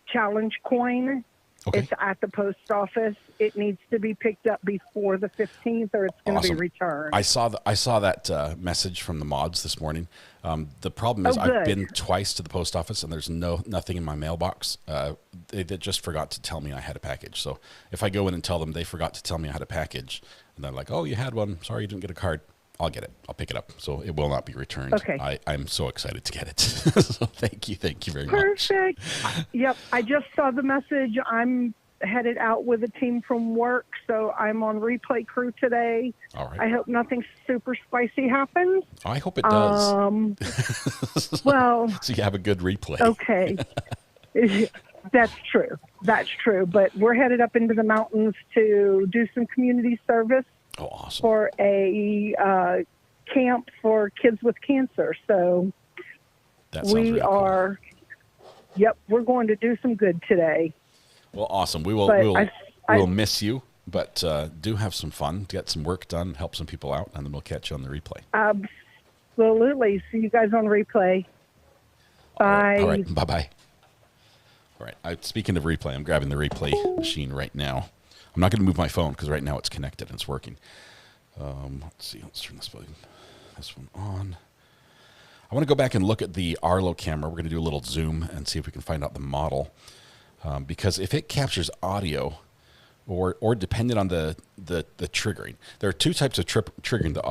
challenge coin. Okay. It's at the post office. It needs to be picked up before the 15th, or it's going to be returned. I saw that message from the mods this morning. The problem is I've been twice to the post office and there's nothing in my mailbox. They just forgot to tell me I had a package. So if I go in and tell them they forgot to tell me I had a package, and they're like, "Oh, you had one. Sorry, you didn't get a card." I'll get it. I'll pick it up. So it will not be returned. Okay. I'm so excited to get it. So thank you very much. Perfect. Yep. I just saw the message. I'm headed out with a team from work, so I'm on replay crew today. All right. I hope nothing super spicy happens. I hope it does. Well, so you have a good replay. Okay. That's true. But we're headed up into the mountains to do some community service. Oh, awesome. For a camp for kids with cancer. So we are, yep, we're going to do some good today. Well, awesome. We'll miss you, but do have some fun, get some work done, help some people out, and then we'll catch you on the replay. Absolutely. See you guys on replay. Bye. All right. Bye-bye. All right. Speaking of replay, I'm grabbing the replay machine right now. I'm not going to move my phone because right now it's connected and it's working. Let's see. Let's turn this one on. I want to go back and look at the Arlo camera. We're going to do a little zoom and see if we can find out the model. Because if it captures audio, or depending on the triggering, there are two types of triggering the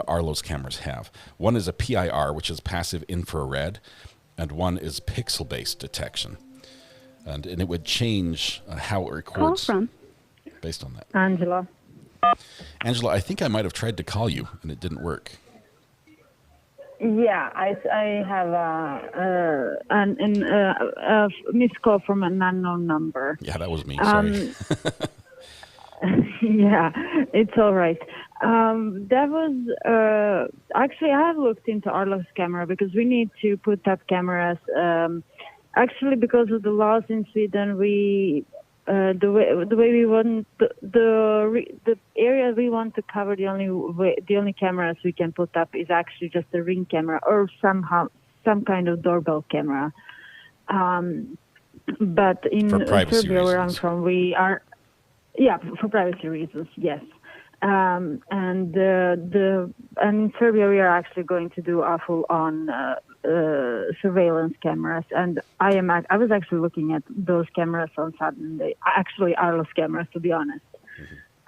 Arlo's cameras have. One is a PIR, which is passive infrared, and one is pixel-based detection. And it would change how it records. Call from based on that. Angela, I think I might have tried to call you and it didn't work. Yeah, I have a missed call from an unknown number. Yeah, that was me. Sorry. Yeah, it's all right. That was actually I have looked into Arlo's camera because we need to put up cameras. Actually, because of the laws in Sweden, we the way we want the area we want to cover, the only cameras we can put up is actually just a Ring camera or some kind of doorbell camera. But in Serbia, where I'm from, we are for privacy reasons, yes. And in Serbia, we are actually going to do a full-on surveillance cameras, and I was actually looking at those cameras on Saturday. Actually, Arlo's cameras, to be honest.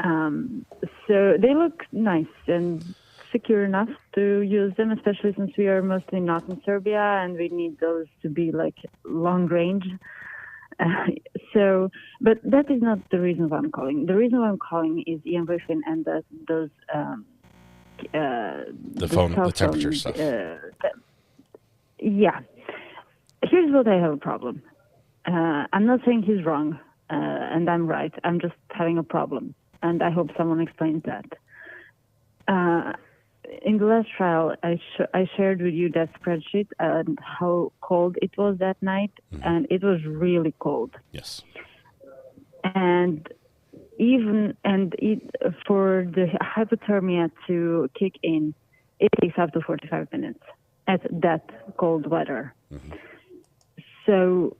So they look nice and secure enough to use them, especially since we are mostly not in Serbia and we need those to be like long range. But that is not the reason why I'm calling. The reason why I'm calling is Ian Griffin and those the temperature stuff. Yeah. Here's what I have a problem. I'm not saying he's wrong and I'm right. I'm just having a problem, and I hope someone explains that. In the last trial, I shared with you that spreadsheet and how cold it was that night, and it was really cold. Yes. And for the hypothermia to kick in, it takes up to 45 minutes at that cold weather. Mm-hmm. So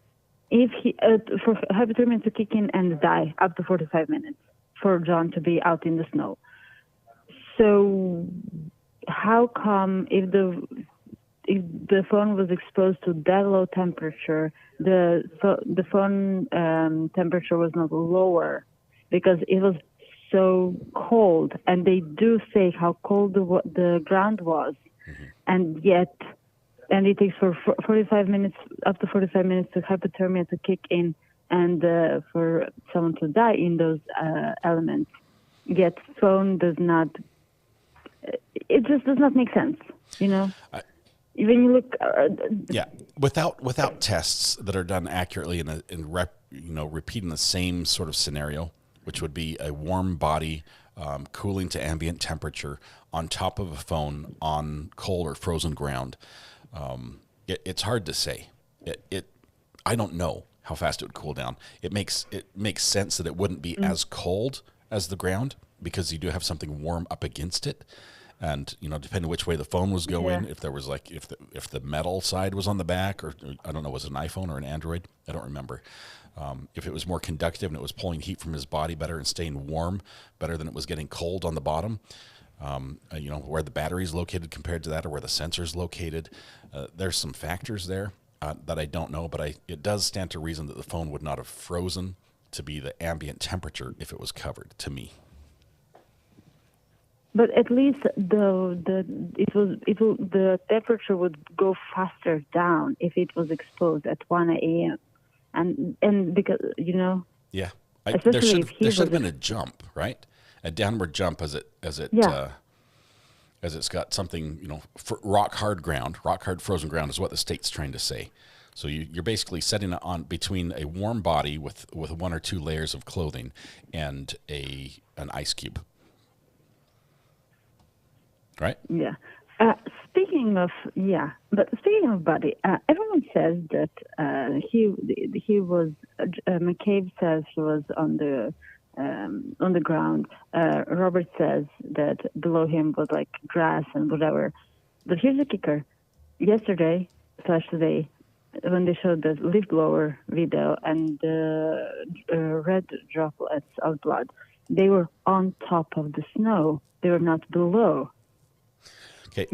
for hypothermia to kick in and die, up to 45 minutes for John to be out in the snow. So how come if the phone was exposed to that low temperature, the phone temperature was not lower because it was so cold? And they do say how cold the ground was, and it takes for 45 minutes, up to 45 minutes, to hypothermia to kick in and for someone to die in those elements. Yet phone does not. It just does not make sense, when you look. Without tests that are done accurately repeating the same sort of scenario, which would be a warm body cooling to ambient temperature on top of a phone on cold or frozen ground. It's hard to say. I don't know how fast it would cool down. It makes sense that it wouldn't be as cold as the ground because you do have something warm up against it. And depending which way the phone was going, if there was if the metal side was on the back, or I don't know, was it an iPhone or an Android? I don't remember. If it was more conductive and it was pulling heat from his body better and staying warm better than it was getting cold on the bottom. Where the battery is located compared to that, or where the sensor is located. There's some factors there that I don't know, but it does stand to reason that the phone would not have frozen to be the ambient temperature if it was covered, to me. But at least the temperature would go faster down if it was exposed at 1 a.m. and because Yeah, there should have been a jump, right? A downward jump as it's got something, rock hard frozen ground is what the state's trying to say. So you're basically setting it on between a warm body with one or two layers of clothing and an ice cube. Right? Yeah. Speaking of body, everyone says that he was. McCabe says he was on the ground. Robert says that below him was like grass and whatever. But here's the kicker: yesterday / today, when they showed the leaf blower video and the red droplets of blood, they were on top of the snow. They were not below. Okay,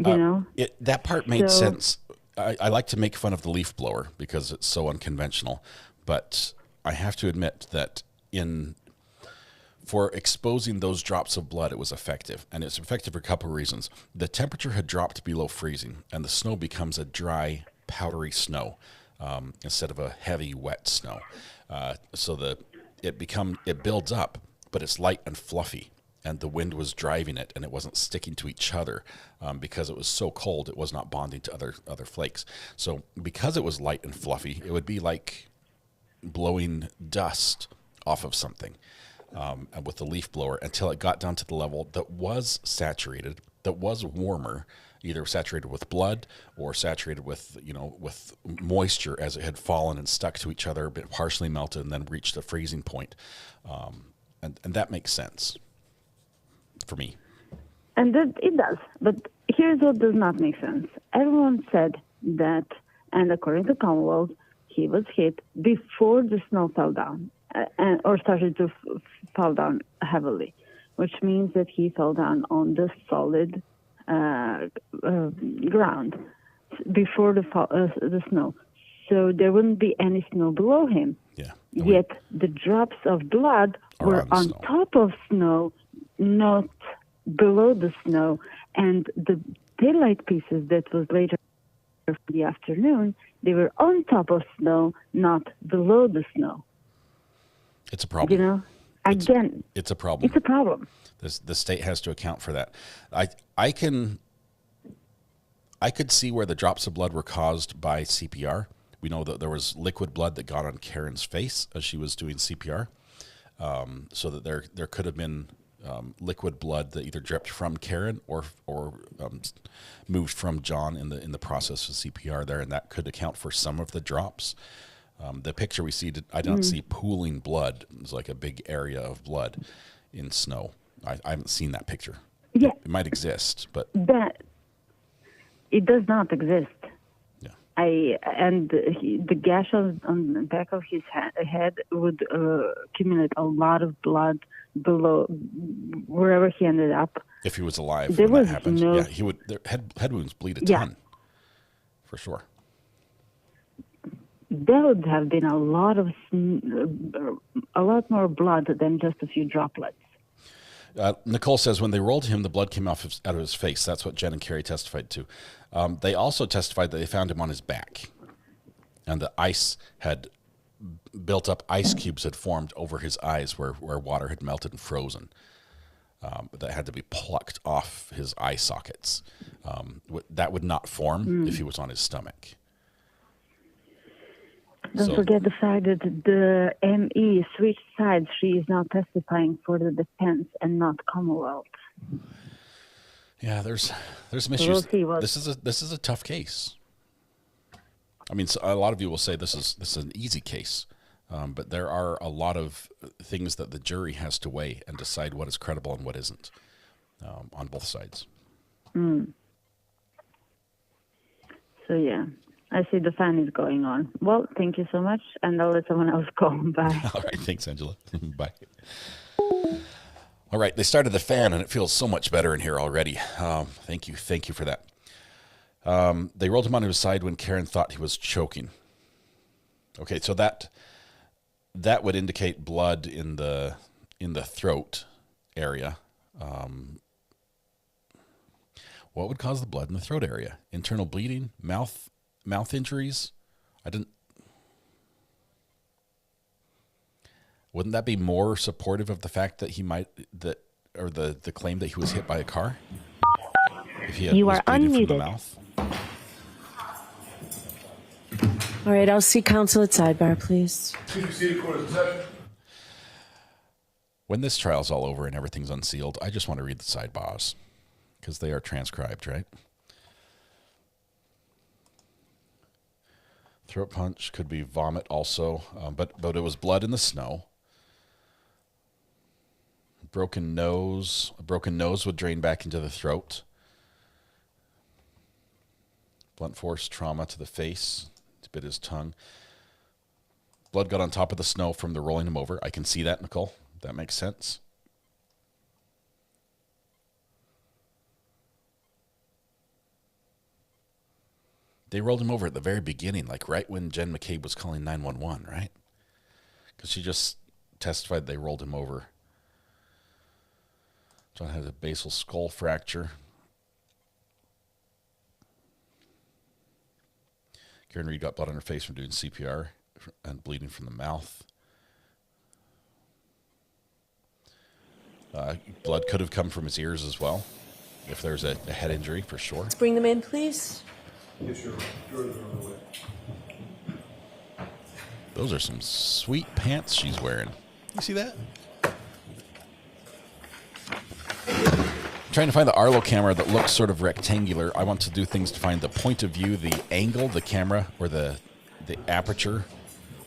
that part made sense. I like to make fun of the leaf blower because it's so unconventional, but I have to admit that for exposing those drops of blood, it was effective, and it's effective for a couple of reasons. The temperature had dropped below freezing, and the snow becomes a dry, powdery snow instead of a heavy, wet snow. So it builds up, but it's light and fluffy. And the wind was driving it, and it wasn't sticking to each other because it was so cold. It was not bonding to other flakes. So because it was light and fluffy, it would be like blowing dust off of something with the leaf blower until it got down to the level that was saturated, that was warmer, either saturated with blood or saturated with moisture as it had fallen and stuck to each other, but partially melted and then reached the freezing point. And that makes sense. For me. And it does. But here's what does not make sense. Everyone said that, and according to Commonwealth, he was hit before the snow fell down or started to fall down heavily, which means that he fell down on the solid ground before the snow. So there wouldn't be any snow below him. Yeah. Yet the drops of blood were on top of snow, not below the snow. And the daylight pieces that was later in the afternoon, they were on top of snow, not below the snow. It's a problem. You know, again, it's a problem. It's a problem. The state has to account for that. I could see where the drops of blood were caused by CPR. We know that there was liquid blood that got on Karen's face as she was doing CPR, so that there could have been liquid blood that either dripped from Karen or moved from John in the process of CPR there, and that could account for some of the drops. The picture we see, I don't see pooling blood. It's like a big area of blood in snow. I haven't seen that picture. Yeah, it might exist, but it does not exist. Yeah, the gash on the back of his head would accumulate a lot of blood below wherever he ended up. If he was alive there when was that happened, no, yeah, he would. Head wounds bleed a ton, for sure. There would have been a lot more blood than just a few droplets. Nicole says when they rolled him, the blood came out of his face. That's what Jen and Carrie testified to. They also testified that they found him on his back, and the ice had built up. Ice cubes had formed over his eyes where water had melted and frozen. That had to be plucked off his eye sockets. That would not form if he was on his stomach. Don't forget the fact that the ME switched sides. She is now testifying for the defense and not Commonwealth. Yeah, there's some issues. We'll see this is a tough case. I mean, a lot of you will say this is an easy case, but there are a lot of things that the jury has to weigh and decide what is credible and what isn't on both sides. So yeah. I see the fan is going on. Well, thank you so much, and I'll let someone else go. Bye. All right, thanks, Angela. Bye. All right, they started the fan, and it feels so much better in here already. Thank you for that. They rolled him on his side when Karen thought he was choking. Okay, so that would indicate blood in the throat area. What would cause the blood in the throat area? Internal bleeding, mouth injuries? Wouldn't that be more supportive of the fact that the claim that he was hit by a car? If he was bleeding from the mouth? All right, I'll see counsel at sidebar, please. When this trial's all over and everything's unsealed, I just want to read the sidebars because they are transcribed, right? Throat punch could be vomit also, but it was blood in the snow. A broken nose would drain back into the throat. Blunt force trauma to the face, to bit his tongue. Blood got on top of the snow from the rolling him over. I can see that, Nicole. That makes sense. They rolled him over at the very beginning, like right when Jen McCabe was calling 911, right? Because she just testified they rolled him over. John had a basal skull fracture. Karen Reed got blood on her face from doing CPR and bleeding from the mouth. Blood could have come from his ears as well, if there's a head injury, for sure. Let's bring them in, please. Yes, sir. Jurors are on the way. Those are some sweet pants she's wearing. You see that? I'm trying to find the Arlo camera that looks sort of rectangular. I want to do things to find the point of view, the angle, the camera, or the aperture.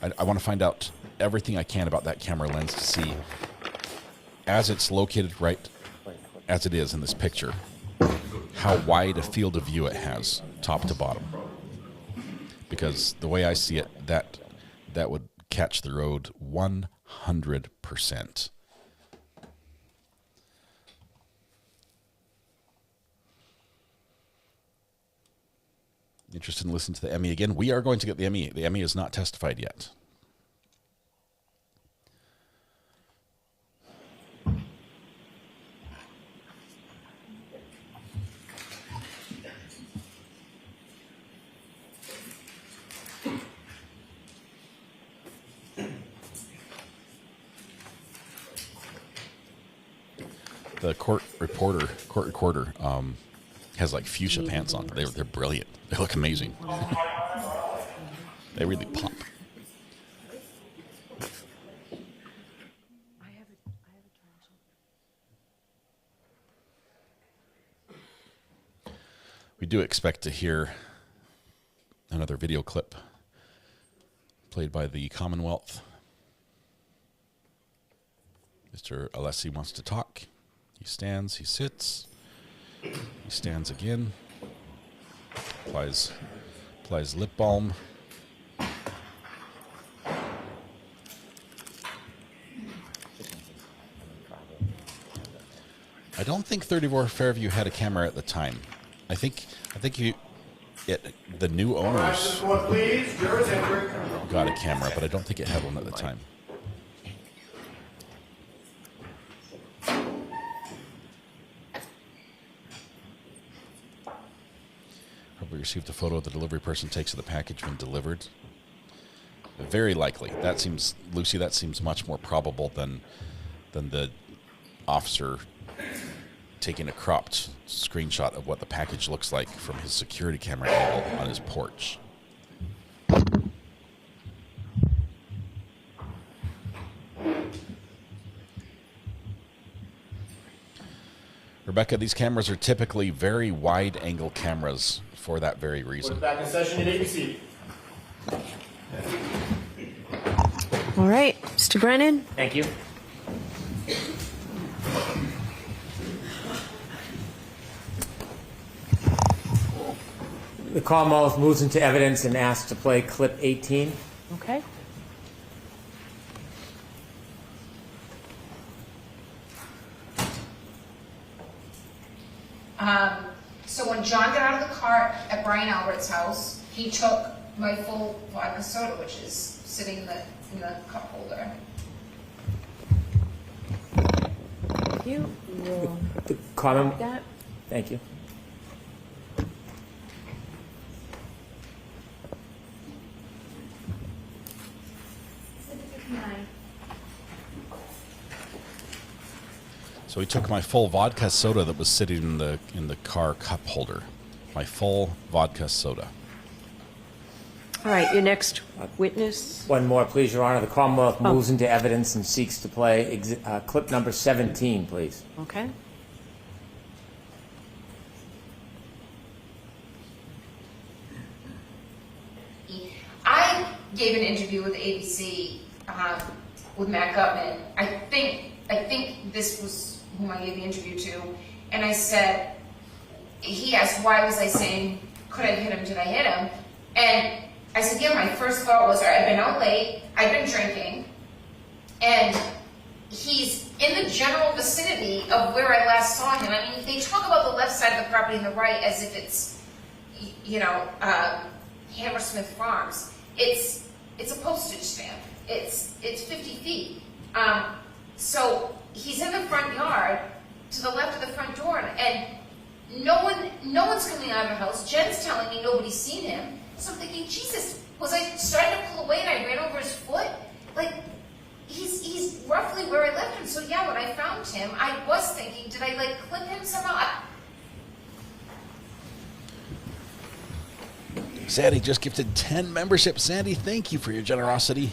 I want to find out everything I can about that camera lens to see, as it's located right as it is in this picture, how wide a field of view it has, top to bottom. Because the way I see it, that would catch the road 100%. Interested in listening to the Emmy again? We are going to get the Emmy. The Emmy is not testified yet. the court recorder has like fuchsia pants on. They're brilliant. They look amazing. They really pop. We do expect to hear another video clip played by the Commonwealth. Mr. Alessi wants to talk. He stands, he sits, he stands again, applies lip balm. I don't think 34 Fairview had a camera at the time. I think the new owners got a camera, but I don't think it had one at the time. Probably received a photo the delivery person takes of the package when delivered. Very likely. That seems, Lucy, that seems much more probable than the officer taking a cropped screenshot of what the package looks like from his security camera angle on his porch. Rebecca, these cameras are typically very wide angle cameras for that very reason. We're back in session at ABC. All right, Mr. Brennan. Thank you. The Commonwealth moves into evidence and asks to play clip 18. Okay. So when John got out of the car at Brian Albert's house, he took my full vodka soda, which is sitting in the cup holder. Thank you. The Commonwealth. That. Thank you. So he took my full vodka soda that was sitting in the car cup holder. My full vodka soda. All right, your next witness. One more, please, Your Honor. The Commonwealth moves into evidence and seeks to play clip number 17, please. Okay. I gave an interview with ABC with Matt Gutman. I think this was whom I gave the interview to, and I said, he asked, why was I saying, could I hit him, did I hit him? And I said, yeah, my first thought was, I'd been out late, I'd been drinking, and he's in the general vicinity of where I last saw him. I mean, they talk about the left side of the property and the right as if it's, Hammersmith Farms. It's a postage stamp. It's 50 feet. So he's in the front yard to the left of the front door, and no one's coming out of the house. Jen's telling me nobody's seen him. So I'm thinking, Jesus, was I starting to pull away and I ran over his foot? Like, he's roughly where I left him. So yeah, when I found him, I was thinking, did I clip him somehow? Sandy just gifted 10 memberships. Sandy, thank you for your generosity.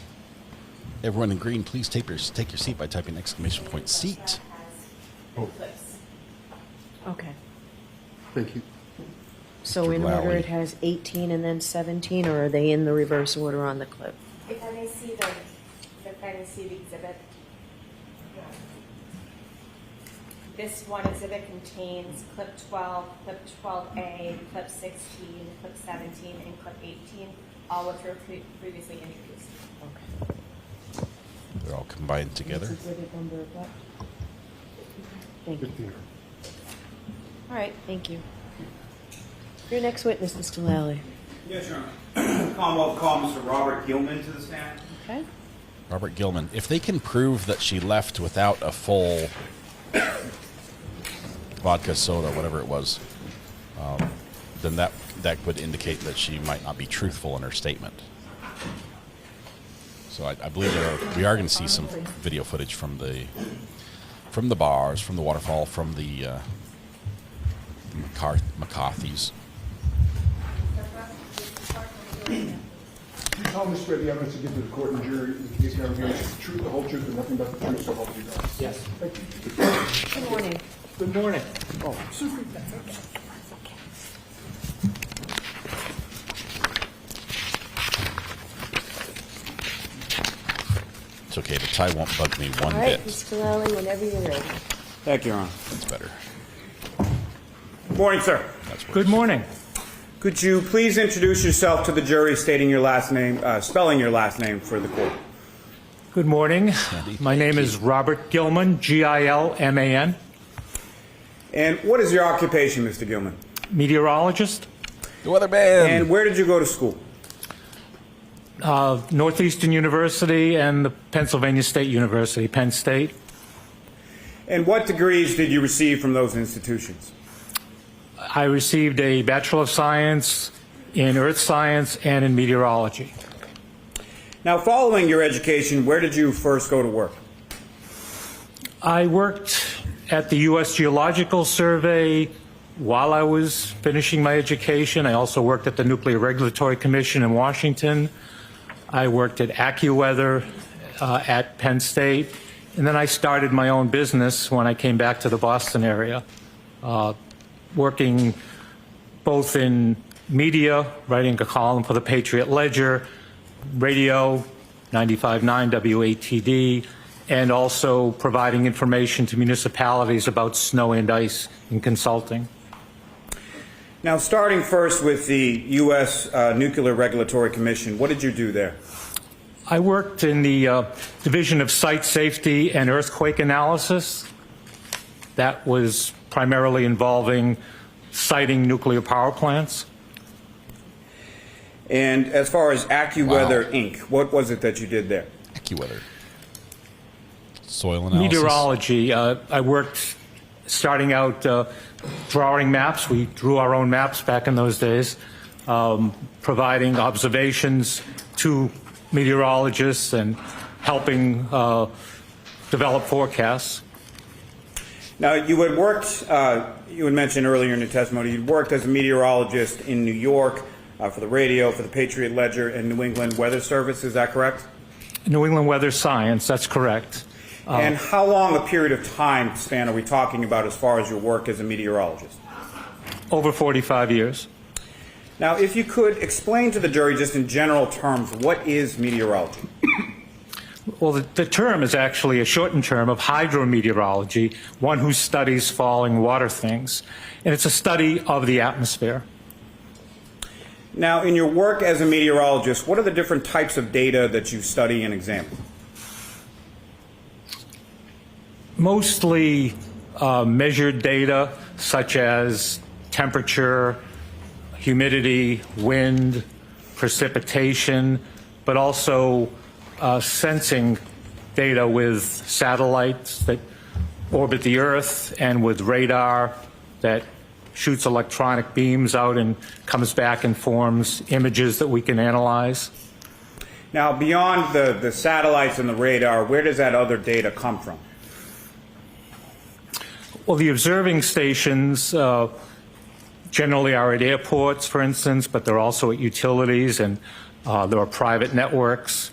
Everyone in green, please take your seat by typing !seat. Oh. Okay. Thank you. So Mr. in Lally. order it has 18 and then 17, or are they in the reverse order on the clip? If I may see the exhibit. This one exhibit contains clip 12, clip 12A, clip 16, clip 17, and clip 18, all which were previously introduced. Okay. They're all combined together. Exhibit number what? Thank you. All right, thank you. Your next witness, Mr. Lally. Yes, Your Honor. Commonwealth call Mr. Robert Gilman to the stand. Okay. Robert Gilman. If they can prove that she left without a full vodka soda, whatever it was, then that would indicate that she might not be truthful in her statement. So I believe we are going to see some video footage from the from the bars, from the waterfall, from the McCarthy's. You solemnly swear the evidence you give to the court and jury in the case now is the truth, the whole truth, and nothing but the truth, so help you God. Yes. Thank you. Good morning. Good morning. Oh, super. It's okay. The tie won't bug me one All right, bit. Mr. Lally, whenever you're ready. Thank you, Your Honor. That's better. Good morning, sir. Good morning. Could you please introduce yourself to the jury, stating your last name, spelling your last name for the court? Good morning. My name is Robert Gilman, Gilman. And what is your occupation, Mr. Gilman? Meteorologist. The weatherman. And where did you go to school? Northeastern University and the Pennsylvania State University, Penn State. And what degrees did you receive from those institutions? I received a Bachelor of Science in Earth Science and in Meteorology. Now, following your education, where did you first go to work? I worked at the U.S. Geological Survey while I was finishing my education. I also worked at the Nuclear Regulatory Commission in Washington. I worked at AccuWeather at Penn State. And then I started my own business when I came back to the Boston area, working both in media, writing a column for the Patriot Ledger, radio, 95.9 WATD, and also providing information to municipalities about snow and ice in consulting. Now, starting first with the U.S. Nuclear Regulatory Commission, what did you do there? I worked in the Division of Site Safety and Earthquake Analysis. That was primarily involving siting nuclear power plants. And as far as AccuWeather Inc., what was it that you did there? AccuWeather. Soil analysis. Meteorology. I worked starting out drawing maps. We drew our own maps back in those days, providing observations to meteorologists and helping develop forecasts. Now, you had worked, you had mentioned earlier in your testimony, you'd worked as a meteorologist in New York for the radio, for the Patriot Ledger, and New England Weather Service. Is that correct? New England Weather Science, that's correct. And how long a period of time span are we talking about as far as your work as a meteorologist? Over 45 years. Now, if you could explain to the jury just in general terms, what is meteorology? Well, the term is actually a shortened term of hydrometeorology, one who studies falling water things. And it's a study of the atmosphere. Now, in your work as a meteorologist, what are the different types of data that you study and examine? Mostly measured data such as temperature, humidity, wind, precipitation, but also sensing data with satellites that orbit the Earth and with radar that shoots electronic beams out and comes back and forms images that we can analyze. Now, beyond the satellites and the radar, where does that other data come from? Well, the observing stations generally are at airports, for instance, but they're also at utilities, and there are private networks.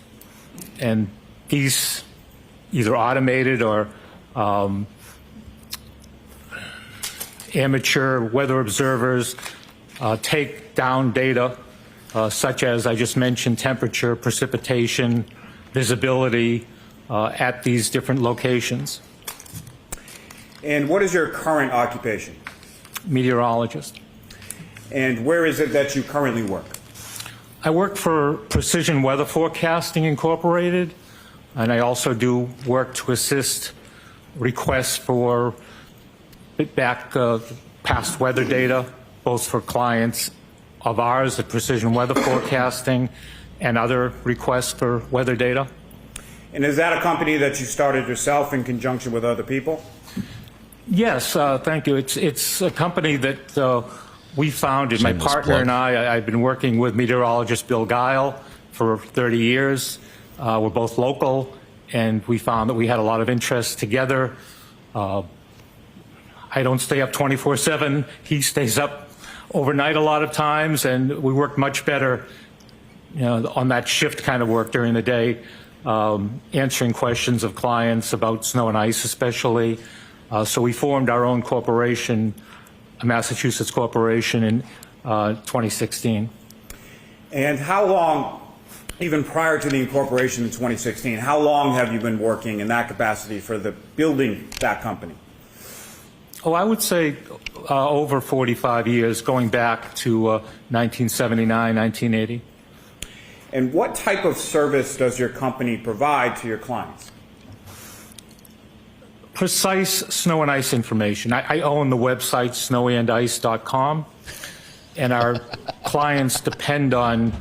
And these, either automated or amateur weather observers, take down data such as I just mentioned, temperature, precipitation, visibility at these different locations. And what is your current occupation? Meteorologist. And where is it that you currently work? I work for Precision Weather Forecasting Incorporated, and I also do work to assist requests for past weather data, both for clients of ours at Precision Weather Forecasting and other requests for weather data. And is that a company that you started yourself in conjunction with other people? Yes, thank you. It's a company that we founded. My partner and I've been working with meteorologist Bill Guile for 30 years. We're both local, and we found that we had a lot of interest together I don't stay up 24/7. He stays up overnight a lot of times, and we work much better, on that shift kind of work during the day, answering questions of clients about snow and ice especially. So we formed our own corporation, a Massachusetts corporation, in 2016. And how long, even prior to the incorporation in 2016, how long have you been working in that capacity for building that company? Oh, I would say over 45 years, going back to 1979, 1980. And what type of service does your company provide to your clients? Precise snow and ice information. I own the website snowandice.com, and our clients depend on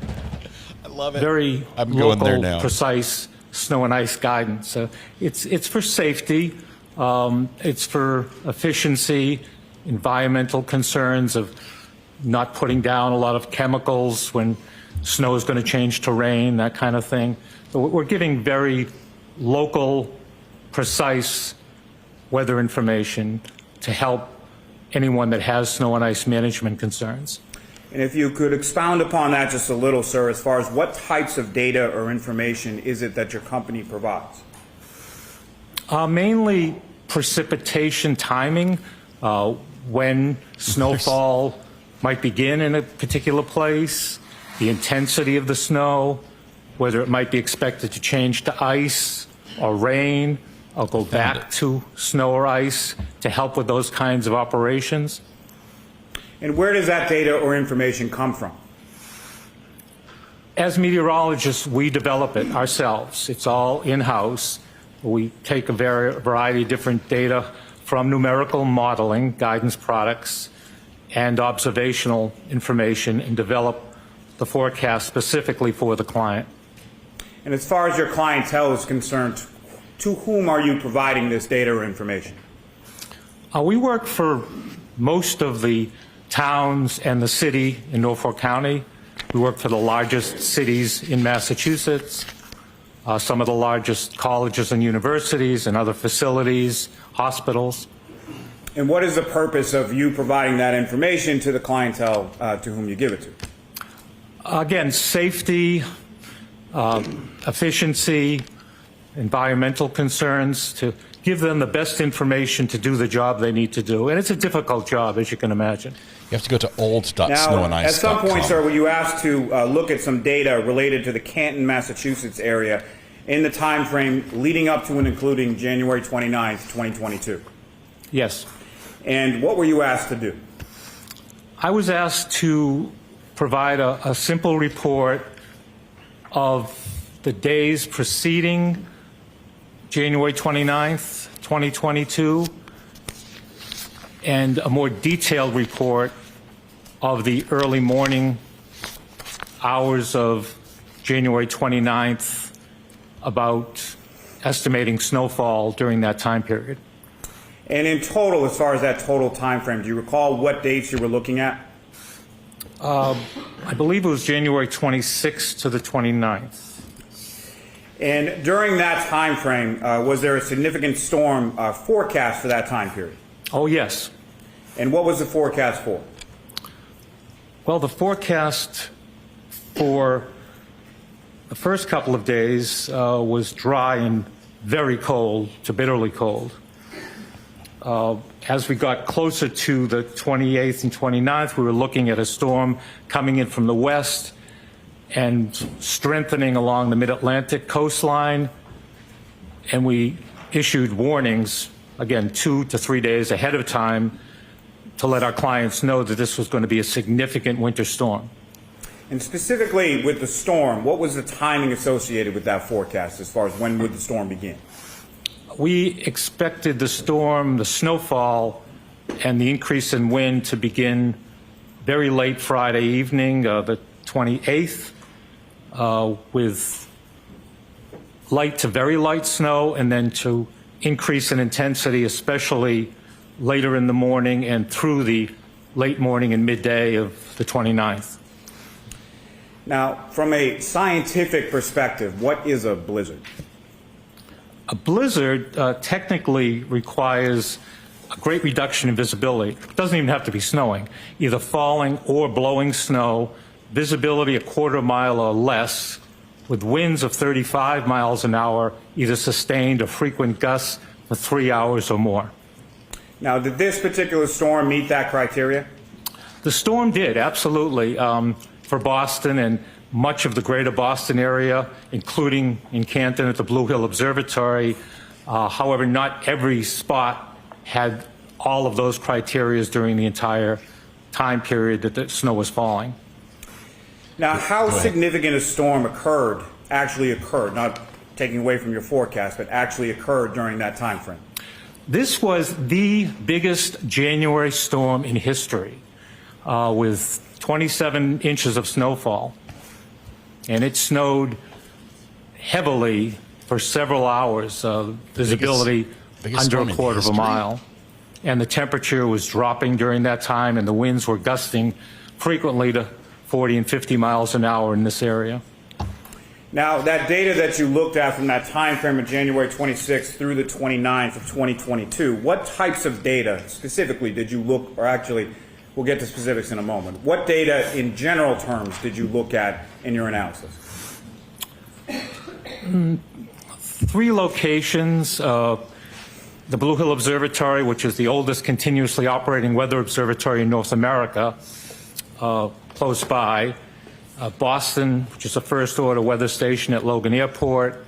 very local, precise snow and ice guidance. It's for safety, it's for efficiency, environmental concerns of not putting down a lot of chemicals when snow is going to change to rain, that kind of thing. So we're giving very local, precise weather information to help anyone that has snow and ice management concerns. And if you could expound upon that just a little, sir, as far as what types of data or information is it that your company provides? Mainly precipitation timing, when snowfall might begin in a particular place, the intensity of the snow, whether it might be expected to change to ice or rain, or go back to snow or ice to help with those kinds of operations. And where does that data or information come from? As meteorologists, we develop it ourselves. It's all in-house. We take a variety of different data from numerical modeling, guidance products, and observational information, and develop the forecast specifically for the client. And as far as your clientele is concerned, to whom are you providing this data or information? We work for most of the towns and the city in Norfolk County. We work for the largest cities in Massachusetts, some of the largest colleges and universities and other facilities, hospitals. And what is the purpose of you providing that information to the clientele to whom you give it to? Again, safety, efficiency, environmental concerns, to give them the best information to do the job they need to do. And it's a difficult job, as you can imagine. You have to go to old.snowandice.com. Now, at some point, sir, were you asked to look at some data related to the Canton, Massachusetts area in the time frame leading up to and including January 29th, 2022? Yes. And what were you asked to do? I was asked to provide a simple report of the days preceding January 29th, 2022, and a more detailed report of the early morning hours of January 29th about estimating snowfall during that time period. And in total, as far as that total time frame, do you recall what dates you were looking at? I believe it was January 26th to the 29th. And during that time frame, was there a significant storm forecast for that time period? Oh, yes. And what was the forecast for? Well, the forecast for the first couple of days was dry and very cold to bitterly cold. As we got closer to the 28th and 29th, we were looking at a storm coming in from the west and strengthening along the mid-Atlantic coastline, and we issued warnings, again, 2 to 3 days ahead of time to let our clients know that this was going to be a significant winter storm. And specifically with the storm, what was the timing associated with that forecast as far as when would the storm begin? We expected the storm, the snowfall, and the increase in wind to begin very late Friday evening, the 28th, with light to very light snow, and then to increase in intensity, especially later in the morning and through the late morning and midday of the 29th. Now, from a scientific perspective, what is a blizzard? A blizzard technically requires a great reduction in visibility. It doesn't even have to be snowing, either falling or blowing snow, visibility a quarter mile or less, with winds of 35 miles an hour, either sustained or frequent gusts for 3 hours or more. Now, did this particular storm meet that criteria? The storm did, absolutely, for Boston and much of the greater Boston area, including in Canton at the Blue Hill Observatory. However, not every spot had all of those criteria during the entire time period that the snow was falling. Now, how significant a storm actually occurred, not taking away from your forecast, but actually occurred during that time frame? This was the biggest January storm in history, with 27 inches of snowfall. And it snowed heavily for several hours, visibility under a quarter of a mile. And the temperature was dropping during that time, and the winds were gusting frequently to 40 and 50 miles an hour in this area. Now, that data that you looked at from that time frame of January 26th through the 29th of 2022, what types of data specifically did you look, or actually, we'll get to specifics in a moment. What data in general terms did you look at in your analysis? 3 locations. The Blue Hill Observatory, which is the oldest continuously operating weather observatory in North America, close by. Boston, which is a first order weather station at Logan Airport,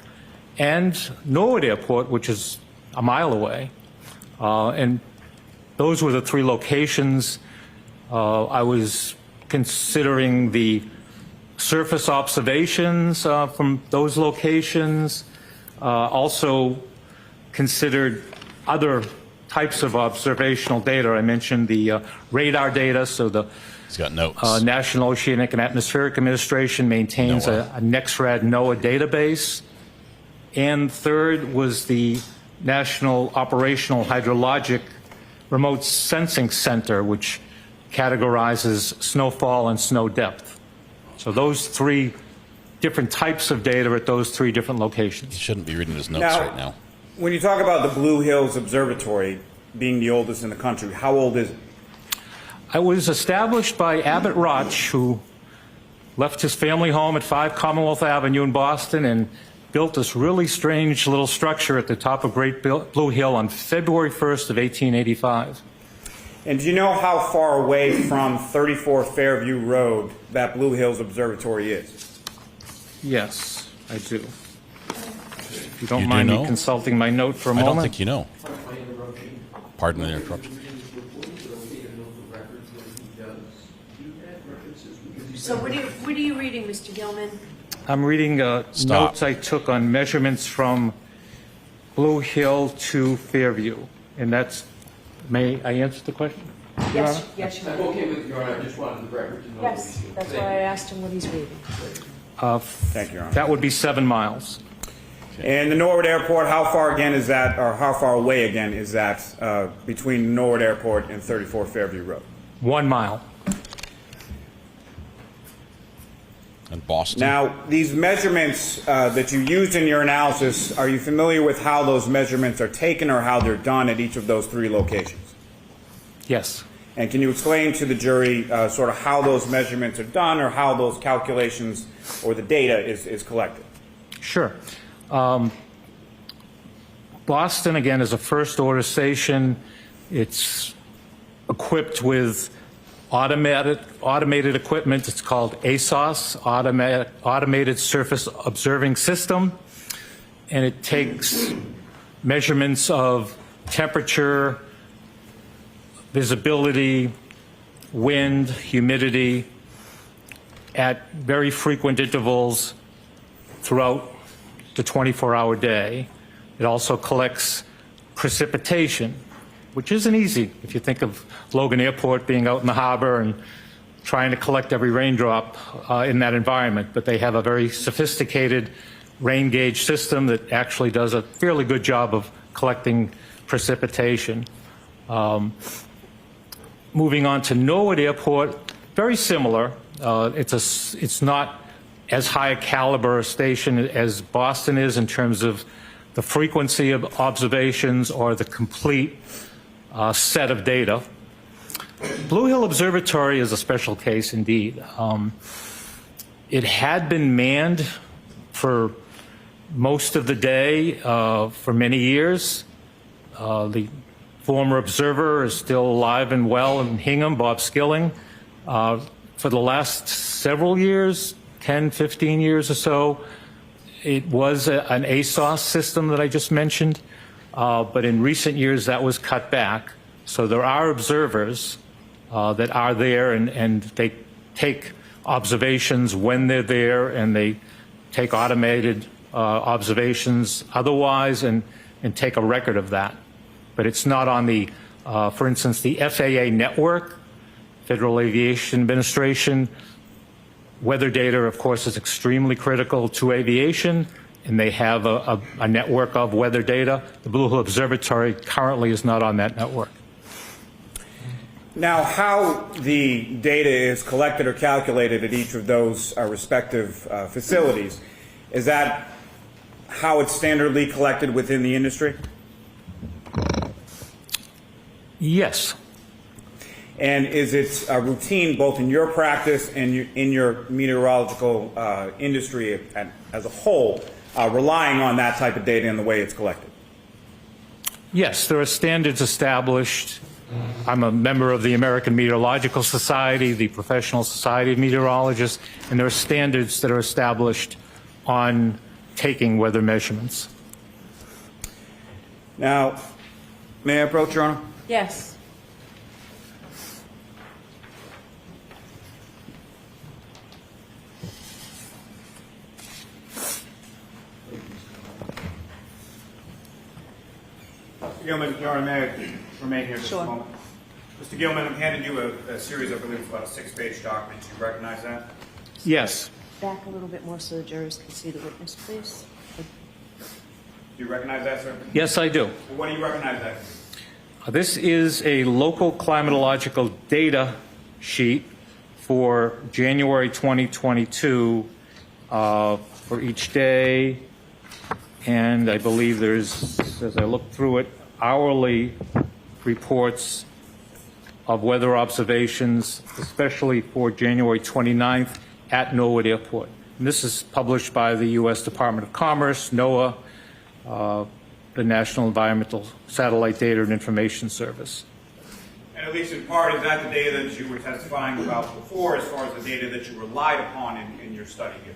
and Norwood Airport, which is a mile away. And those were the 3 locations. I was considering the surface observations from those locations, also considered other types of observational data. I mentioned the radar data, so the He's got notes. National Oceanic and Atmospheric Administration maintains a NEXRAD NOAA database. And third was the National Operational Hydrologic Remote Sensing Center, which categorizes snowfall and snow depth. So those 3 different types of data at those 3 different locations. He shouldn't be reading his notes right now. When you talk about the Blue Hills Observatory being the oldest in the country, how old is it? It was established by Abbott Roch, who left his family home at 5 Commonwealth Avenue in Boston and built this really strange little structure at the top of Great Blue Hill on February 1st of 1885. And do you know how far away from 34 Fairview Road that Blue Hills Observatory is? Yes, I do. If you don't mind me consulting my note for a moment. I don't think you know. Pardon the interruption. So what are you reading, Mr. Gilman? I'm reading notes I took on measurements from Blue Hill to Fairview. And that's, may I answer the question? Yes, yes, you I'm okay with Your Honor. I just wanted the record to know. Yes, that's why I asked him what he's reading. Thank you, Your Honor. That would be 7 miles. And the Norwood Airport, how far again is that, or how far away again is that between Norwood Airport and 34 Fairview Road? 1 mile. And Boston. Now, these measurements that you used in your analysis, are you familiar with how those measurements are taken or how they're done at each of those 3 locations? Yes. And can you explain to the jury sort of how those measurements are done or how those calculations or the data is collected? Sure. Boston, again, is a first order station. It's equipped with automated equipment. It's called ASOS, Automated Surface Observing System, and it takes measurements of temperature, visibility, wind, humidity at very frequent intervals throughout the 24-hour day. It also collects precipitation, which isn't easy if you think of Logan Airport being out in the harbor and trying to collect every raindrop in that environment. But they have a very sophisticated rain gauge system that actually does a fairly good job of collecting precipitation. Moving on to Norwood Airport, very similar. It's not as high a caliber a station as Boston is in terms of the frequency of observations or the complete set of data. Blue Hill Observatory is a special case indeed. It had been manned for most of the day for many years. The former observer is still alive and well in Hingham, Bob Skilling. For the last several years, 10, 15 years or so, it was an ASOS system that I just mentioned, but in recent years that was cut back. So there are observers that are there, and they take observations when they're there, and they take automated observations otherwise and take a record of that. But it's not on the, for instance, the FAA network, Federal Aviation Administration. Weather data, of course, is extremely critical to aviation, and they have a network of weather data. The Blue Hill Observatory currently is not on that network. Now, how the data is collected or calculated at each of those respective facilities, is that how it's standardly collected within the industry? Yes. And is it routine both in your practice and in your meteorological industry as a whole, relying on that type of data and the way it's collected? Yes, there are standards established. I'm a member of the American Meteorological Society, the Professional Society of Meteorologists, and there are standards that are established on taking weather measurements. Now, may I approach, Your Honor? Yes. Mr. Gilman, Your Honor, may I remain here just a moment? Mr. Gilman, I'm handing you a series, I believe, about a 6-page document. Do you recognize that? Yes. Back a little bit more so the jurors can see the witness, please. Do you recognize that, sir? Yes, I do. What do you recognize that? This is a local climatological data sheet for January 2022 for each day, and I believe there's, as I look through it, hourly reports of weather observations, especially for January 29th at Norwood Airport. And this is published by the U.S. Department of Commerce, NOAA, the National Environmental Satellite Data and Information Service. And at least in part, is that the data that you were testifying about before, as far as the data that you relied upon in your study here?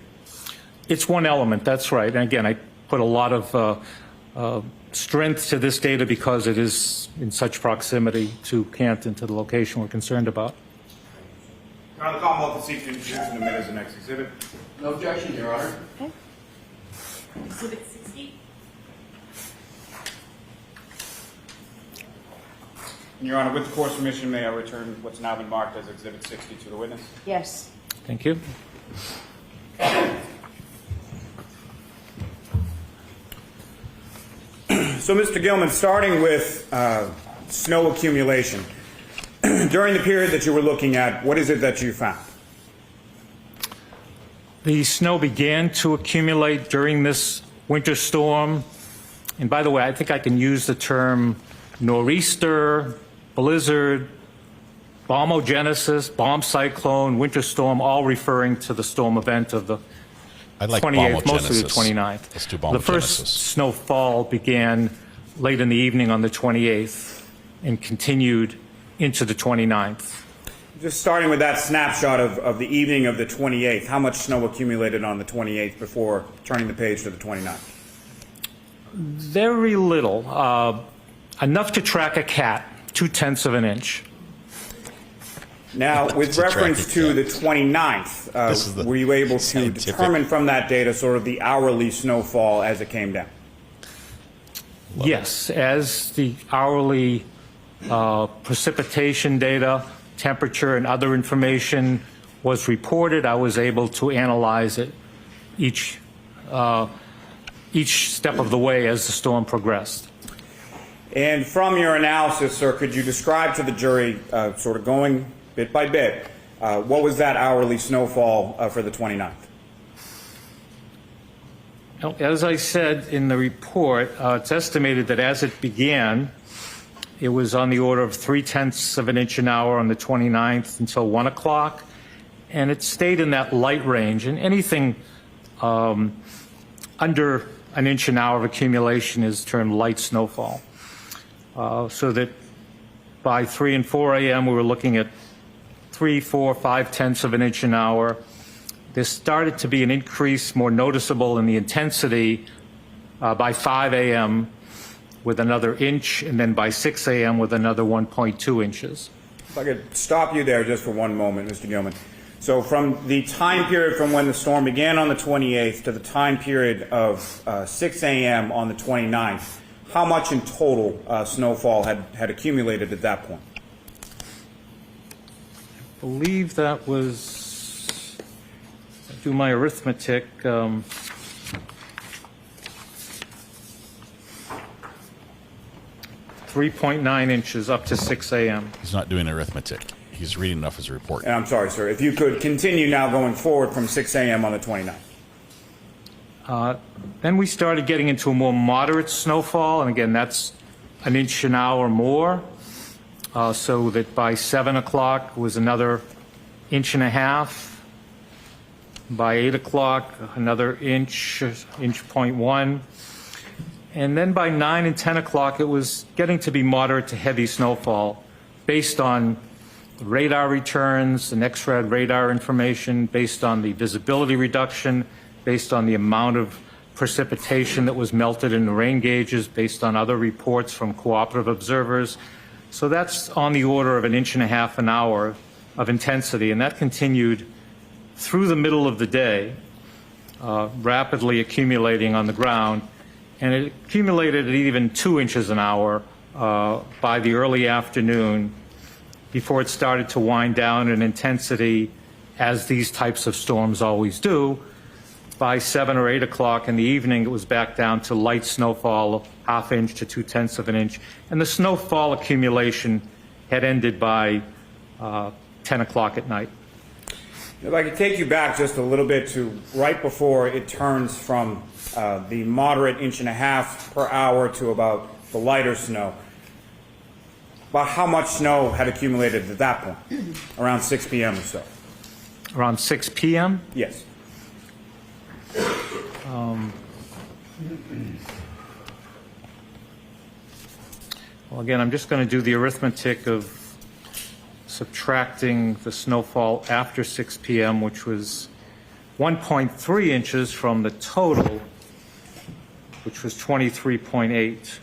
It's one element, that's right. And again, I put a lot of strength to this data because it is in such proximity to Canton, to the location we're concerned about. Your Honor, the Commonwealth will seek to introduce and admit as the next exhibit. No objection, Your Honor. Okay. Exhibit 60. Your Honor, with the court's permission, may I return what's now been marked as Exhibit 60 to the witness? Yes. Thank you. So, Mr. Gilman, starting with snow accumulation, during the period that you were looking at, what is it that you found? The snow began to accumulate during this winter storm. And by the way, I think I can use the term nor'easter, blizzard, bombogenesis, bomb cyclone, winter storm, all referring to the storm event of the 28th, mostly the 29th. Let's do the first snowfall began late in the evening on the 28th and continued into the 29th. Just starting with that snapshot of the evening of the 28th, how much snow accumulated on the 28th before turning the page to the 29th? Very little. Enough to track a cat, 0.2 of an inch. Now, with reference to the 29th, were you able to determine from that data sort of the hourly snowfall as it came down? Yes, as the hourly precipitation data, temperature, and other information was reported, I was able to analyze it each step of the way as the storm progressed. And from your analysis, sir, could you describe to the jury, sort of going bit by bit, what was that hourly snowfall for the 29th? As I said in the report, it's estimated that as it began, it was on the order of 0.3 of an inch an hour on the 29th until 1 o'clock, and it stayed in that light range. And anything under an inch an hour of accumulation is termed light snowfall. So that by 3 and 4 a.m. we were looking at 3, 4, 5/10 of an inch an hour. There started to be an increase more noticeable in the intensity by 5 a.m. with another inch, and then by 6 a.m. with another 1.2 inches. If I could stop you there just for one moment, Mr. Gilman. So from the time period from when the storm began on the 28th to the time period of 6 a.m. on the 29th, how much in total snowfall had accumulated at that point? I believe that was, do my arithmetic, 3.9 inches up to 6 a.m. He's not doing arithmetic. He's reading off his report. And I'm sorry, sir. If you could continue now going forward from 6 a.m. on the 29th. Then we started getting into a more moderate snowfall, and again, that's an inch an hour more, so that by 7 o'clock was another inch and a half. By 8 o'clock, another inch, inch 0.1. And then by 9 and 10 o'clock, it was getting to be moderate to heavy snowfall based on radar returns, the next-rad radar information, based on the visibility reduction, based on the amount of precipitation that was melted in the rain gauges, based on other reports from cooperative observers. So that's on the order of an inch and a half an hour of intensity, and that continued through the middle of the day, rapidly accumulating on the ground. And it accumulated at even 2 inches an hour by the early afternoon before it started to wind down in intensity, as these types of storms always do. By 7 or 8 o'clock in the evening, it was back down to light snowfall, ½ inch to 0.2 of an inch. And the snowfall accumulation had ended by 10 o'clock at night. If I could take you back just a little bit to right before it turns from the moderate inch and a half per hour to about the lighter snow. About how much snow had accumulated at that point? Around 6 p.m. or so. Around 6 p.m.? Yes. Well, again, I'm just going to do the arithmetic of subtracting the snowfall after 6 p.m., which was 1.3 inches from the total, which was 23.8.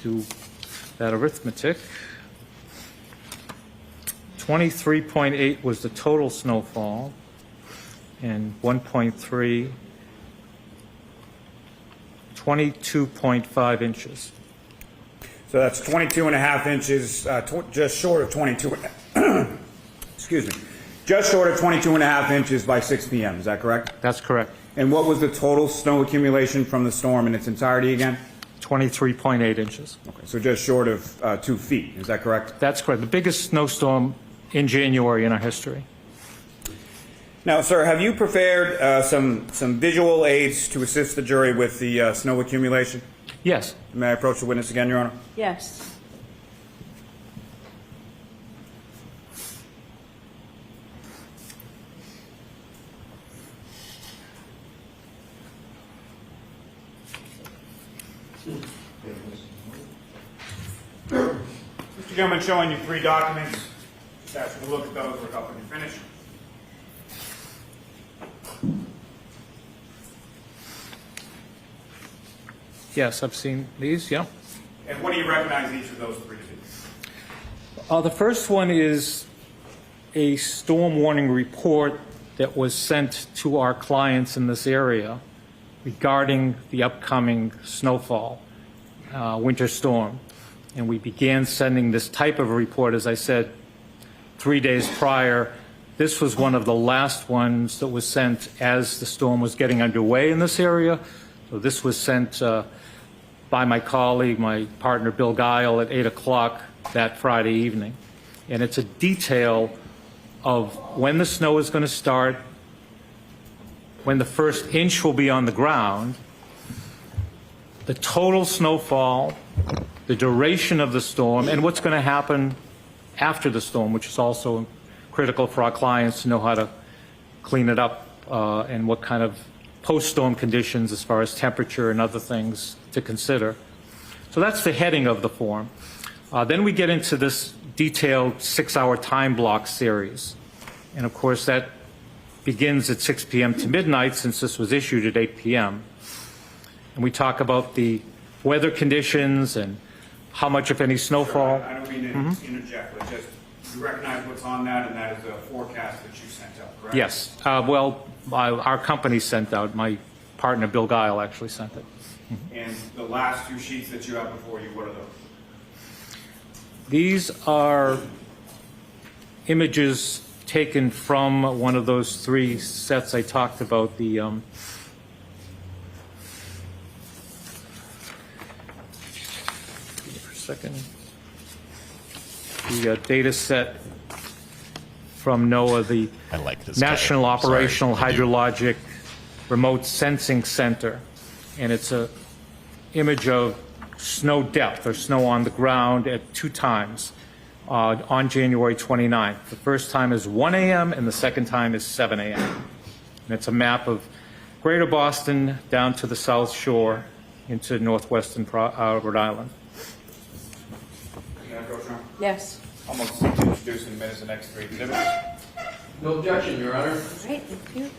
Do that arithmetic. 23.8 was the total snowfall, and 1.3, 22.5 inches. So that's 22.5 inches, just short of 22. Excuse me, just short of 22.5 inches by 6 p.m. Is that correct? That's correct. And what was the total snow accumulation from the storm in its entirety again? 23.8 inches. Okay, so just short of 2 feet. Is that correct? That's correct. The biggest snowstorm in January in our history. Now, sir, have you prepared some visual aids to assist the jury with the snow accumulation? Yes. May I approach the witness again, Your Honor? Yes. Mr. Gilman, showing you 3 documents. Just ask you to look at those. We're helping you finish. Yes, I've seen these, yeah. And what do you recognize each of those 3 to be? The first one is a storm warning report that was sent to our clients in this area regarding the upcoming snowfall, winter storm. And we began sending this type of report, as I said, 3 days prior. This was one of the last ones that was sent as the storm was getting underway in this area. So this was sent by my colleague, my partner Bill Guile, at 8 o'clock that Friday evening. and it's a detail of when the snow is going to start, when the first inch will be on the ground, the total snowfall, the duration of the storm, and what's going to happen after the storm, which is also critical for our clients to know how to clean it up and what kind of post-storm conditions as far as temperature and other things to consider. So that's the heading of the form. Then we get into this detailed 6-hour time block series. And of course that begins at 6 p.m. to midnight since this was issued at 8 p.m. And we talk about the weather conditions and how much, if any, snowfall. I don't mean to interject, but just you recognize what's on that, and that is a forecast that you sent out, correct? Yes. Well, our company sent out. My partner, Bill Guile, actually sent it. And the last two sheets that you have before you, what are those? These are images taken from one of those 3 sets I talked about. The second, the data set from NOAA, the National Operational Hydrologic Remote Sensing Center, and it's a image of snow depth or snow on the ground at 2 times on January 29th. The first time is 1 a.m. and the second time is 7 a.m. And it's a map of Greater Boston down to the South Shore into northwestern Rhode Island. Yes. Almost introduce in a minute the next 3 exhibits. No objection, Your Honor. All right, thank you.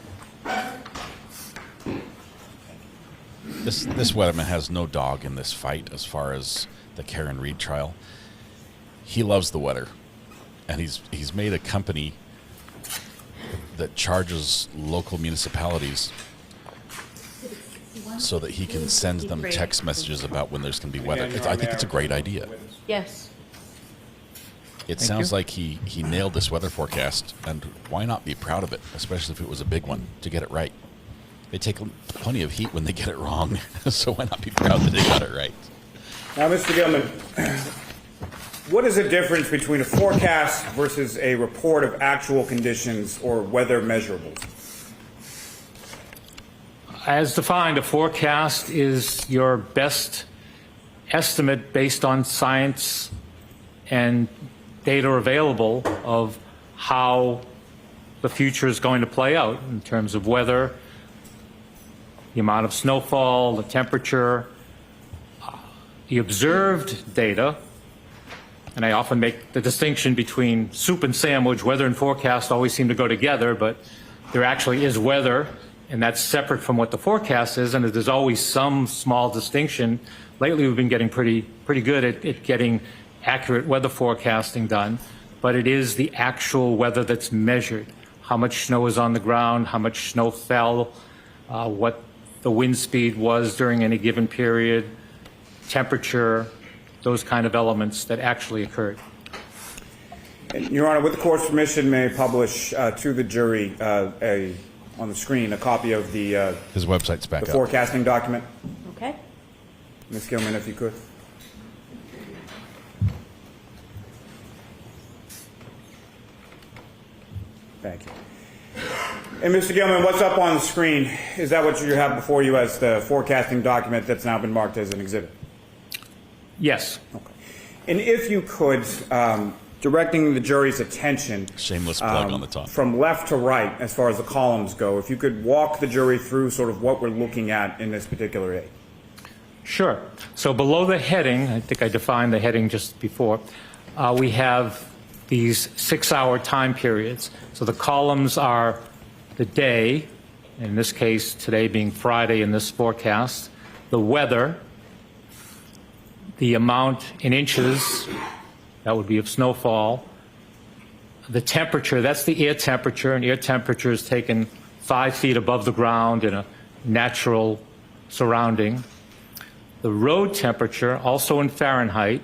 This weatherman has no dog in this fight as far as the Karen Reed trial. He loves the weather, and he's made a company that charges local municipalities so that he can send them text messages about when there's going to be weather. I think it's a great idea. Yes. It sounds like he nailed this weather forecast, and why not be proud of it, especially if it was a big one, to get it right. They take plenty of heat when they get it wrong, so why not be proud that they got it right? Now, Mr. Gilman, what is the difference between a forecast versus a report of actual conditions or weather measurables? As defined, a forecast is your best estimate based on science and data available of how the future is going to play out in terms of weather, the amount of snowfall, the temperature, the observed data. And I often make the distinction between soup and sandwich. Weather and forecast always seem to go together, but there actually is weather, and that's separate from what the forecast is, and there's always some small distinction. Lately, we've been getting pretty good at getting accurate weather forecasting done, but it is the actual weather that's measured. How much snow is on the ground, how much snow fell, what the wind speed was during any given period, temperature, those kind of elements that actually occurred. And Your Honor, with the court's permission, may I publish to the jury on the screen a copy of the his website's back the up. Forecasting document? Okay. Ms. Gilman, if you could. Thank you. And Mr. Gilman, what's up on the screen? Is that what you have before you as the forecasting document that's now been marked as an exhibit? Yes. Okay. And if you could, directing the jury's attention, shameless plug on the top, from left to right as far as the columns go, if you could walk the jury through sort of what we're looking at in this particular aid. Sure. So below the heading, I think I defined the heading just before, we have these 6-hour time periods. So the columns are the day, in this case today being Friday in this forecast, the weather, the amount in inches, that would be of snowfall, the temperature, that's the air temperature, and air temperature is taken 5 feet above the ground in a natural surrounding. The road temperature, also in Fahrenheit,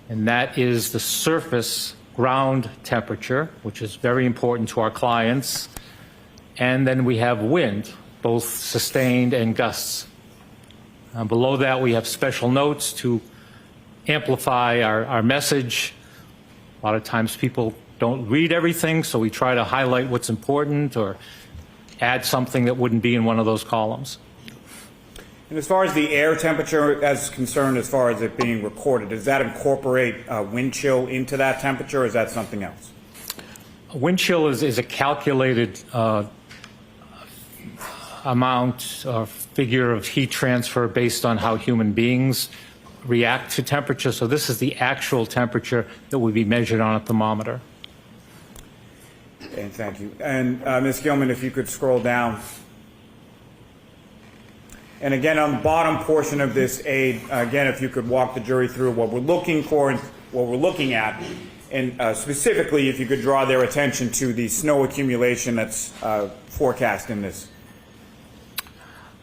and that is the surface ground temperature, which is very important to our clients. And then we have wind, both sustained and gusts. Below that, we have special notes to amplify our message. A lot of times people don't read everything, so we try to highlight what's important or add something that wouldn't be in one of those columns. And as far as the air temperature as concerned, as far as it being recorded, does that incorporate wind chill into that temperature, or is that something else? Wind chill is a calculated amount or figure of heat transfer based on how human beings react to temperature. So this is the actual temperature that would be measured on a thermometer. And thank you. And Ms. Gilman, if you could scroll down. And again, on the bottom portion of this aid, again, if you could walk the jury through what we're looking for and what we're looking at, and specifically if you could draw their attention to the snow accumulation that's forecast in this.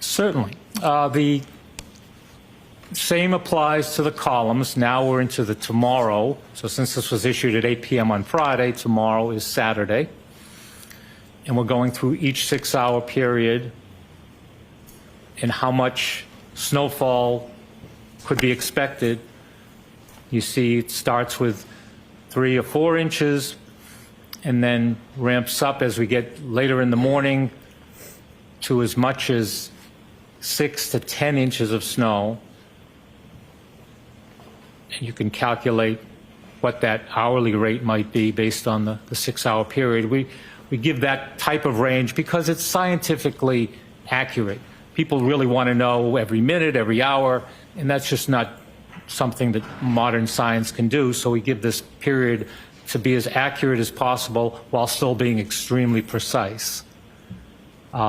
Certainly. The same applies to the columns. Now we're into the tomorrow. So since this was issued at 8 p.m. on Friday, tomorrow is Saturday. And we're going through each 6-hour period and how much snowfall could be expected. You see it starts with 3 or 4 inches and then ramps up as we get later in the morning to as much as 6 to 10 inches of snow. And you can calculate what that hourly rate might be based on the 6-hour period. We give that type of range because it's scientifically accurate. People really want to know every minute, every hour, and that's just not something that modern science can do. So we give this period to be as accurate as possible while still being extremely precise.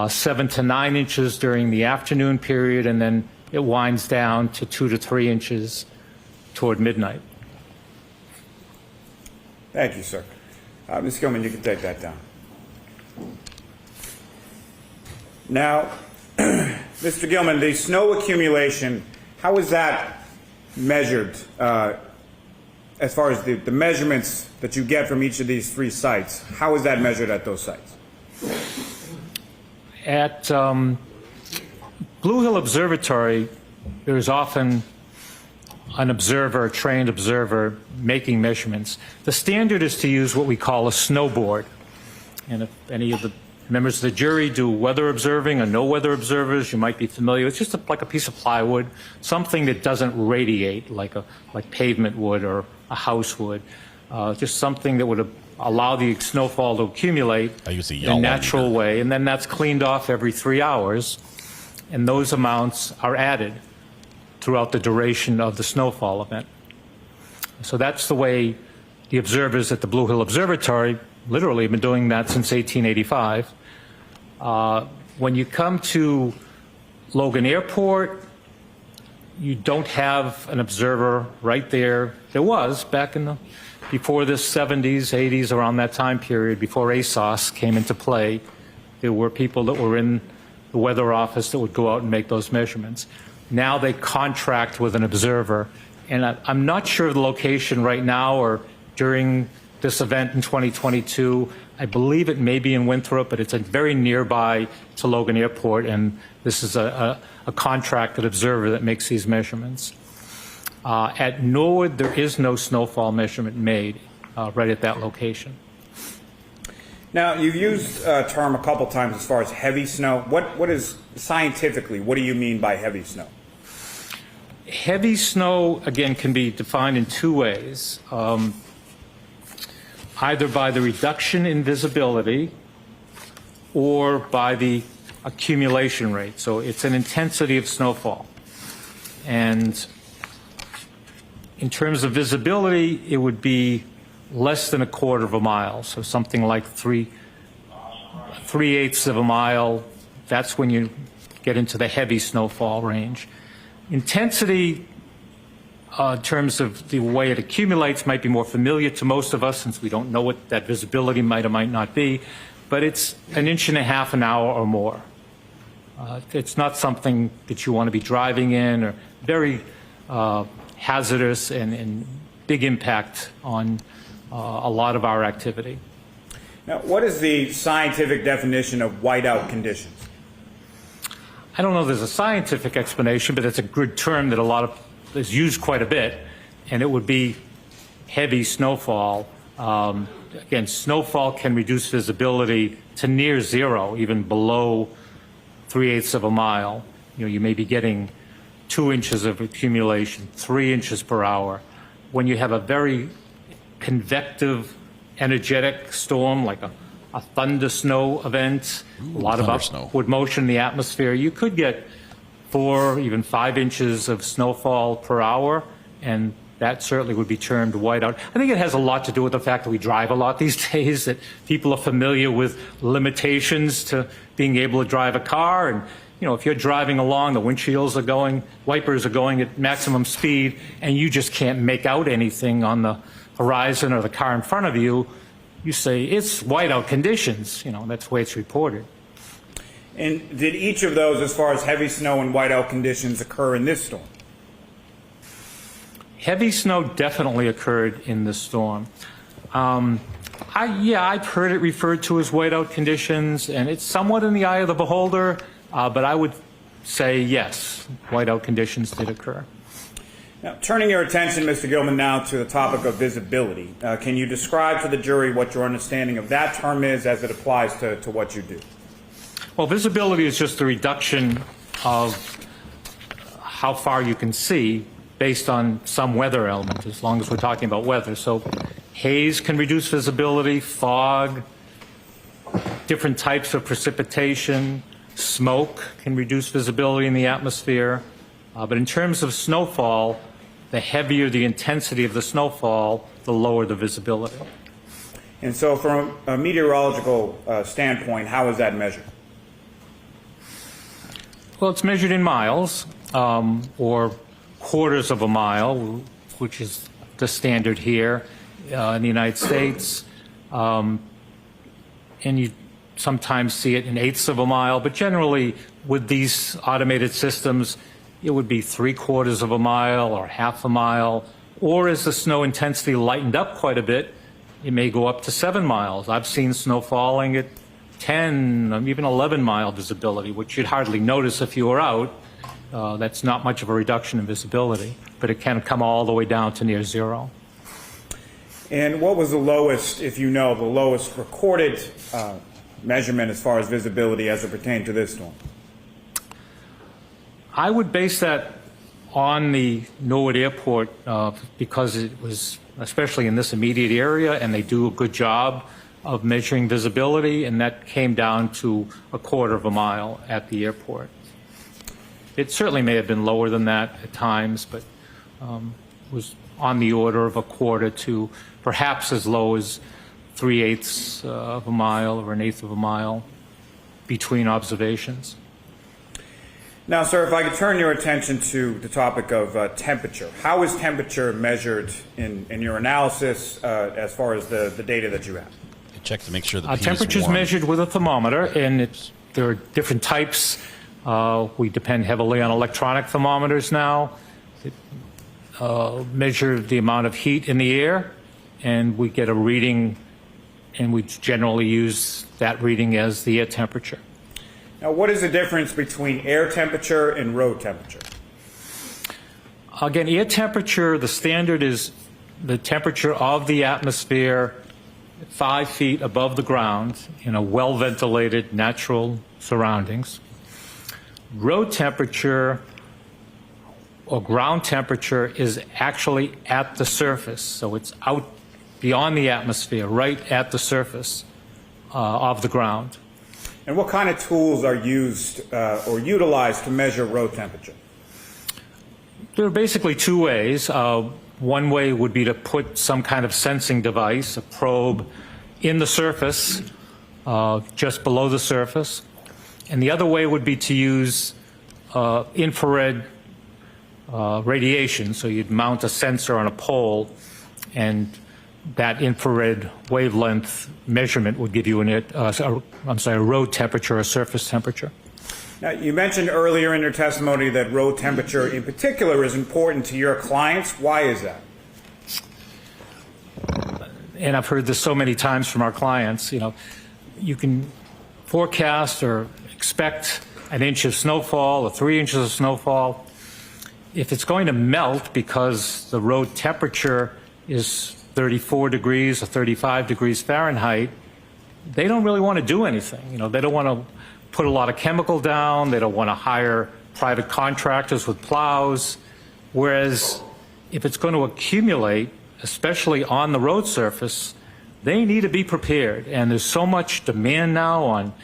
7 to 9 inches during the afternoon period, and then it winds down to 2 to 3 inches toward midnight. Thank you, sir. Ms. Gilman, you can take that down. Now, Mr. Gilman, the snow accumulation, how is that measured as far as the measurements that you get from each of these 3 sites? How is that measured at those sites? At Blue Hill Observatory, there's often an observer, a trained observer, making measurements. The standard is to use what we call a snowboard. And if any of the members of the jury do weather observing or no weather observers, you might be familiar. It's just like a piece of plywood, something that doesn't radiate like pavement would or a house would. Just something that would allow the snowfall to accumulate in a natural way. And then that's cleaned off every 3 hours. And those amounts are added throughout the duration of the snowfall event. So that's the way the observers at the Blue Hill Observatory literally have been doing that since 1885. When you come to Logan Airport, you don't have an observer right there. There was back in before the 70s, 80s, around that time period, before ASOS came into play. There were people that were in the weather office that would go out and make those measurements. Now they contract with an observer, and I'm not sure of the location right now or during this event in 2022. I believe it may be in Winthrop, but it's very nearby to Logan Airport, and this is a contracted observer that makes these measurements. At Norwood, there is no snowfall measurement made right at that location. Now, you've used a term a couple times as far as heavy snow. What is scientifically, what do you mean by heavy snow? Heavy snow, again, can be defined in 2 ways. Either by the reduction in visibility or by the accumulation rate. So it's an intensity of snowfall. And in terms of visibility, it would be less than 1/4 of a mile. So something like 3/8 of a mile. That's when you get into the heavy snowfall range. Intensity, in terms of the way it accumulates, might be more familiar to most of us since we don't know what that visibility might or might not be, but it's 1.5 inches an hour or more. It's not something that you want to be driving in, or very hazardous and big impact on a lot of our activity. Now, what is the scientific definition of whiteout conditions? I don't know if there's a scientific explanation, but it's a good term that is used quite a bit, and it would be heavy snowfall Again, snowfall can reduce visibility to near zero, even below 3/8 of a mile. You may be getting 2 inches of accumulation, 3 inches per hour. When you have a very convective, energetic storm, like a thunder snow event, a lot of upward motion in the atmosphere, you could get 4, even 5 inches of snowfall per hour, and that certainly would be termed whiteout. I think it has a lot to do with the fact that we drive a lot these days, that people are familiar with limitations to being able to drive a car. And, if you're driving along, the windshields are going, wipers are going at maximum speed, and you just can't make out anything on the horizon or the car in front of you, you say, it's whiteout conditions. That's the way it's reported. And did each of those, as far as heavy snow and whiteout conditions, occur in this storm? Heavy snow definitely occurred in this storm. I've heard it referred to as whiteout conditions, and it's somewhat in the eye of the beholder, but I would say yes, whiteout conditions did occur. Now, turning your attention, Mr. Gilman, now to the topic of visibility, can you describe to the jury what your understanding of that term is as it applies to what you do? Well, visibility is just the reduction of how far you can see based on some weather element, as long as we're talking about weather. So haze can reduce visibility, fog, different types of precipitation, smoke can reduce visibility in the atmosphere. But in terms of snowfall, the heavier the intensity of the snowfall, the lower the visibility. And so from a meteorological standpoint, how is that measured? Well, it's measured in miles, or quarters of a mile, which is the standard here in the United States. And you sometimes see it in 1/8 of a mile, but generally with these automated systems, it would be 3/4 of a mile or 1/2 a mile, or as the snow intensity lightened up quite a bit, it may go up to 7 miles. I've seen snow falling at 10, even 11-mile visibility, which you'd hardly notice if you were out. That's not much of a reduction in visibility, but it can come all the way down to near zero. And what was the lowest, if you know, the lowest recorded measurement as far as visibility as it pertained to this storm? I would base that on the Norwood Airport because it was, especially in this immediate area, and they do a good job of measuring visibility, and that came down to 1/4 of a mile at the airport. It certainly may have been lower than that at times, but was on the order of 1/4 to perhaps as low as 3/8 of a mile or 1/8 of a mile between observations. Now, sir, if I could turn your attention to the topic of temperature. How is temperature measured in your analysis as far as the data that you have? Check to make sure the peat is temperature is warm. measured with a thermometer, and there are different types. We depend heavily on electronic thermometers now. Measure the amount of heat in the air, and we get a reading, and we generally use that reading as the air temperature. Now, what is the difference between air temperature and road temperature? Again, air temperature, the standard is the temperature of the atmosphere 5 feet above the ground in a well-ventilated natural surroundings. Road temperature or ground temperature is actually at the surface, so it's out beyond the atmosphere, right at the surface of the ground. And what kind of tools are used or utilized to measure road temperature? There are basically 2 ways. One way would be to put some kind of sensing device, a probe, in the surface, just below the surface. And the other way would be to use infrared radiation. So you'd mount a sensor on a pole, and that infrared wavelength measurement would give you a road temperature or surface temperature. Now, you mentioned earlier in your testimony that road temperature in particular is important to your clients. Why is that? And I've heard this so many times from our clients. You can forecast or expect an inch of snowfall or 3 inches of snowfall. If it's going to melt because the road temperature is 34 degrees or 35 degrees Fahrenheit, they don't really want to do anything. You know, they don't want to put a lot of chemical down. They don't want to hire private contractors with plows. Whereas if it's going to accumulate, especially on the road surface, they need to be prepared. And there's so much demand now on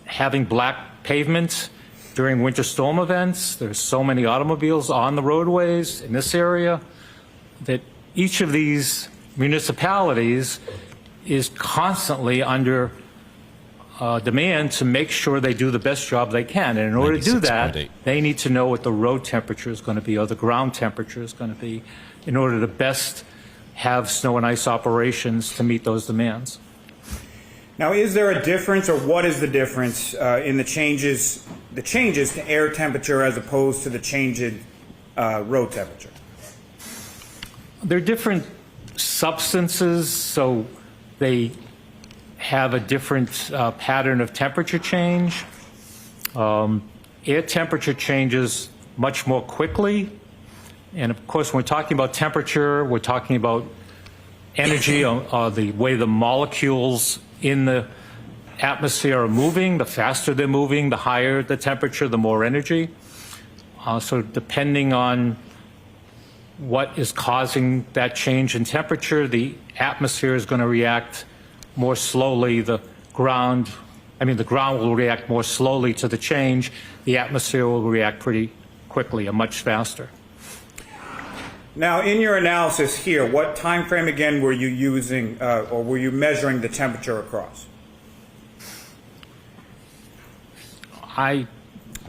having black pavement during winter storm events. There's so many automobiles on the roadways in this area that each of these municipalities is constantly under demand to make sure they do the best job they can. And in order to do that, they need to know what the road temperature is going to be or the ground temperature is going to be in order to best have snow and ice operations to meet those demands. Now, is there a difference, or what is the difference in the changes to air temperature as opposed to the change in road temperature? They're different substances, so they have a different pattern of temperature change. Air temperature changes much more quickly. And of course, when we're talking about temperature, we're talking about energy, the way the molecules in the atmosphere are moving. The faster they're moving, the higher the temperature, the more energy. So depending on what is causing that change in temperature, the atmosphere is going to react more slowly. The ground will react more slowly to the change. The atmosphere will react pretty quickly and much faster. Now, in your analysis here, what time frame again were you using, or were you measuring the temperature across? Let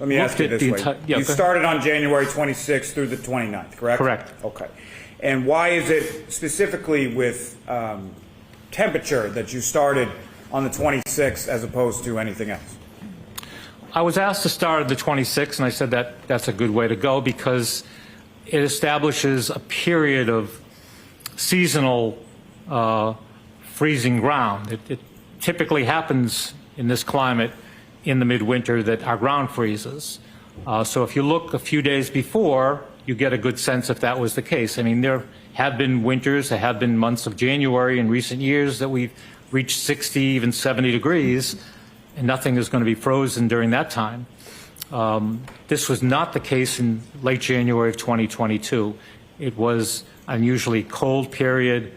me ask you this way. You started on January 26th through the 29th, correct? Correct. Okay. And why is it specifically with temperature that you started on the 26th as opposed to anything else? I was asked to start at the 26th, and I said that's a good way to go because it establishes a period of seasonal freezing ground. It typically happens in this climate in the midwinter that our ground freezes. So if you look a few days before, you get a good sense if that was the case. I mean, there have been winters, there have been months of January in recent years that we've reached 60, even 70 degrees, and nothing is going to be frozen during that time. This was not the case in late January of 2022. It was an unusually cold period,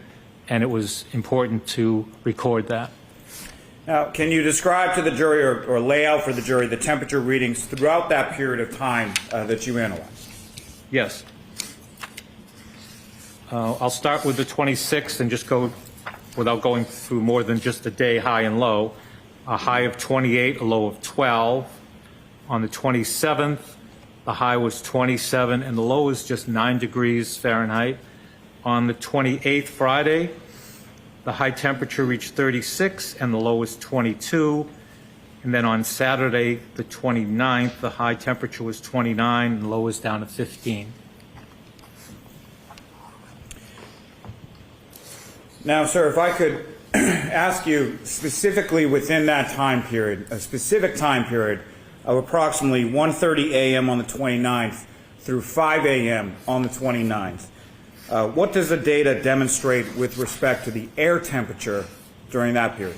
and it was important to record that. Now, can you describe to the jury or lay out for the jury the temperature readings throughout that period of time that you analyzed? Yes. I'll start with the 26th and just go without going through more than just a day high and low. A high of 28, a low of 12. On the 27th, the high was 27 and the low was just 9 degrees Fahrenheit. On the 28th, Friday, the high temperature reached 36 and the low was 22. And then on Saturday, the 29th, the high temperature was 29 and the low was down to 15. Now, sir, if I could ask you specifically within that time period, a specific time period of approximately 1:30 a.m. on the 29th through 5 a.m. on the 29th, what does the data demonstrate with respect to the air temperature during that period?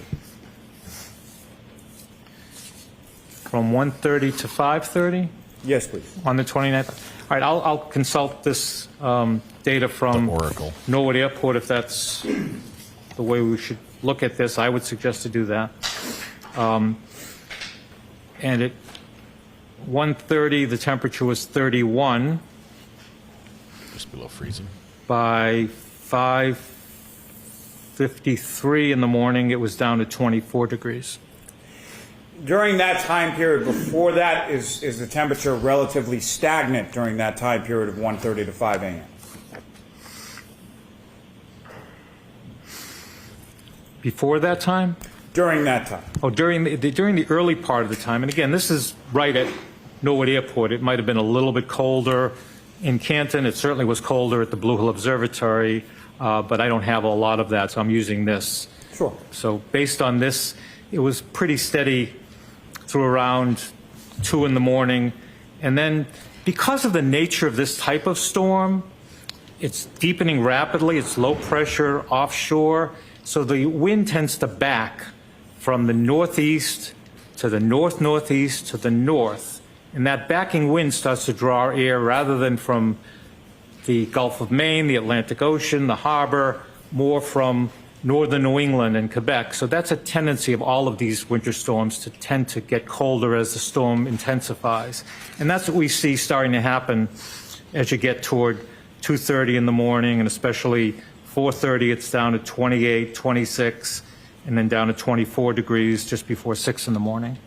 From 1:30 to 5:30? Yes, please. On the 29th? All right, I'll consult this data from Oracle. Norwood Airport if that's the way we should look at this. I would suggest to do that. And at 1:30, the temperature was 31. Just below freezing. By 5:53 in the morning, it was down to 24 degrees. During that time period, before that, is the temperature relatively stagnant during that time period of 1:30 to 5 a.m.? Before that time? During that time. Oh, during the early part of the time. And again, this is right at Norwood Airport. It might have been a little bit colder in Canton. It certainly was colder at the Blue Hill Observatory, but I don't have a lot of that, so I'm using this. Sure. So based on this, it was pretty steady through around 2 in the morning. And then because of the nature of this type of storm, It's deepening rapidly. It's low pressure offshore. So the wind tends to back from the northeast to the north-northeast to the north. And that backing wind starts to draw our air rather than from the Gulf of Maine, the Atlantic Ocean, the harbor, more from northern New England and Quebec. So that's a tendency of all of these winter storms to tend to get colder as the storm intensifies. And that's what we see starting to happen as you get toward 2:30 in the morning, and especially 4:30, it's down to 28, 26, and then down to 24 degrees just before 6 in the morning.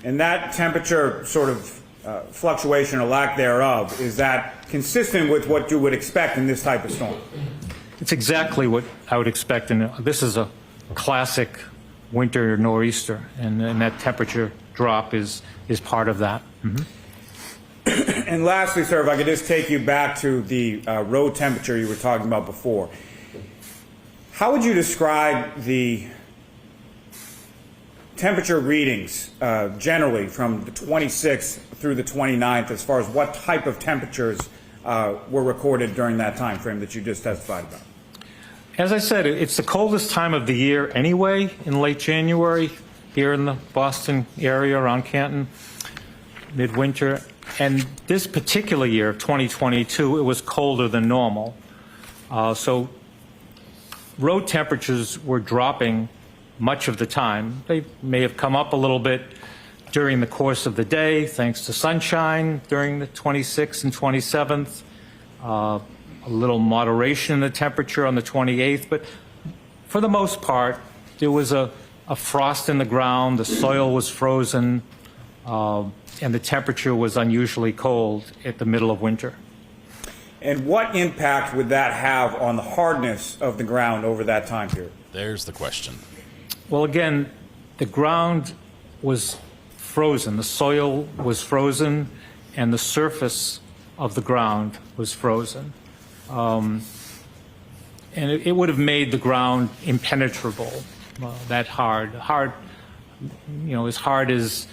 And that temperature sort of fluctuation or lack thereof, is that consistent with what you would expect in this type of storm? It's exactly what I would expect. And this is a classic winter nor'easter, and that temperature drop is part of that. Mm-hmm. And lastly, sir, if I could just take you back to the road temperature you were talking about before. How would you describe the temperature readings generally from the 26th through the 29th as far as what type of temperatures were recorded during that time frame that you just testified about? As I said, it's the coldest time of the year anyway, in late January, here in the Boston area around Canton, midwinter. And this particular year, 2022, it was colder than normal. So road temperatures were dropping much of the time. They may have come up a little bit during the course of the day, thanks to sunshine during the 26th and 27th. A little moderation in the temperature on the 28th, but for the most part, there was a frost in the ground, the soil was frozen, and the temperature was unusually cold at the middle of winter. And what impact would that have on the hardness of the ground over that time period? There's the question. Well, again, the ground was frozen, the soil was frozen, and the surface of the ground was frozen. And it would have made the ground impenetrable, that hard, you know, as hard as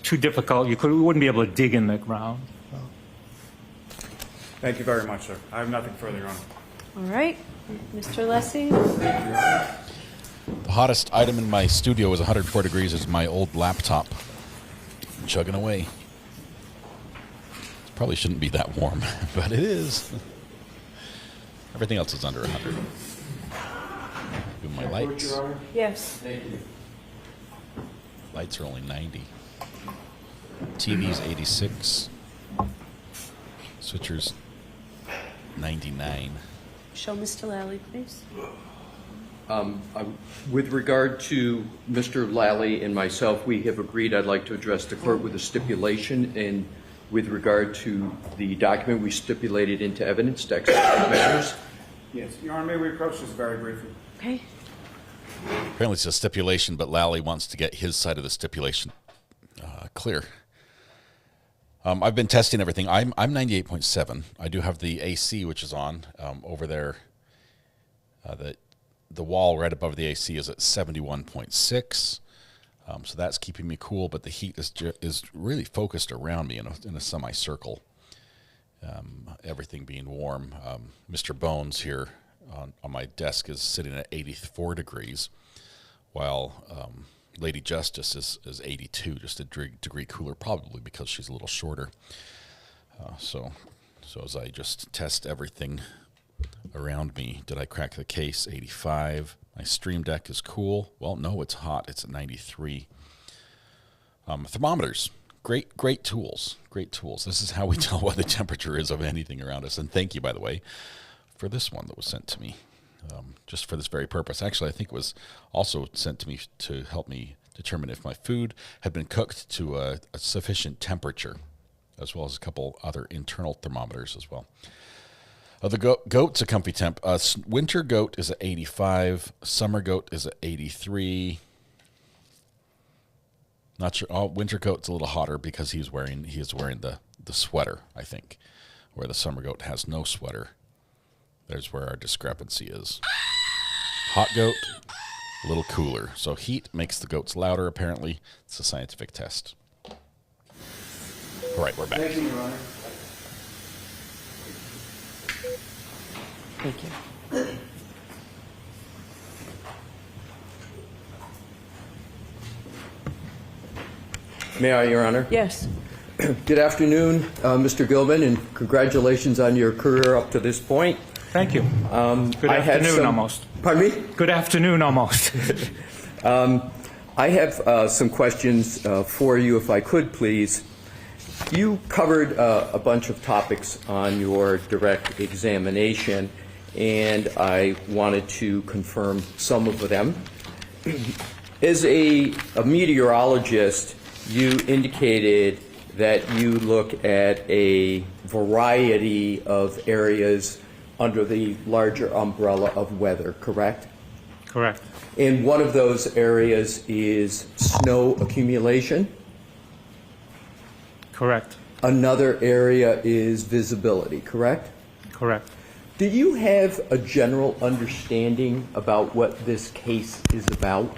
too difficult. You wouldn't be able to dig in the ground. Thank you very much, sir. I have nothing further on. All right, Mr. Lessie. The hottest item in my studio is 104 degrees. Is my old laptop chugging away. It probably shouldn't be that warm, but it is. Everything else is under 100. Do my lights. Yes. Thank you. Lights are only 90. TV's 86. Switchers 99. Show Mr. Lally, please. With regard to Mr. Lally and myself, we have agreed I'd like to address the court with a stipulation, and with regard to the document we stipulated into evidence to expedite matters. Yes, Your Honor, may we approach this very briefly? Okay. Apparently it's a stipulation, but Lally wants to get his side of the stipulation clear. I've been testing everything. I'm 98.7. I do have the AC, which is on over there. The wall right above the AC is at 71.6. So that's keeping me cool, but the heat is really focused around me in a semicircle. Everything being warm. Mr. Bones here on my desk is sitting at 84 degrees, while Lady Justice is 82, just a degree cooler, probably because she's a little shorter. So as I just test everything around me, did I crack the case? 85. My Stream Deck is cool. Well, no, it's hot. It's at 93. Thermometers, great tools. Great tools. This is how we tell what the temperature is of anything around us. And thank you, by the way, for this one that was sent to me. Just for this very purpose. Actually, I think it was also sent to me to help me determine if my food had been cooked to a sufficient temperature, as well as a couple other internal thermometers as well. The goat's a comfy temp. Winter goat is at 85. Summer goat is at 83. Not sure. Oh, winter goat's a little hotter because he is wearing the sweater, I think, where the summer goat has no sweater. There's where our discrepancy is. Hot goat, a little cooler. So heat makes the goats louder, apparently. It's a scientific test. All right, we're back. Thank you, Your Honor. Thank you. May I, Your Honor? Yes. Good afternoon, Mr. Gilman, and congratulations on your career up to this point. Thank you. Good afternoon, almost. Pardon me? Good afternoon, almost. I have some questions for you, if I could, please. You covered a bunch of topics on your direct examination, and I wanted to confirm some of them. As a meteorologist, you indicated that you look at a variety of areas under the larger umbrella of weather, correct? Correct. And one of those areas is snow accumulation? Correct. Another area is visibility, correct? Correct. Do you have a general understanding about what this case is about?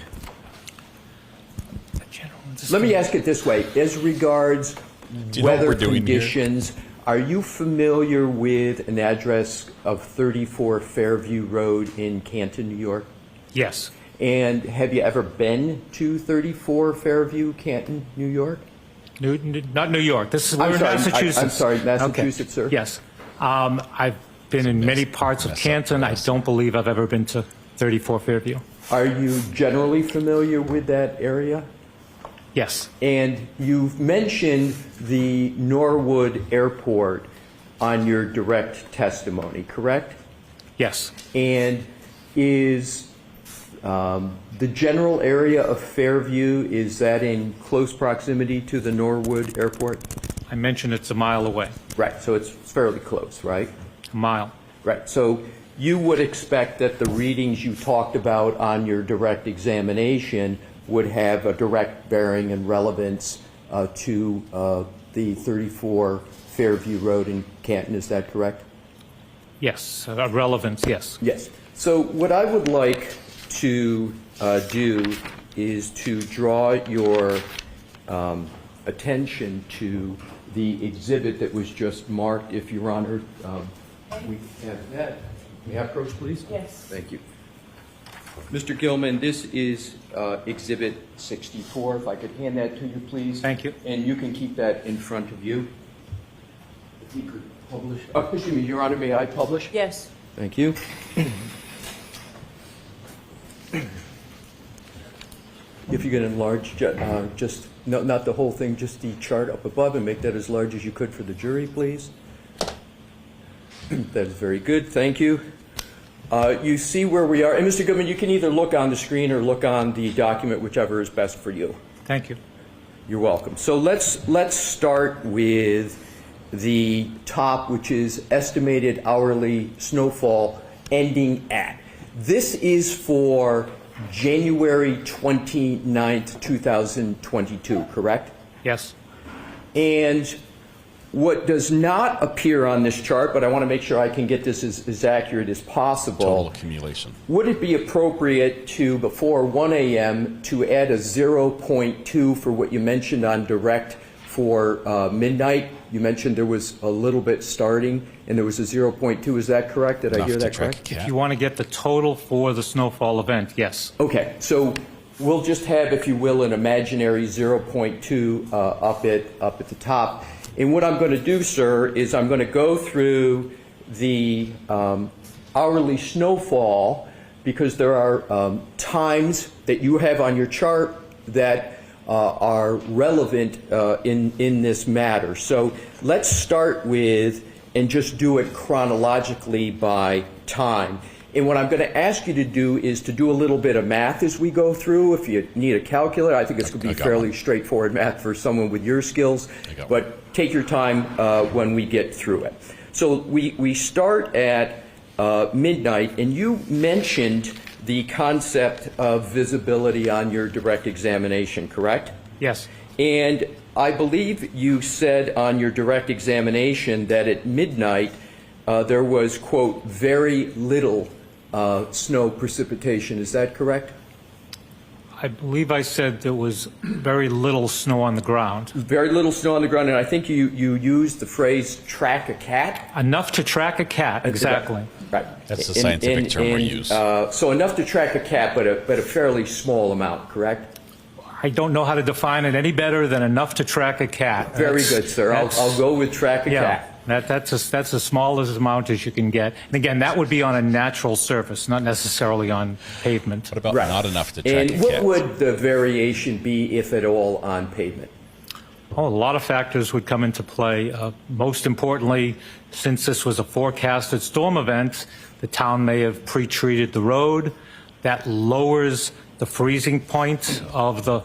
Let me ask it this way. As regards weather conditions, are you familiar with an address of 34 Fairview Road in Canton, New York? Yes. And have you ever been to 34 Fairview, Canton, New York? Not New York. This is we're in Massachusetts. I'm sorry, Massachusetts, sir? Yes. I've been in many parts of Canton. I don't believe I've ever been to 34 Fairview. Are you generally familiar with that area? Yes. And you've mentioned the Norwood Airport on your direct testimony, correct? Yes. And is the general area of Fairview, is that in close proximity to the Norwood Airport? I mentioned it's a mile away. Right, so it's fairly close, right? A mile. Right, so you would expect that the readings you talked about on your direct examination would have a direct bearing and relevance to the 34 Fairview Road in Canton, is that correct? Yes, relevance, yes. Yes. So what I would like to do is to draw your attention to the exhibit that was just marked, if Your Honor. We have that. May I approach, please? Yes. Thank you. Mr. Gilman, this is Exhibit 64. If I could hand that to you, please. Thank you. And you can keep that in front of you. If you could publish. Excuse me, Your Honor, may I publish? Yes. Thank you. If you could enlarge just, no, not the whole thing, just the chart up above, and make that as large as you could for the jury, please. That is very good. Thank you. You see where we are. And Mr. Goodman, you can either look on the screen or look on the document, whichever is best for you. Thank you. You're welcome. So let's start with the top, which is estimated hourly snowfall ending at. This is for January 29th, 2022, correct? Yes. And what does not appear on this chart, but I want to make sure I can get this as accurate as possible. Total accumulation. Would it be appropriate to, before 1 a.m., to add a 0.2 for what you mentioned on direct for midnight? You mentioned there was a little bit starting, and there was a 0.2. Is that correct? Did I hear that correct? If you want to get the total for the snowfall event, yes. Okay, so we'll just have, if you will, an imaginary 0.2 up at the top. And what I'm going to do, sir, is I'm going to go through the hourly snowfall, because there are times that you have on your chart that are relevant in this matter. So let's start with, and just do it chronologically by time. And what I'm going to ask you to do is to do a little bit of math as we go through. If you need a calculator, I think it's going to be fairly straightforward math for someone with your skills. But take your time when we get through it. So we start at midnight, and you mentioned the concept of visibility on your direct examination, correct? Yes. And I believe you said on your direct examination that at midnight there was, quote, very little snow precipitation. Is that correct? I believe I said there was very little snow on the ground. Very little snow on the ground, and I think you used the phrase track a cat? Enough to track a cat, exactly. Right. That's the scientific term we use. So enough to track a cat, but a fairly small amount, correct? I don't know how to define it any better than enough to track a cat. Very good, sir. I'll go with track a cat. That's the smallest amount as you can get. And again, that would be on a natural surface, not necessarily on pavement. What about not enough to track And a what cat? would the variation be, if at all, on pavement? Oh, a lot of factors would come into play. Most importantly, since this was a forecasted storm event, the town may have pre-treated the road. That lowers the freezing point of the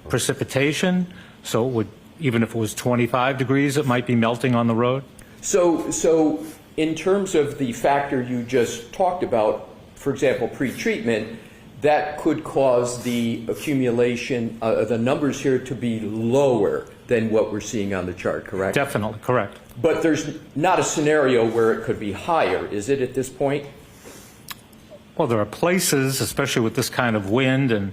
precipitation, so it would, even if it was 25 degrees, it might be melting on the road. So in terms of the factor you just talked about, for example, pre-treatment, that could cause the accumulation, the numbers here to be lower than what we're seeing on the chart, correct? Definitely, correct. But there's not a scenario where it could be higher, is it, at this point? Well, there are places, especially with this kind of wind and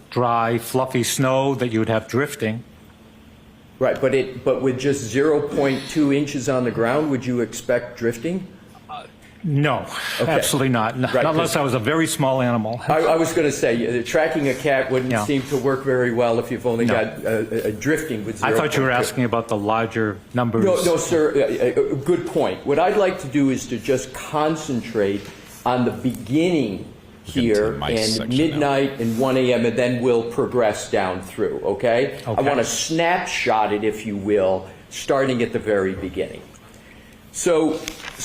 dry, fluffy snow, that you would have drifting. Right, but with just 0.2 inches on the ground, would you expect drifting? No, Okay. absolutely not. Not Right, unless I was a very small animal. I was going to say, tracking a cat wouldn't Yeah. seem to work very well if you've only No. got a drifting with 0.2. I thought you were asking about the larger numbers. No, sir. Good point. What I'd like to do is to just concentrate on the beginning here and midnight and 1 a.m. and then we'll progress down through, okay? I want to snapshot it, if you will, starting at the very beginning. So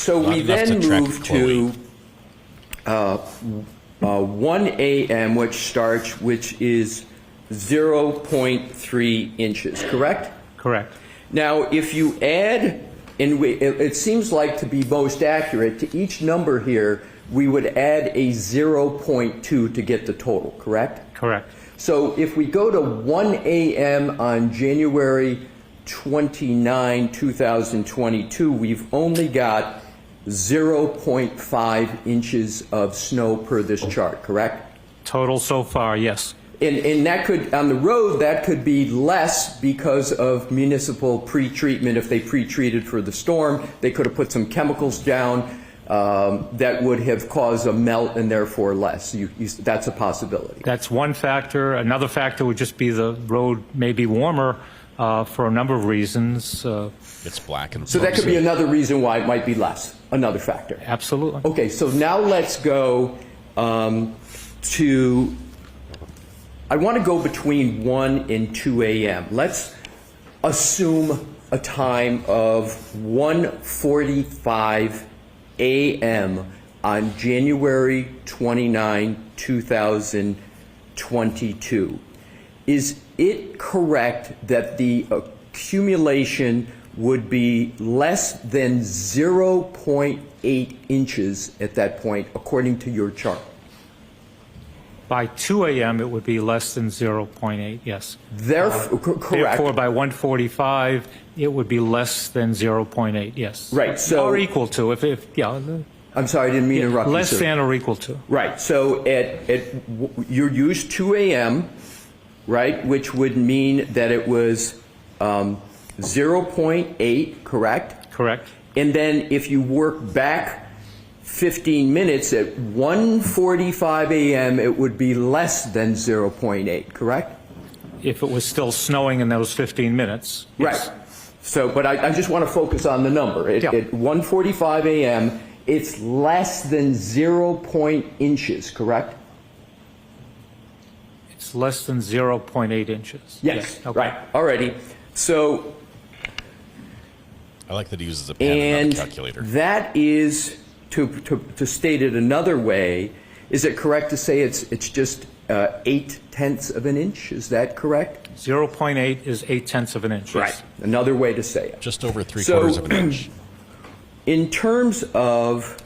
we then move to 1 a.m., which is 0.3 inches, correct? Correct. Now, if you add, and it seems like to be most accurate, to each number here, we would add a 0.2 to get the total, correct? Correct. So if we go to 1 a.m. on January 29, 2022, we've only got 0.5 inches of snow per this chart, correct? Total so far, yes. And that could, on the road, that could be less because of municipal pre-treatment. If they pre-treated for the storm, they could have put some chemicals down that would have caused a melt and therefore less. That's a possibility. That's one factor. Another factor would just be the road may be warmer for a number of reasons. It's black and so that could be another reason why it might be less. Another factor. Absolutely. Okay, so now let's go to, I want to go between 1 and 2 a.m. Let's assume a time of 1:45 a.m. on January 29, 2022. Is it correct that the accumulation would be less than 0.8 inches at that point, according to your chart? By 2 a.m., it would be less than 0.8, yes. Correct. Therefore, by 1:45, it would be less than 0.8, yes. Right, so... Or equal to, if yeah. I'm sorry, I didn't mean to interrupt you, Less sir. than or equal to. Right, so you used 2 a.m., right, which would mean that it was 0.8, correct? Correct. And then if you work back 15 minutes at 1:45 a.m., it would be less than 0.8, correct? If it was still snowing in those 15 minutes. Yes. Right. So, but I just want to focus on the number. At 1:45 a.m., it's less than 0.8 inches, correct? It's less than 0.8 inches. Yes. Okay. Right. Alrighty. So. I like that he uses a pen and not a calculator. That is, to state it another way, is it correct to say it's just 0.8 of an inch? Is that correct? 0.8 is 0.8 of an inch. Right. Yes. Another way to say it. Just over 3/4 of an inch. In terms of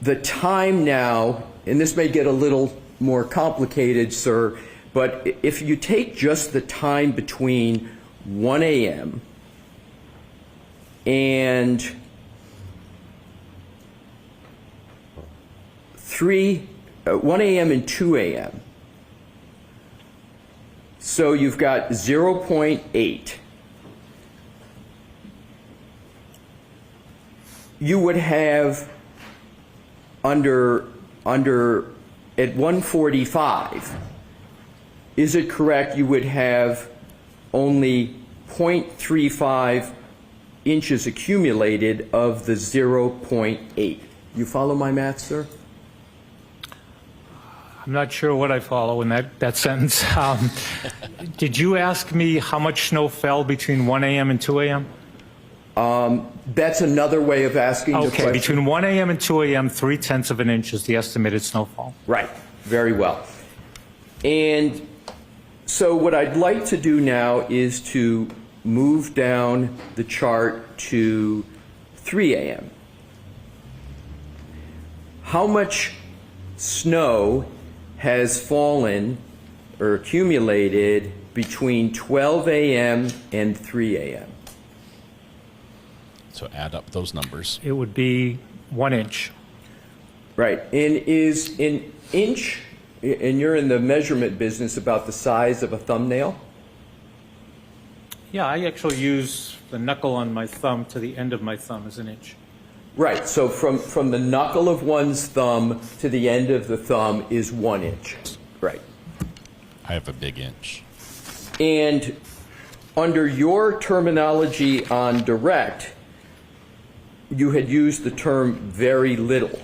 the time now, and this may get a little more complicated, sir, but if you take just the time between 1 a.m. and 1 a.m. and 2 a.m., So you've got 0.8. You would have under at 145, is it correct you would have only 0.35 inches accumulated of the 0.8? You follow my math, sir? I'm not sure what I follow in that sentence. Did you ask me how much snow fell between 1 a.m. and 2 a.m.? That's another way of asking the question. Okay, between 1 a.m. and 2 a.m., 0.3 of an inch is the estimated snowfall. Right, very well. And so what I'd like to do now is to move down the chart to 3 a.m. How much snow has fallen or accumulated between 12 a.m. and 3 a.m.? So add up those numbers. It would be 1 inch. Right. And is an inch, and you're in the measurement business, about the size of a thumbnail? Yeah, I actually use the knuckle on my thumb to the end of my thumb as an inch. Right. So from the knuckle of one's thumb to the end of the thumb is 1 inch. Right. I have a big inch. And under your terminology on direct, you had used the term very little.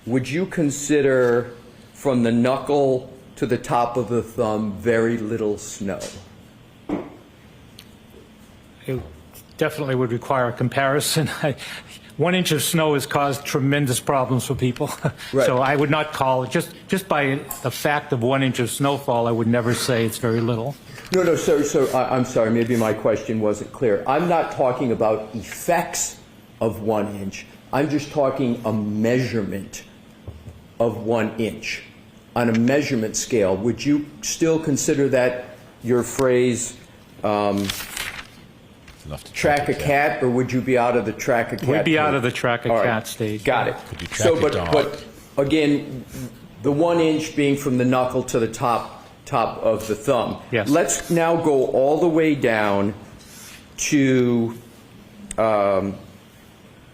Would you consider from the knuckle to the top of the thumb very little snow? It definitely would require a comparison. 1 inch of snow has caused tremendous problems for people. Right. So I would not call it, just by the fact of 1 inch of snowfall, I would never say it's very little. No, so I'm sorry, maybe my question wasn't clear. I'm not talking about effects of 1 inch. I'm just talking a measurement of 1 inch. On a measurement scale, would you still consider that your phrase, track a cat, or would you be out of the track a cat? We'd be out of the track a cat stage. Got it. Could you track a dog? But again, the 1 inch being from the knuckle to the top of the thumb. Yes. Let's now go all the way down to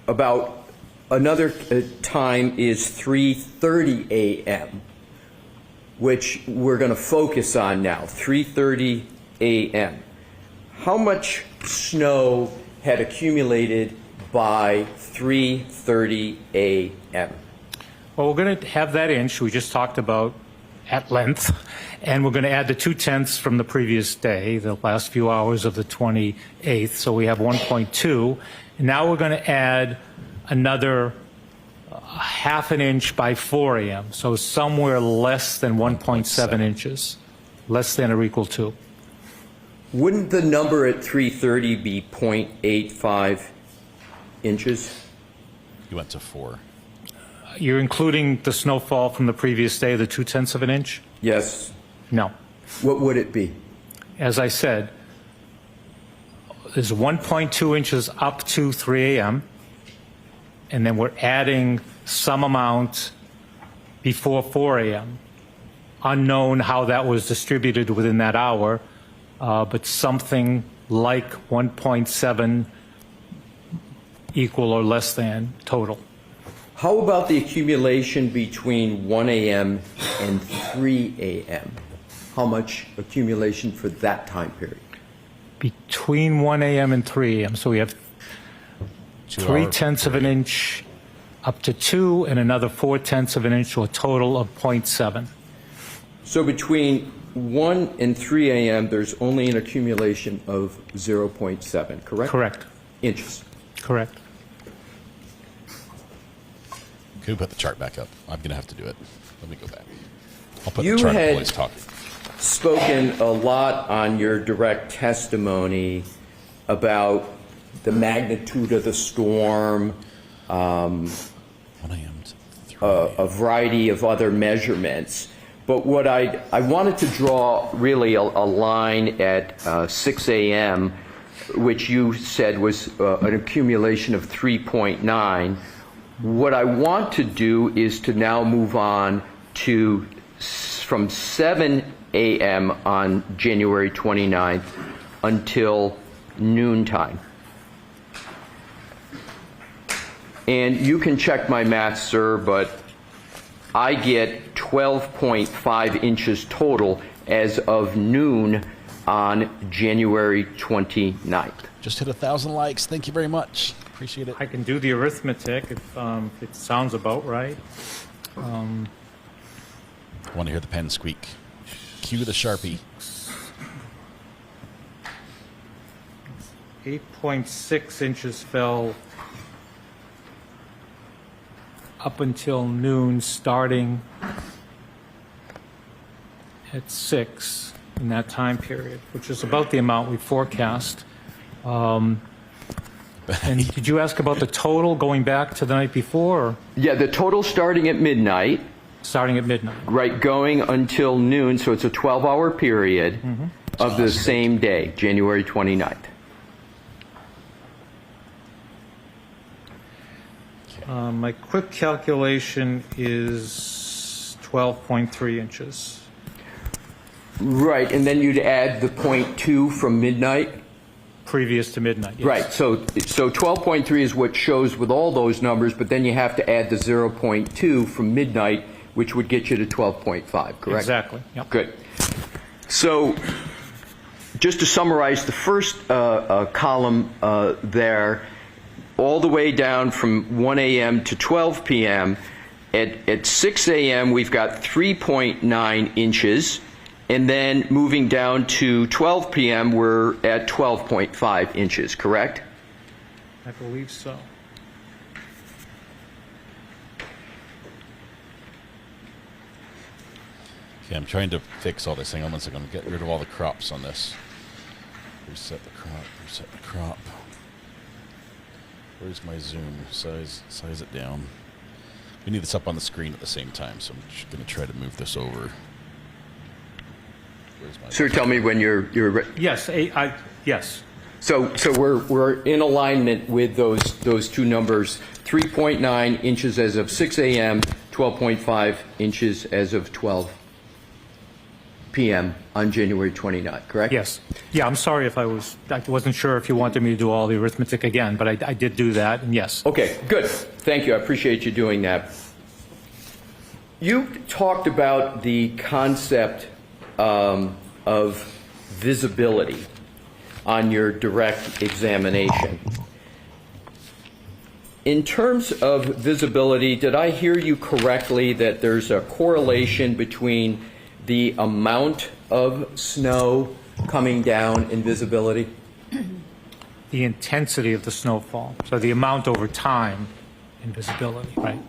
about another time is 3:30 a.m., which we're going to focus on now, 3:30 a.m. How much snow had accumulated by 3:30 a.m.? Well, we're going to have that inch we just talked about at length, and we're going to add the 2/10 from the previous day, the last few hours of the 28th, so we have 1.2. And now we're going to add another half an inch by 4 a.m., so somewhere less than 1.7 inches, less than or equal to. Wouldn't the number at 3:30 be 0.85 inches? You went to 4. You're including the snowfall from the previous day, the 2/10 of an inch? Yes. No. What would it be? As I said, there's 1.2 inches up to 3 a.m., and then we're adding some amount before 4 a.m. Unknown how that was distributed within that hour, but something like 1.7 equal or less than total. How about the accumulation between 1 a.m. and 3 a.m.? How much accumulation for that time period? Between 1 a.m. and 3 a.m., so we have 3/10 of an inch up to 2 and another 4/10 of an inch, to a total of 0.7. So between 1 and 3 a.m., there's only an accumulation of 0.7, correct? Correct. Inches. Correct. Could we put the chart back up? I'm going to have to do it. Let me go back. I'll put You the chart had- while he's talking. Spoken a lot on your direct testimony about the magnitude of the storm, 1 a.m. to 3 a variety of other measurements. But what I wanted to draw really a line at 6 a.m., which you said was an accumulation of 3.9. What I want to do is to now move on to from 7 a.m. on January 29th until noontime. And you can check my math, sir, but I get 12.5 inches total as of noon on January 29th. Just hit 1,000 likes. Thank you very much. Appreciate it. I can do the arithmetic if it sounds about right. I want to hear the pen squeak. Cue the Sharpie. 8.6 inches fell up until noon, starting at 6 in that time period, which is about the amount we forecast. And did you ask about the total going back to the night before? Or? Yeah, the total starting at midnight. Starting at midnight. Right, going until noon, so it's a 12-hour period of the same day, January 29th. My quick calculation is 12.3 inches. Right, and then you'd add the 0.2 from midnight? Previous to midnight, yes. Right, so 12.3 is what shows with all those numbers, but then you have to add the 0.2 from midnight, which would get you to 12.5, correct? Exactly, yep. Good. So just to summarize the first column there, all the way down from 1 a.m. to 12 p.m., at 6 a.m. we've got 3.9 inches, and then moving down to 12 p.m. we're at 12.5 inches, correct? I believe so. Okay, I'm trying to fix all this. Hang on one second. I'm getting rid of all the crops on this. Reset the crop, reset the crop. Where's my zoom? Size it down. We need this up on the screen at the same time, so I'm just going to try to move this over. Where's my Sir, tell me when you're ready. Yes, yes. So we're in alignment with those two numbers, 3.9 inches as of 6 a.m., 12.5 inches as of 12 p.m. on January 29th, correct? Yes. Yeah, I'm sorry if I wasn't sure if you wanted me to do all the arithmetic again, but I did do that, and yes. Okay, good. Thank you. I appreciate you doing that. You talked about the concept of visibility on your direct examination. In terms of visibility, did I hear you correctly that there's a correlation between the amount of snow coming down in visibility? The intensity of the snowfall, so the amount over time in visibility, right?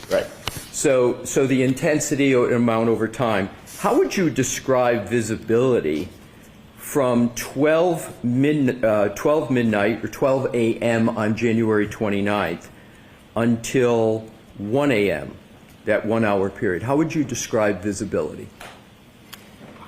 Right. So the intensity or amount over time. How would you describe visibility from 12 midnight or 12 a.m. on January 29th until 1 a.m., that 1 hour period? How would you describe visibility?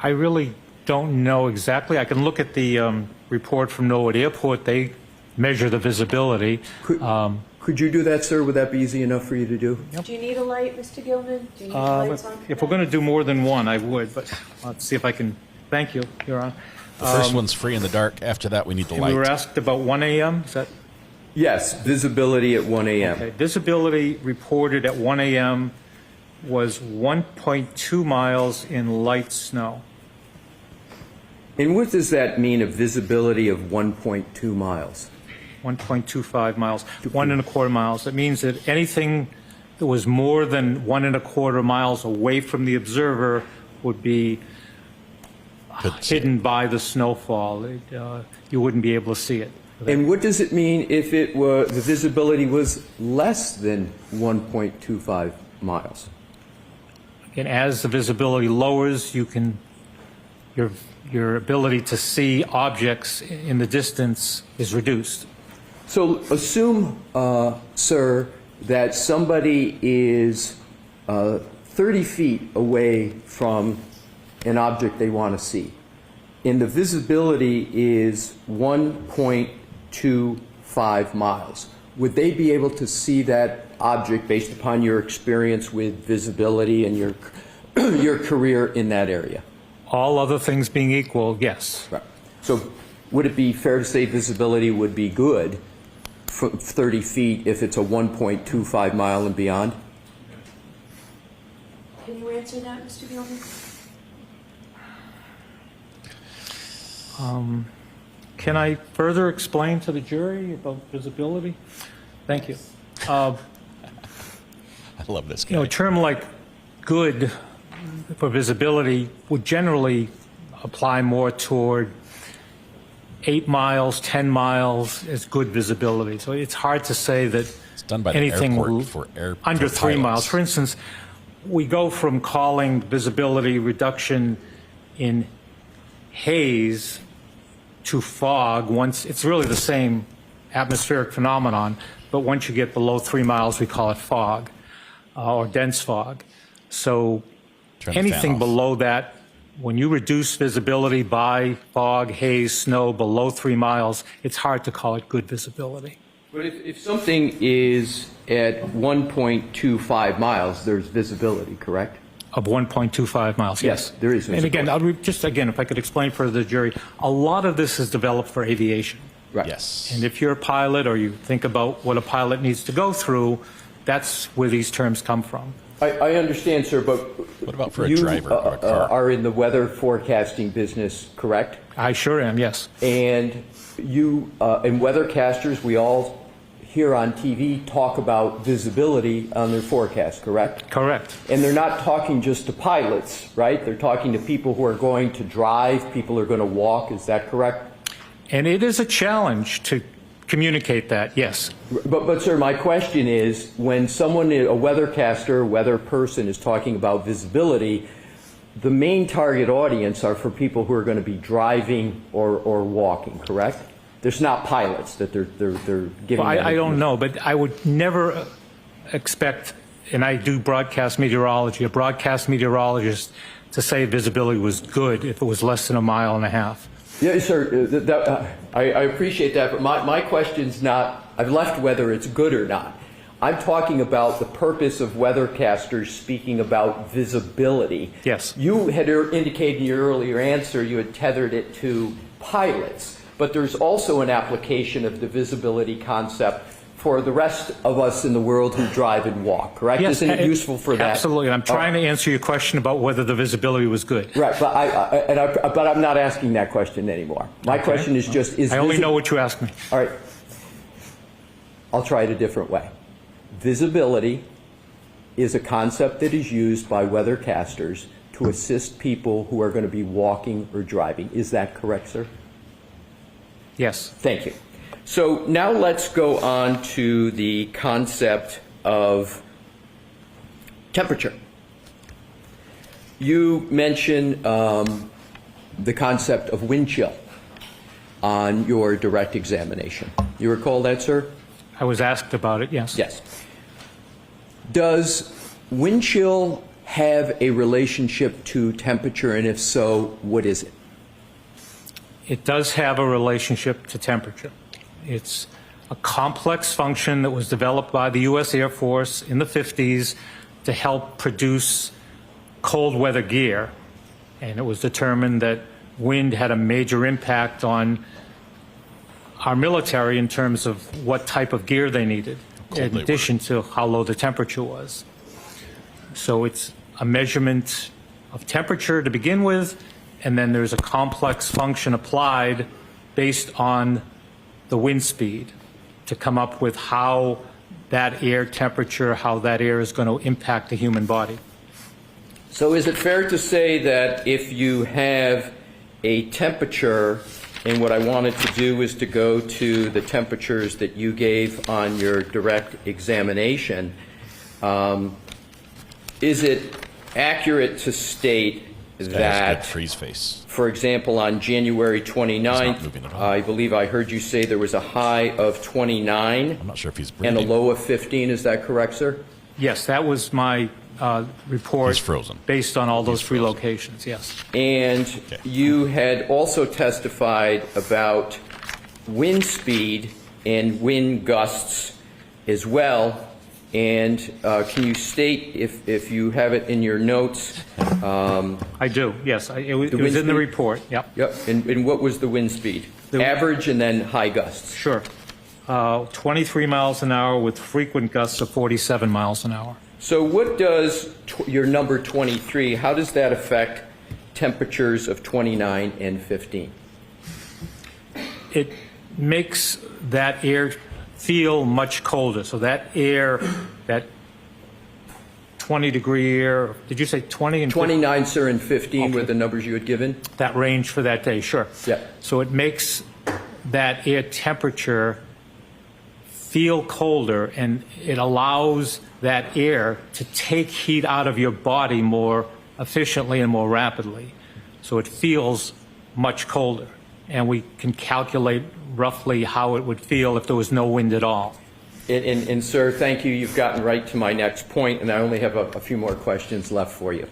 I really don't know exactly. I can look at the report from Norwood Airport. They measure the visibility. Could you do that, sir? Would that be easy enough for you to do? Yep. Do you need a light, Mr. Gilman? Do you need lights on? If we're going to do more than one, I would, but let's see if I can. Thank you, Your Honor. The first one's free in the dark. After that, we need the light. We were asked about 1 a.m. Is that? Yes, visibility at 1 a.m. Okay. Visibility reported at 1 a.m. was 1.2 miles in light snow. And what does that mean, a visibility of 1.2 miles? 1.25 miles, 1.25 miles. That means that anything that was more than 1.25 miles away from the observer would be hidden by the snowfall. You wouldn't be able to see it. And what does it mean if it were the visibility was less than 1.25 miles? And as the visibility lowers, you can your ability to see objects in the distance is reduced. So assume, sir, that somebody is 30 feet away from an object they want to see, and the visibility is 1.25 miles. Would they be able to see that object based upon your experience with visibility and your career in that area? All other things being equal, yes. Right. So would it be fair to say visibility would be good for 30 feet if it's a 1.25 mile and beyond? Can you answer that, Mr. Gilman? Can I further explain to the jury about visibility? Thank you. I love this guy. You know, a term like good for visibility would generally apply more toward 8 miles, 10 miles as good visibility. So it's hard to say that It's done by the anything airport for under 3 pilots. miles. For instance, we go from calling visibility reduction in haze to fog. Once it's really the same atmospheric phenomenon, but once you get below 3 miles, we call it fog or dense fog. So Turn the fan anything off. below that, when you reduce visibility by fog, haze, snow below 3 miles, it's hard to call it good visibility. But if something is at 1.25 miles, there's visibility, correct? Of 1.25 miles, yes. There is And again, if I could explain for the jury, a lot of this is developed for aviation. Right. Yes. And if you're a pilot or you think about what a pilot needs to go through, that's where these terms come from. I understand, sir, but What about for a you driver of a car? are in the weather forecasting business, correct? I sure am, yes. And you, and weathercasters, we all here on TV talk about visibility on their forecast, correct? Correct. And they're not talking just to pilots, right? They're talking to people who are going to drive, people who are going to walk, is that correct? And it is a challenge to communicate that, yes. But sir, my question is, when someone, a weathercaster, weather person is talking about visibility, the main target audience are for people who are going to be driving or walking, correct? There's not pilots that they're giving. Well, I don't know, but I would never expect, and I do broadcast meteorology, a broadcast meteorologist to say visibility was good if it was less than 1.5 miles. Yes, sir. I appreciate that, but my question's not, I've left whether it's good or not. I'm talking about the purpose of weathercasters speaking about visibility. Yes. You had indicated in your earlier answer you had tethered it to pilots, but there's also an application of the visibility concept for the rest of us in the world who drive and walk, correct? Yes, Isn't it useful for that? Absolutely. I'm trying to answer your question about whether the visibility was good. Right, but I'm not asking that question anymore. My question is just, I only know what you asked me. All right. I'll try it a different way. Visibility is a concept that is used by weathercasters to assist people who are going to be walking or driving. Is that correct, sir? Yes. Thank you. So now let's go on to the concept of temperature. You mentioned the concept of wind chill on your direct examination. You recall that, sir? I was asked about it, yes. Yes. Does wind chill have a relationship to temperature, and if so, what is it? It does have a relationship to temperature. It's a complex function that was developed by the U.S. Air Force in the 50s to help produce cold weather gear. And it was determined that wind had a major impact on our military in terms of what type of gear they needed, in addition to how low the temperature was. So it's a measurement of temperature to begin with, and then there's a complex function applied based on the wind speed to come up with how that air temperature, how that air is going to impact the human body. So is it fair to say that if you have a temperature, and what I wanted to do is to go to the temperatures that you gave on your direct examination, is it accurate to state that, freeze face. For example, on January 29th, I believe I heard you say there was a high of 29 I'm not sure if he's and breathing. a low of 15. Is that correct, sir? Yes, that was my report. He's frozen. Based on all those three locations, yes. And you had also testified about wind speed and wind gusts as well, And can you state, if you have it in your notes? I do, yes. It was in the report, yep. Yep, and what was the wind speed? Average and then high gusts? Sure. 23 miles an hour with frequent gusts of 47 miles an hour. So what does your number 23, how does that affect temperatures of 29 and 15? It makes that air feel much colder. So that air, that 20-degree air, did you say 20 and 29, sir, and 15 were the numbers you had given? That range for that day, sure. Yeah. So it makes that air temperature feel colder, and it allows that air to take heat out of your body more efficiently and more rapidly. So it feels much colder. And we can calculate roughly how it would feel if there was no wind at all. And sir, thank you. You've gotten right to my next point, and I only have a few more questions left for you.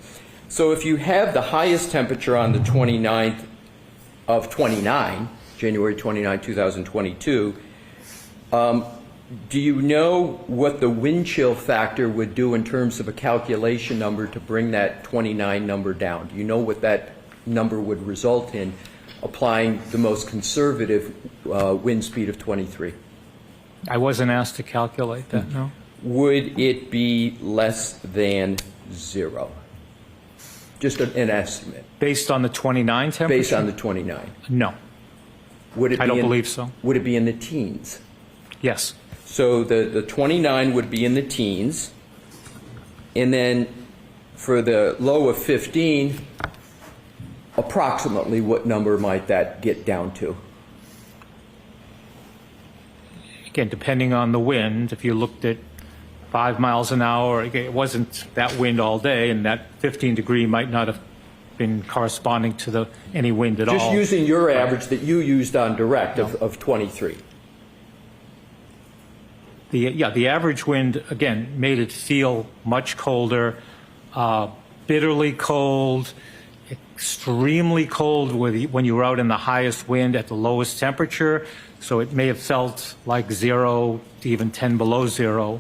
So if you have the highest temperature on the 29th of 29, January 29, 2022, do you know what the wind chill factor would do in terms of a calculation number to bring that 29 number down? Do you know what that number would result in applying the most conservative wind speed of 23? I wasn't asked to calculate that, no. Would it be less than 0? Just an estimate. Based on the 29 temperature? Based on the 29. No. Would it I don't believe so. Would it be in the teens? Yes. So the 29 would be in the teens. And then for the low of 15, approximately what number might that get down to? Again, depending on the wind, if you looked at 5 miles an hour, it wasn't that wind all day, and that 15-degree might not have been corresponding to any wind at all. Just using your average that you used on direct of 23. The average wind, again, made it feel much colder, bitterly cold, extremely cold when you were out in the highest wind at the lowest temperature. So it may have felt like 0 to even 10 below 0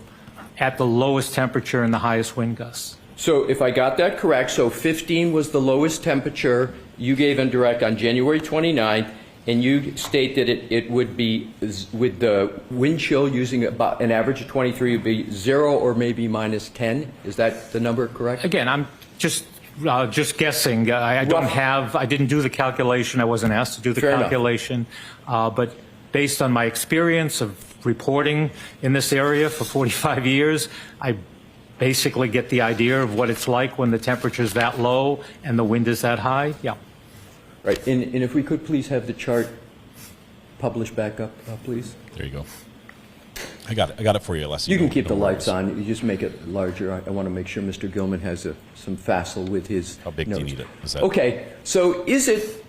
at the lowest temperature and the highest wind gusts. So if I got that correct, so 15 was the lowest temperature you gave in direct on January 29th, and you state that it would be, with the wind chill using about an average of 23, would be 0 or maybe minus 10. Is that the number correct? Again, I'm just guessing. I didn't do the calculation. I wasn't asked to do the calculation. But based on my experience of reporting in this area for 45 years, I basically get the idea of what it's like when the temperature is that low and the wind is that high. Yeah. Right. And if we could please have the chart published back up, please. There you go. I got it for you, Les. You can keep the lights on. You just make it larger. I want to make sure Mr. Gilman has some facile with his How big notes. do you need it? Is that Okay. So is it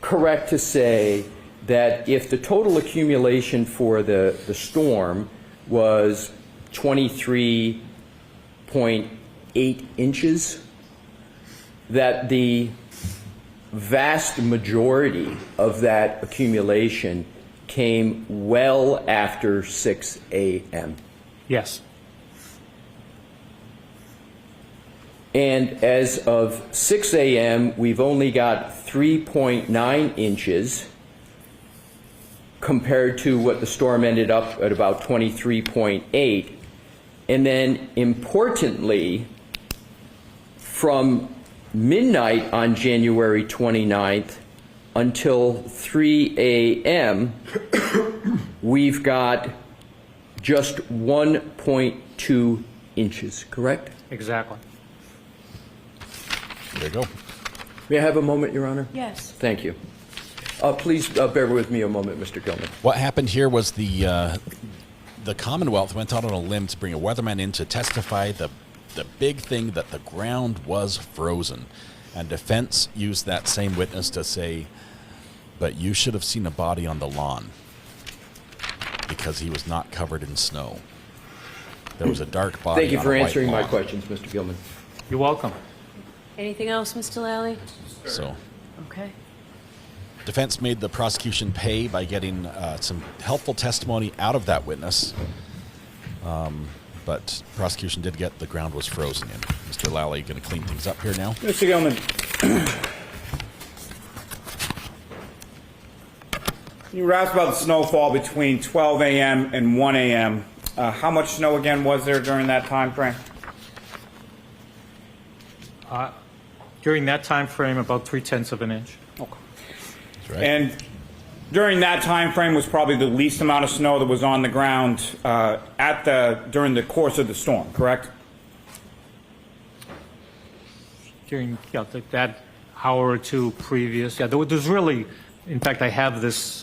correct to say that if the total accumulation for the storm was 23.8 inches, that the vast majority of that accumulation came well after 6 a.m.? Yes. And as of 6 a.m., we've only got 3.9 inches compared to what the storm ended up at about 23.8. And then, importantly, from midnight on January 29th until 3 a.m., we've got just 1.2 inches, correct? Exactly. There you go. May I have a moment, Your Honor? Yes. Thank you. Please bear with me a moment, Mr. Gilman. What happened here was the Commonwealth went out on a limb to bring a weatherman in to testify the big thing that the ground was frozen. And defense used that same witness to say, but you should have seen a body on the lawn because he was not covered in snow. There was a dark body. Thank you for answering my lawn. questions, Mr. Gilman. You're welcome. Anything else, Mr. Lally? So, Okay. defense made the prosecution pay by getting some helpful testimony out of that witness. but prosecution did get the ground was frozen in. Mr. Lally going to clean things up here now. Mr. Gilman, you were asked about the snowfall between 12 a.m. and 1 a.m. How much snow again was there during that time frame? During that time frame, about 0.3 of an inch. Okay. That's right. And during that time frame was probably the least amount of snow that was on the ground during the course of the storm, correct? During that hour or two previous. Yeah, there was really, in fact, I have this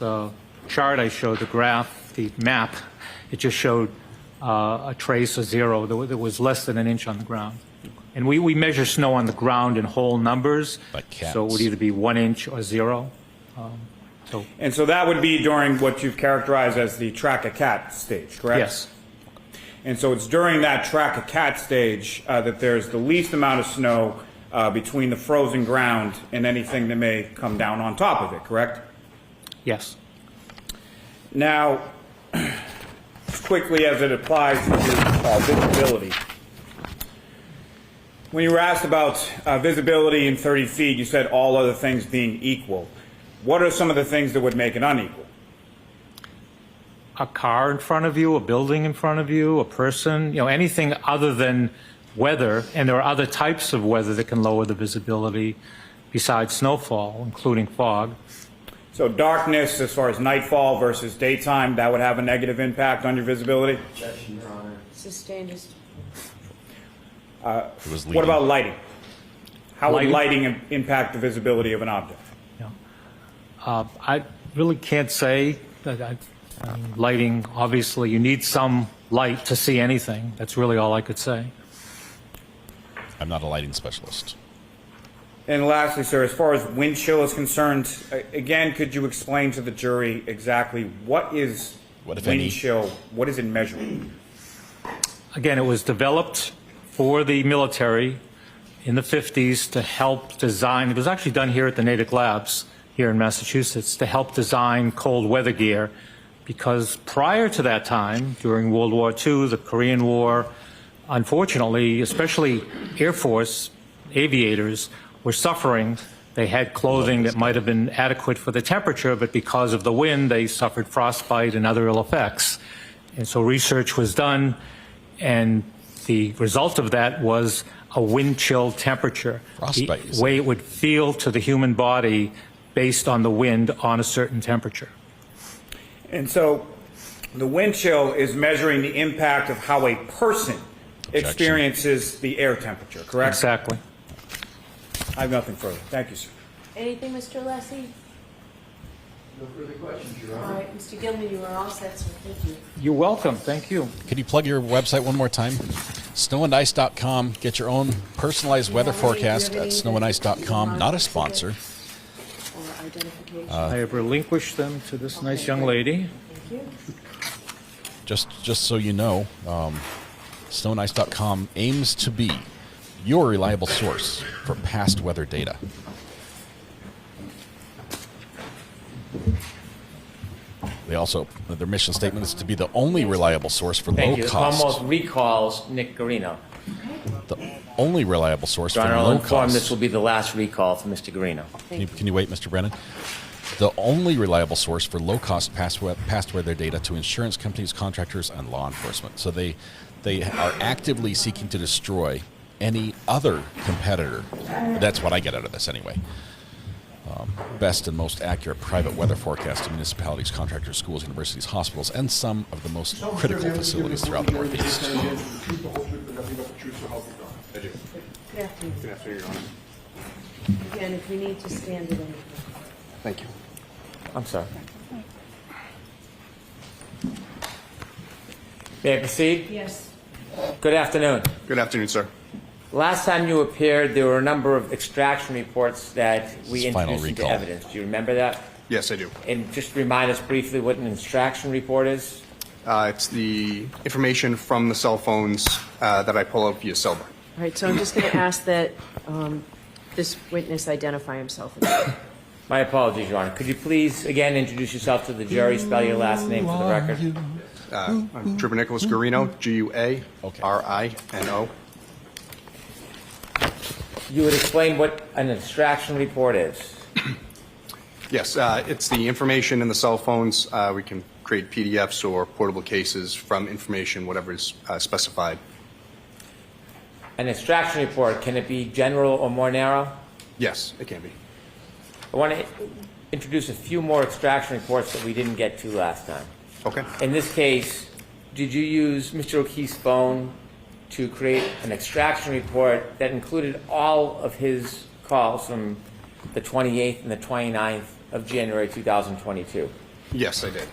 chart I showed, the graph, the map. It just showed a trace, a zero. There was less than an inch on the ground. And we measure snow on the ground in whole numbers. So it would either be 1 inch or 0. And so that would be during what you've characterized as the track-a-cat stage, correct? Yes. And so it's during that track-a-cat stage that there's the least amount of snow between the frozen ground and anything that may come down on top of it, correct? Yes. Now, as quickly as it applies to visibility, when you were asked about visibility in 30 feet, you said all other things being equal. What are some of the things that would make it unequal? A car in front of you, a building in front of you, a person, anything other than weather, and there are other types of weather that can lower the visibility besides snowfall, including fog. So darkness, as far as nightfall versus daytime, that would have a negative impact on your visibility? Objection, Your Honor. Sustained as what about lighting? How would lighting impact the visibility of an object? I really can't say. Lighting, obviously, you need some light to see anything. That's really all I could say. I'm not a lighting specialist. And lastly, sir, as far as wind chill is concerned, again, could you explain to the jury exactly what is wind chill? What is it measuring? Again, it was developed for the military in the 50s to help design. It was actually done here at the Natick Labs here in Massachusetts to help design cold weather gear, because prior to that time, during World War II, the Korean War, unfortunately, especially Air Force aviators were suffering. They had clothing that might have been adequate for the temperature, but because of the wind, they suffered frostbite and other ill effects. And so research was done, and the result of that was a wind chill temperature, Frostbite, the way it would feel to the human body based on the wind on a certain temperature. And so the wind chill is measuring the impact of how a person experiences the air temperature, correct? Exactly. I have nothing further. Thank you, sir. Anything, Mr. Lessie? No further questions, Your Honor. All right, Mr. Gilman, you are all set, sir. Thank you. You're welcome. Thank you. Can you plug your website one more time? Snowandice.com. Get your own personalized weather forecast at snowandice.com. Not a sponsor. I have relinquished them to this nice young lady. Thank you. Just so you know, snowandice.com aims to be your reliable source for past weather data. They also, their mission statement is to be the only reliable source for Thank low you. cost. This almost recalls Nick Garino. The only reliable source Your for Honor, I'll low inform cost. this will be the last recall for Mr. Garino. Can you wait, Mr. Brennan? The only reliable source for low-cost past weather data to insurance companies, contractors, and law enforcement. So they are actively seeking to destroy any other competitor. That's what I get out of this anyway. Best and most accurate private weather forecast to municipalities, contractors, schools, universities, hospitals, and some of the most critical facilities throughout the Northeast. Good afternoon. Good afternoon, Your Honor. Again, if we need to stand at anything. Thank you. I'm sorry. May I proceed? Yes. Good afternoon. Good afternoon, sir. Last time you appeared, there were a number of extraction reports that we Final introduced into recall. evidence. Do you remember that? Yes, I do. And just remind us briefly what an extraction report is. It's the information from the cell phones that I pull out via Cellbar. All right, so I'm just going to ask that this witness identify himself. My apologies, Your Honor. Could you please again introduce yourself to the jury, spell your last name for the record? I'm Trooper Nicholas Guarino, Guarino. You would explain what an extraction report is. Yes, it's the information in the cell phones. We can create PDFs or portable cases from information, whatever is specified. An extraction report, can it be general or more narrow? Yes, it can be. I want to introduce a few more extraction reports that we didn't get to last time. Okay. In this case, did you use Mr. O'Keefe's phone to create an extraction report that included all of his calls from the 28th and the 29th of January 2022? Yes, I did.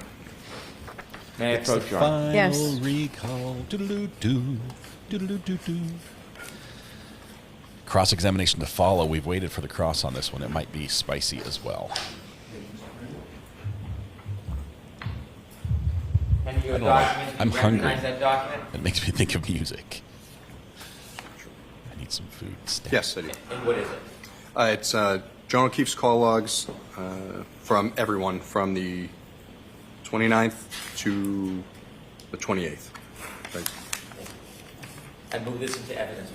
May I approach your Final Yes. recall. Doodle-doo-doo. Doodle-doo-doo-doo. Cross-examination to follow. We've waited for the cross on this one. It might be spicy as well. And you I don't know. document, I'm you hungry. recognize that document? It makes me think of music. I need some food. Yes, I do. And what is it? It's John O'Keefe's call logs from everyone from the 29th to the 28th. Right. I move this into evidence.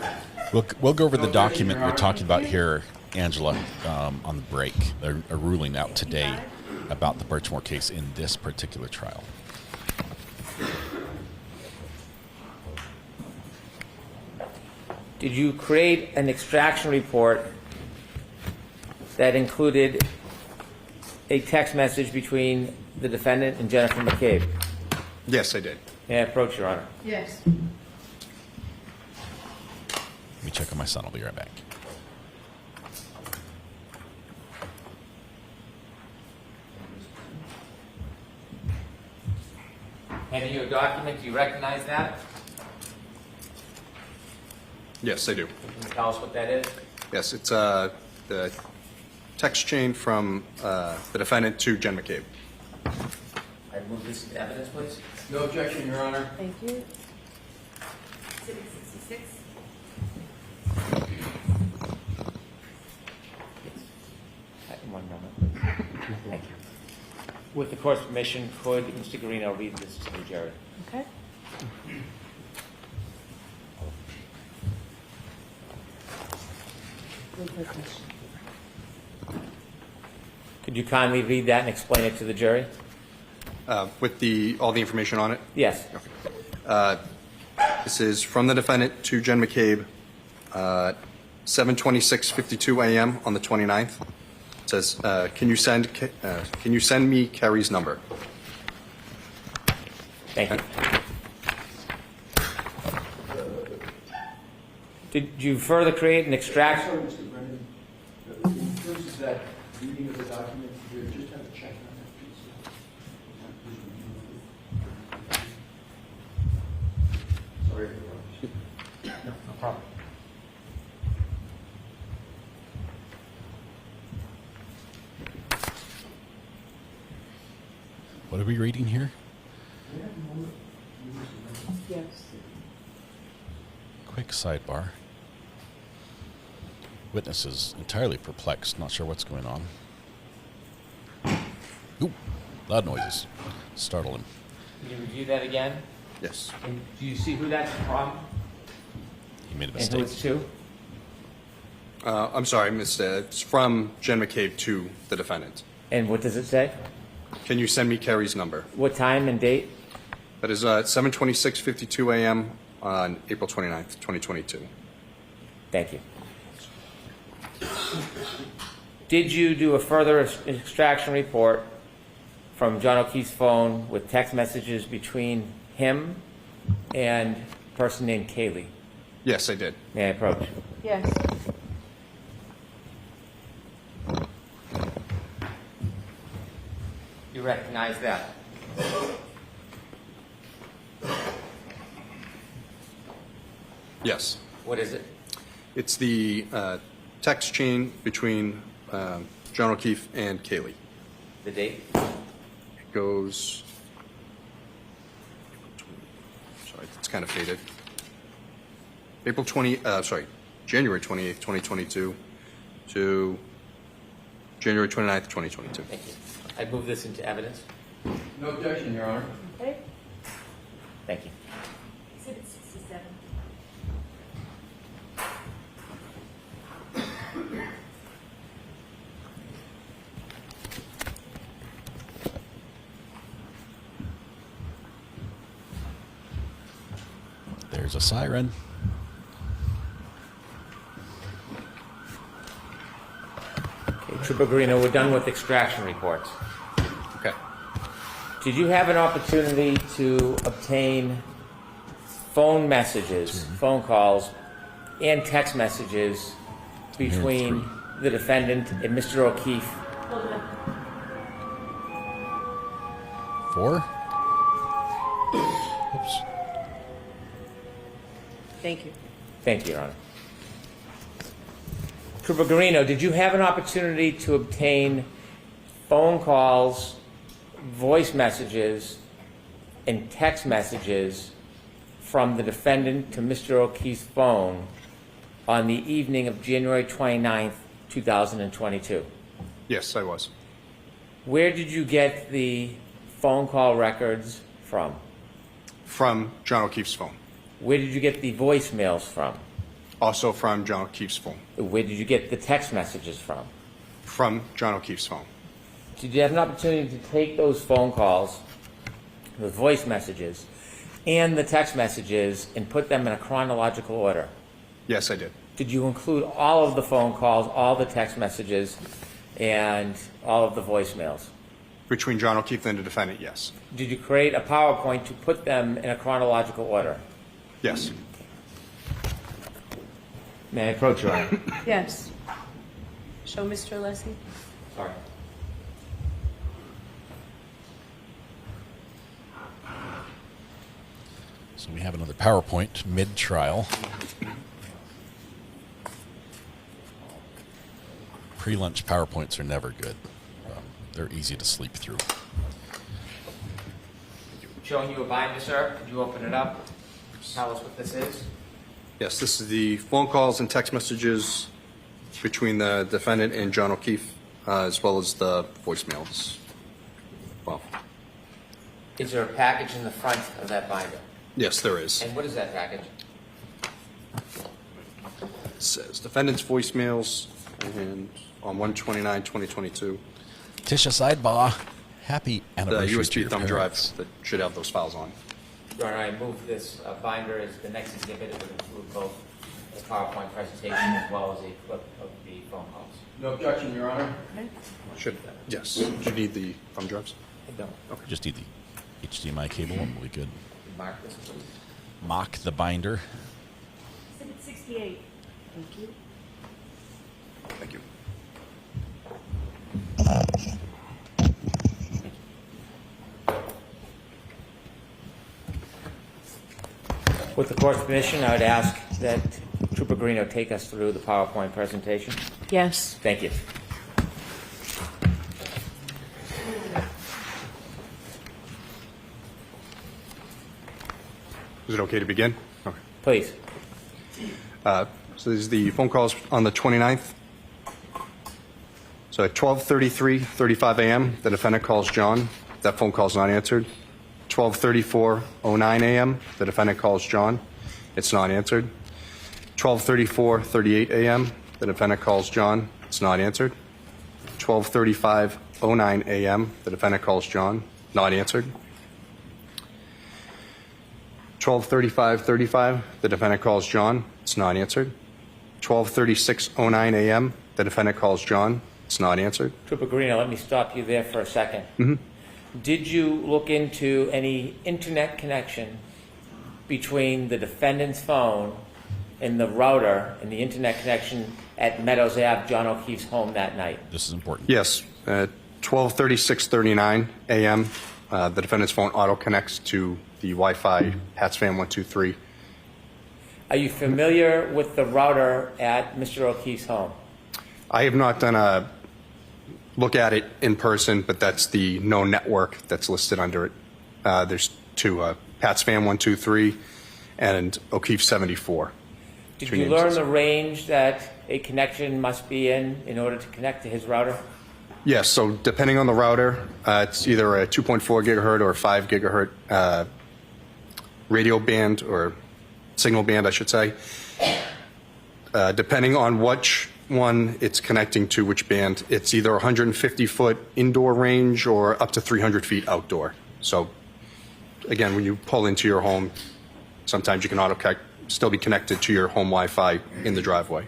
We'll go over the document we're talking about here, Angela, on the break. They're a ruling out today about the Birchmore case in this particular trial. Did you create an extraction report that included a text message between the defendant and Jennifer McCabe? Yes, I did. May I approach, Your Honor? Yes. Let me check on my son. I'll be right back. Handing you a document, do you recognize that? Yes, I do. Can you tell us what that is? Yes, it's the text chain from the defendant to Jen McCabe. I move this into evidence, please. No objection, Your Honor. Thank you. 66. One moment. Thank you. With the court's permission, could Mr. Guarino read this to the jury? Okay. Could you kindly read that and explain it to the jury? With all the information on it? Yes. This is from the defendant to Jen McCabe, 7:26:52 a.m. on the 29th. It says, "Can you send me Carrie's number?" Thank you. Did you further create an extraction? Sorry, Mr. Brennan. In terms of that reading of the document, you just have to check on that piece. Sorry. No problem. What are we reading here? Yes. Quick sidebar. Witness is entirely perplexed, not sure what's going on. Ooh, loud noises. Startle him. Can you review that again? Yes. And do you see who that's from? He made a And mistake. who it's to? I'm sorry, it's from Jen McCabe to the defendant. And what does it say? Can you send me Carrie's number? What time and date? That is 7:26:52 a.m. on April 29th, 2022. Thank you. Did you do a further extraction report from John O'Keefe's phone with text messages between him and a person named Kaylee? Yes, I did. May I approach? Yes. You recognize that? Yes. What is it? It's the text chain between John O'Keefe and Kaylee. The date? It goes. Sorry, it's kind of faded. January 28th, 2022 to January 29th, 2022. Thank you. I move this into evidence. No objection, Your Honor. Okay. Thank you. Exhibit 67. There's a siren. Okay, Trooper Garino, we're done with extraction reports. Okay. Did you have an opportunity to obtain phone messages, phone calls, and text messages between the defendant and Mr. O'Keefe? Hold on. 4? Oops. Thank you. Thank you, Your Honor. Trooper Garino, did you have an opportunity to obtain phone calls, voice messages, and text messages from the defendant to Mr. O'Keefe's phone on the evening of January 29th, 2022? Yes, I was. Where did you get the phone call records from? From John O'Keefe's phone. Where did you get the voicemails from? Also from John O'Keefe's phone. Where did you get the text messages from? From John O'Keefe's phone. Did you have an opportunity to take those phone calls, the voice messages, and the text messages and put them in a chronological order? Yes, I did. Did you include all of the phone calls, all the text messages, and all of the voicemails? Between John O'Keefe and the defendant, yes. Did you create a PowerPoint to put them in a chronological order? Yes. May I approach, Your Honor? Yes. Show Mr. Alessi. Sorry. So we have another PowerPoint mid-trial. Pre-lunch PowerPoints are never good. They're easy to sleep through. Showing you a binder, sir. Could you open it up? Tell us what this is. Yes, this is the phone calls and text messages between the defendant and John O'Keefe, as well as the voicemails. Well, Is there a package in the front of that binder? yes, there is. And what is that package? It says defendant's voicemails and on 1/29/2022. Tisha Sidebar, happy The anniversary to USB your thumb parents. drive that should have those files on. Your Honor, I move this binder as the next exhibit. It would include both the PowerPoint presentation as well as a clip of the phone calls. No objection, Your Honor. Should, yes. Do you need the thumb drives? I don't. Okay. Just need the HDMI cable and we'll be good. Mark this, please. Mock the binder. Exhibit 68. Thank you. Thank you. With the court's permission, I would ask that Trooper Garino take us through the PowerPoint presentation. Yes. Thank you. Is it okay to begin? Okay. Please. So this is the phone calls on the 29th. So at 12:35 a.m., the defendant calls John. That phone call is not answered. 12:34:09 a.m., the defendant calls John. It's not answered. 12:34:38 a.m., the defendant calls John. It's not answered. 12:35:09 a.m., the defendant calls John. Not answered. 12:35:35, the defendant calls John. It's not answered. 12:36:09 a.m., the defendant calls John. It's not answered. Trooper Garino, let me stop you there for a second. Mm-hmm. Did you look into any internet connection between the defendant's phone and the router and the internet connection at Meadows Ave, John O'Keefe's home that night? This is important. Yes. At 12:36:39 a.m., the defendant's phone auto connects to the Wi-Fi Hatsfam 123. Are you familiar with the router at Mr. O'Keefe's home? I have not done a look at it in person, but that's the known network that's listed under it. There's two, Hatsfam 123 and O'Keefe 74. Did Two you names learn listed. the range that a connection must be in order to connect to his router? Yes, so depending on the router, it's either a 2.4 gigahertz or a 5 gigahertz radio band, or signal band, I should say. Depending on which one it's connecting to, which band, it's either 150-foot indoor range or up to 300 feet outdoor. So again, when you pull into your home, sometimes you can still be connected to your home Wi-Fi in the driveway.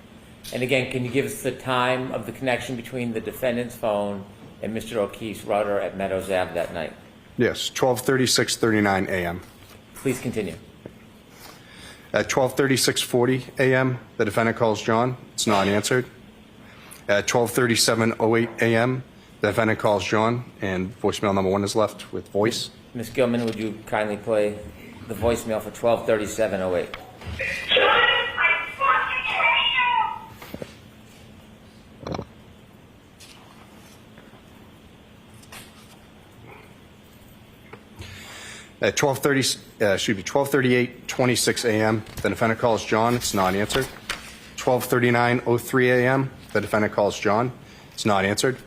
And again, can you give us the time of the connection between the defendant's phone and Mr. O'Keefe's router at Meadows Ave that night? Yes, 12:36:39 a.m. Please continue. At 12:36:40 a.m., the defendant calls John. It's not answered. At 12:37:08 a.m., the defendant calls John, and voicemail number 1 is left with voice. Ms. Gilman, would you kindly play the voicemail for 12:37:08? At 12:38:26 a.m., the defendant calls John. It's not answered. 12:39:03 a.m., the defendant calls John. It's not answered.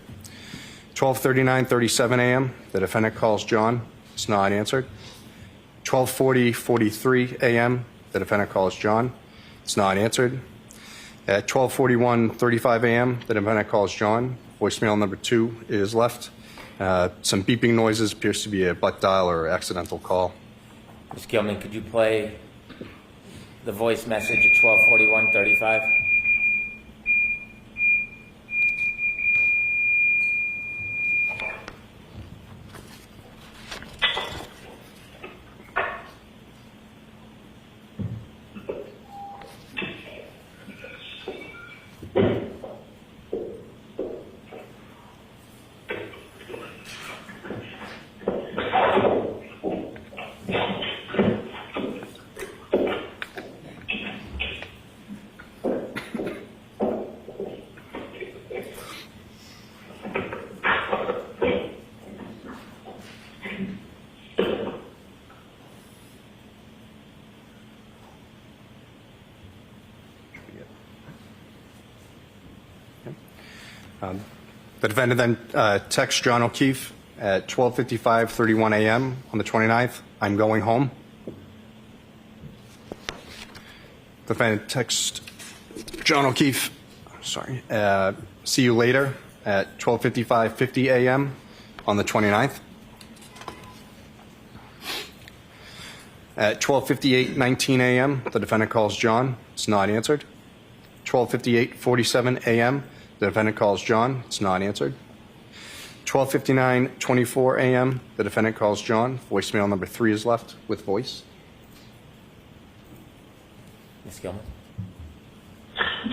12:39:37 a.m., the defendant calls John. It's not answered. 12:40:43 a.m., the defendant calls John. It's not answered. At 12:41:35 a.m., the defendant calls John. Voicemail number 2 is left. Some beeping noises, appears to be a butt dial or accidental call. Ms. Gilman, could you play the voice message at 12:41:35? The defendant then texts John O'Keefe at 12:55:31 a.m. on the 29th, "I'm going home." The defendant texts John O'Keefe, "See you later," at 12:55:50 a.m. on the 29th. At 12:58:19 a.m., the defendant calls John. It's not answered. 12:58:47 a.m., the defendant calls John. It's not answered. 12:59:24 a.m., the defendant calls John. Voicemail number 3 is left with voice. Ms. Gilman.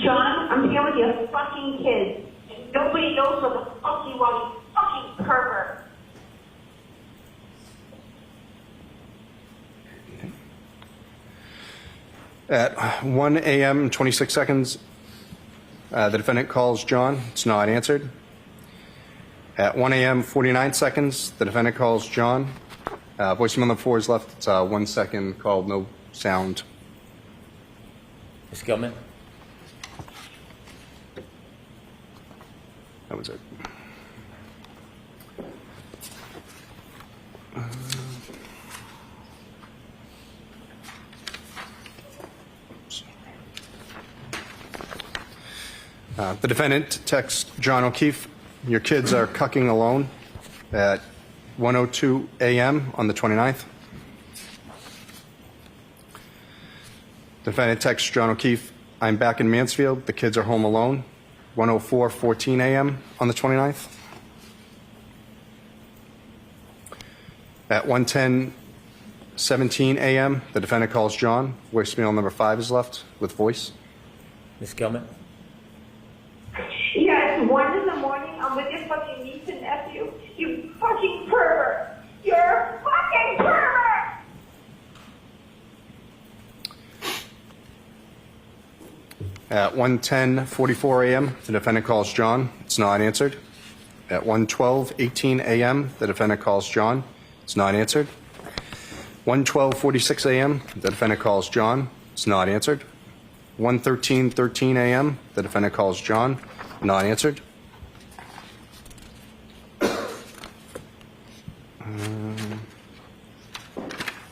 John, I'm here with your fucking kids. Nobody knows what the fuck you are, you fucking pervert. At 1 a.m. and 26 seconds, the defendant calls John. It's not answered. At 1 a.m. 49 seconds, the defendant calls John. Voicemail number 4 is left. It's 1 second called, no sound. Ms. Gilman. That was it. The defendant texts John O'Keefe, "Your kids are cucking alone," at 1:02 a.m. on the 29th. The defendant texts John O'Keefe, "I'm back in Mansfield. The kids are home alone," 1:04:14 a.m. on the 29th. At 1:10:17 a.m., the defendant calls John. Voicemail number 5 is left with voice. Ms. Gilman. Yeah, it's 1 in the morning. I'm with your fucking niece and nephew. You fucking pervert. You're a fucking pervert. At 1:10:44 a.m., the defendant calls John. It's not answered. At 1:12:18 a.m., the defendant calls John. It's not answered. 1:12:46 a.m., the defendant calls John. It's not answered. 1:13:13 a.m., the defendant calls John. Not answered.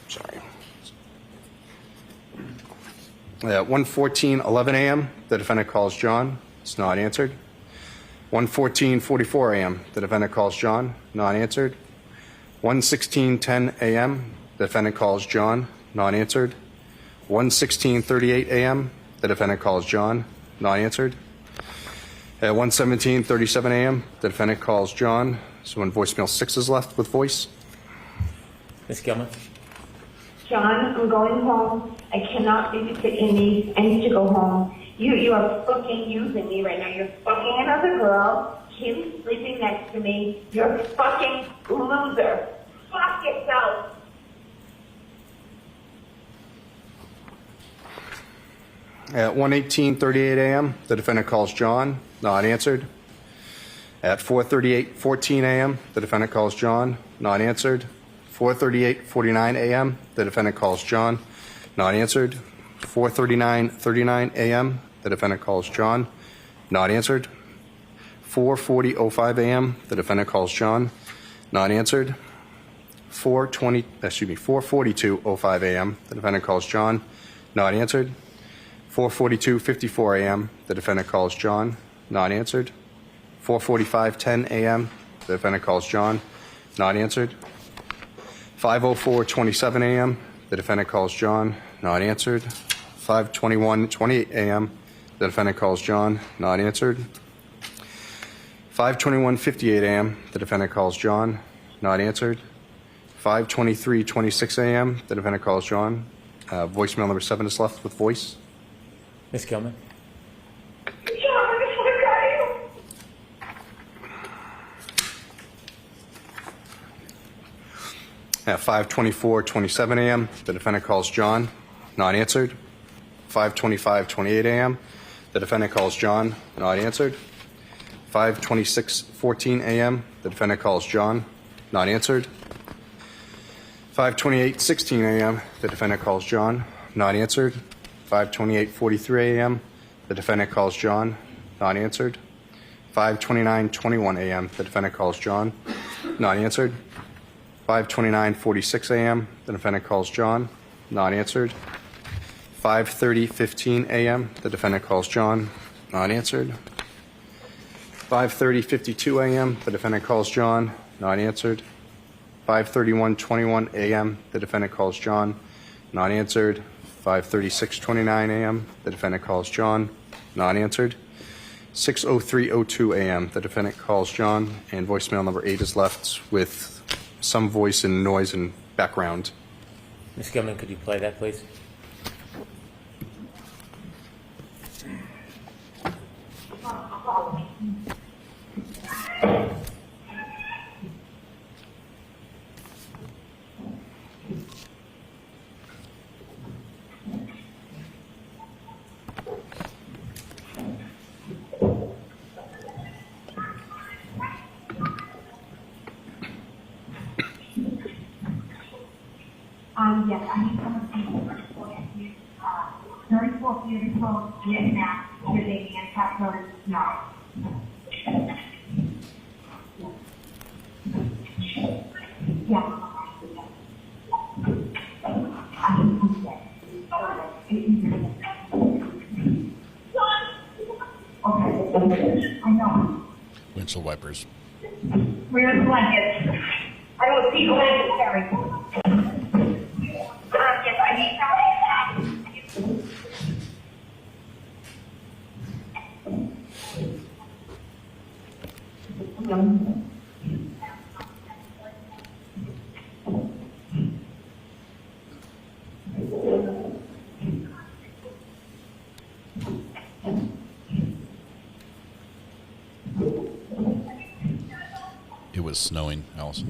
Sorry. At 1:14:11 a.m., the defendant calls John. It's not answered. 1:14:44 a.m., the defendant calls John. Not answered. 1:16:10 a.m., the defendant calls John. Not answered. 1:16:38 a.m., the defendant calls John. Not answered. At 1:17:37 a.m., the defendant calls John. So when voicemail 6 is left with voice. Ms. Gilman? John, I'm going home. I cannot babysit your niece. I need to go home. You are fucking using me right now. You're fucking another girl. Kim's sleeping next to me. You're a fucking loser. Fuck yourself. At 1:18:38 a.m., the defendant calls John. Not answered. At 4:38:14 a.m., the defendant calls John. Not answered. 4:38:49 a.m., the defendant calls John. Not answered. 4:39:39 a.m., the defendant calls John. Not answered. 4:40:05 a.m., the defendant calls John. Not answered. 4:42:05 a.m., the defendant calls John. Not answered. 4:42:54 a.m., the defendant calls John. Not answered. 4:45:10 a.m., the defendant calls John. Not answered. 5:04:27 a.m., the defendant calls John. Not answered. 5:21:28 a.m., the defendant calls John. Not answered. 5:21:58 a.m., the defendant calls John. Not answered. 5:23:26 a.m., the defendant calls John. Voicemail number 7 is left with voice. Ms. Gilman? At 5:24:27 a.m., the defendant calls John. Not answered. 5:25:28 a.m., the defendant calls John. Not answered. 5:26:14 a.m., the defendant calls John. Not answered. 5:28:16 a.m., the defendant calls John. Not answered. 5:28:43 a.m., the defendant calls John. Not answered. 5:29:21 a.m., the defendant calls John. Not answered. 5:29:46 a.m., the defendant calls John. Not answered. 5:30:15 a.m., the defendant calls John. Not answered. 5:30:52 a.m., the defendant calls John. Not answered. 5:31:21 a.m., the defendant calls John. Not answered. 5:36:29 a.m., the defendant calls John. Not answered. 6:03:02 a.m., the defendant calls John, and voicemail number 8 is left with some voice and noise and background. Ms. Gilman, could you play that, please? Yes, I need someone to see 34 beautiful Vietnam living in Pepper's snow. Yeah. Okay, I know. Windshield wipers. Where's the blankets? I don't see blankets, Terry. Yes, I need It was snowing, Allison.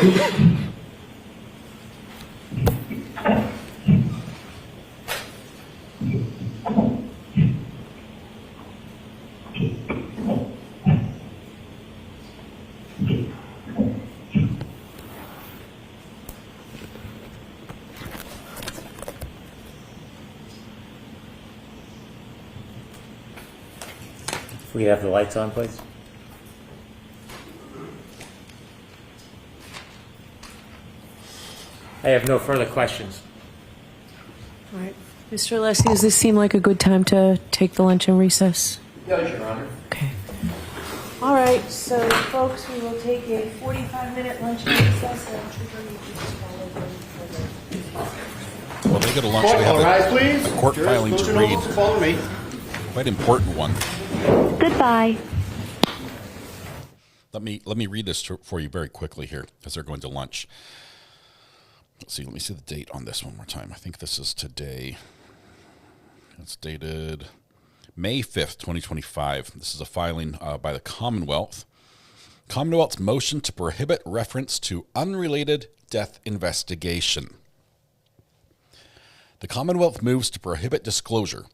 If we have the lights on, please. I have no further questions. All right. Mr. Alessi, does this seem like a good time to take the lunch and recess? Yes, Your Honor. Okay. All right, so folks, we will take a 45-minute lunch and recess. And Trooper, you can just follow them for Well, they go to lunch. Court, They have all right, please. a court Jurors, filing close to your read. doors and follow me. Quite important one. Goodbye. Let me read this for you very quickly here as they're going to lunch. Let's see. Let me see the date on this one more time. I think this is today. It's dated May 5th, 2025. This is a filing by the Commonwealth. Commonwealth's motion to prohibit reference to unrelated death investigation. The Commonwealth moves to prohibit disclosure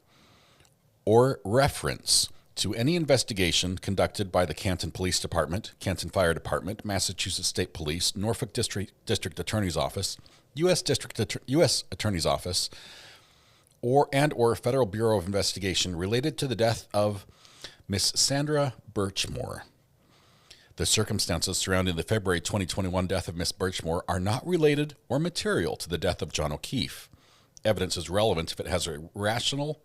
or reference to any investigation conducted by the Canton Police Department, Canton Fire Department, Massachusetts State Police, Norfolk District Attorney's Office, U.S. Attorney's Office, or Federal Bureau of Investigation related to the death of Miss Sandra Birchmore. The circumstances surrounding the February 2021 death of Miss Birchmore are not related or material to the death of John O'Keefe. Evidence is relevant if it has a rational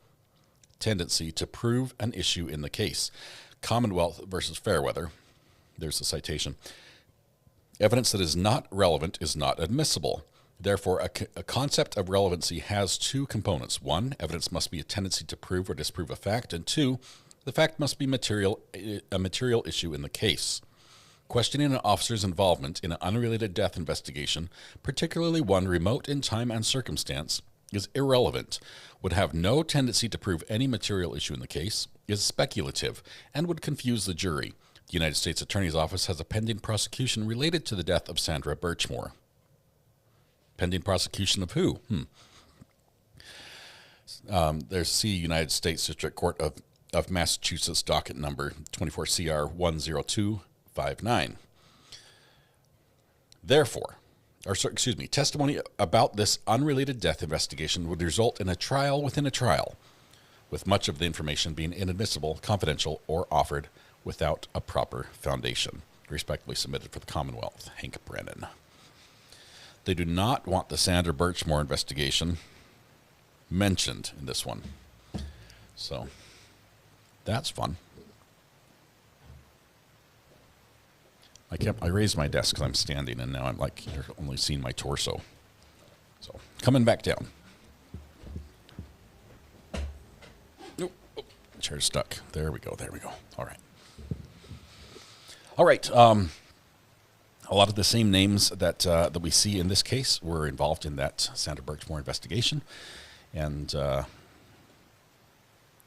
tendency to prove an issue in the case. Commonwealth versus Fairweather. There's the citation. Evidence that is not relevant is not admissible. Therefore, a concept of relevancy has two components. One, evidence must be a tendency to prove or disprove a fact. And two, the fact must be a material issue in the case. Questioning an officer's involvement in an unrelated death investigation, particularly one remote in time and circumstance, is irrelevant, would have no tendency to prove any material issue in the case, is speculative, and would confuse the jury. The United States Attorney's Office has a pending prosecution related to the death of Sandra Birchmore. Pending prosecution of who? There's C, United States District Court of Massachusetts, docket number 24 CR 10259. Therefore, testimony about this unrelated death investigation would result in a trial within a trial, with much of the information being inadmissible, confidential, or offered without a proper foundation. Respectfully submitted for the Commonwealth, Hank Brennan. They do not want the Sandra Birchmore investigation mentioned in this one. So, that's fun. I raised my desk because I'm standing, and now I'm like, you're only seeing my torso. So, coming back down. Nope. Oh, chair's stuck. There we go. All right. A lot of the same names that we see in this case were involved in that Sandra Birchmore investigation, and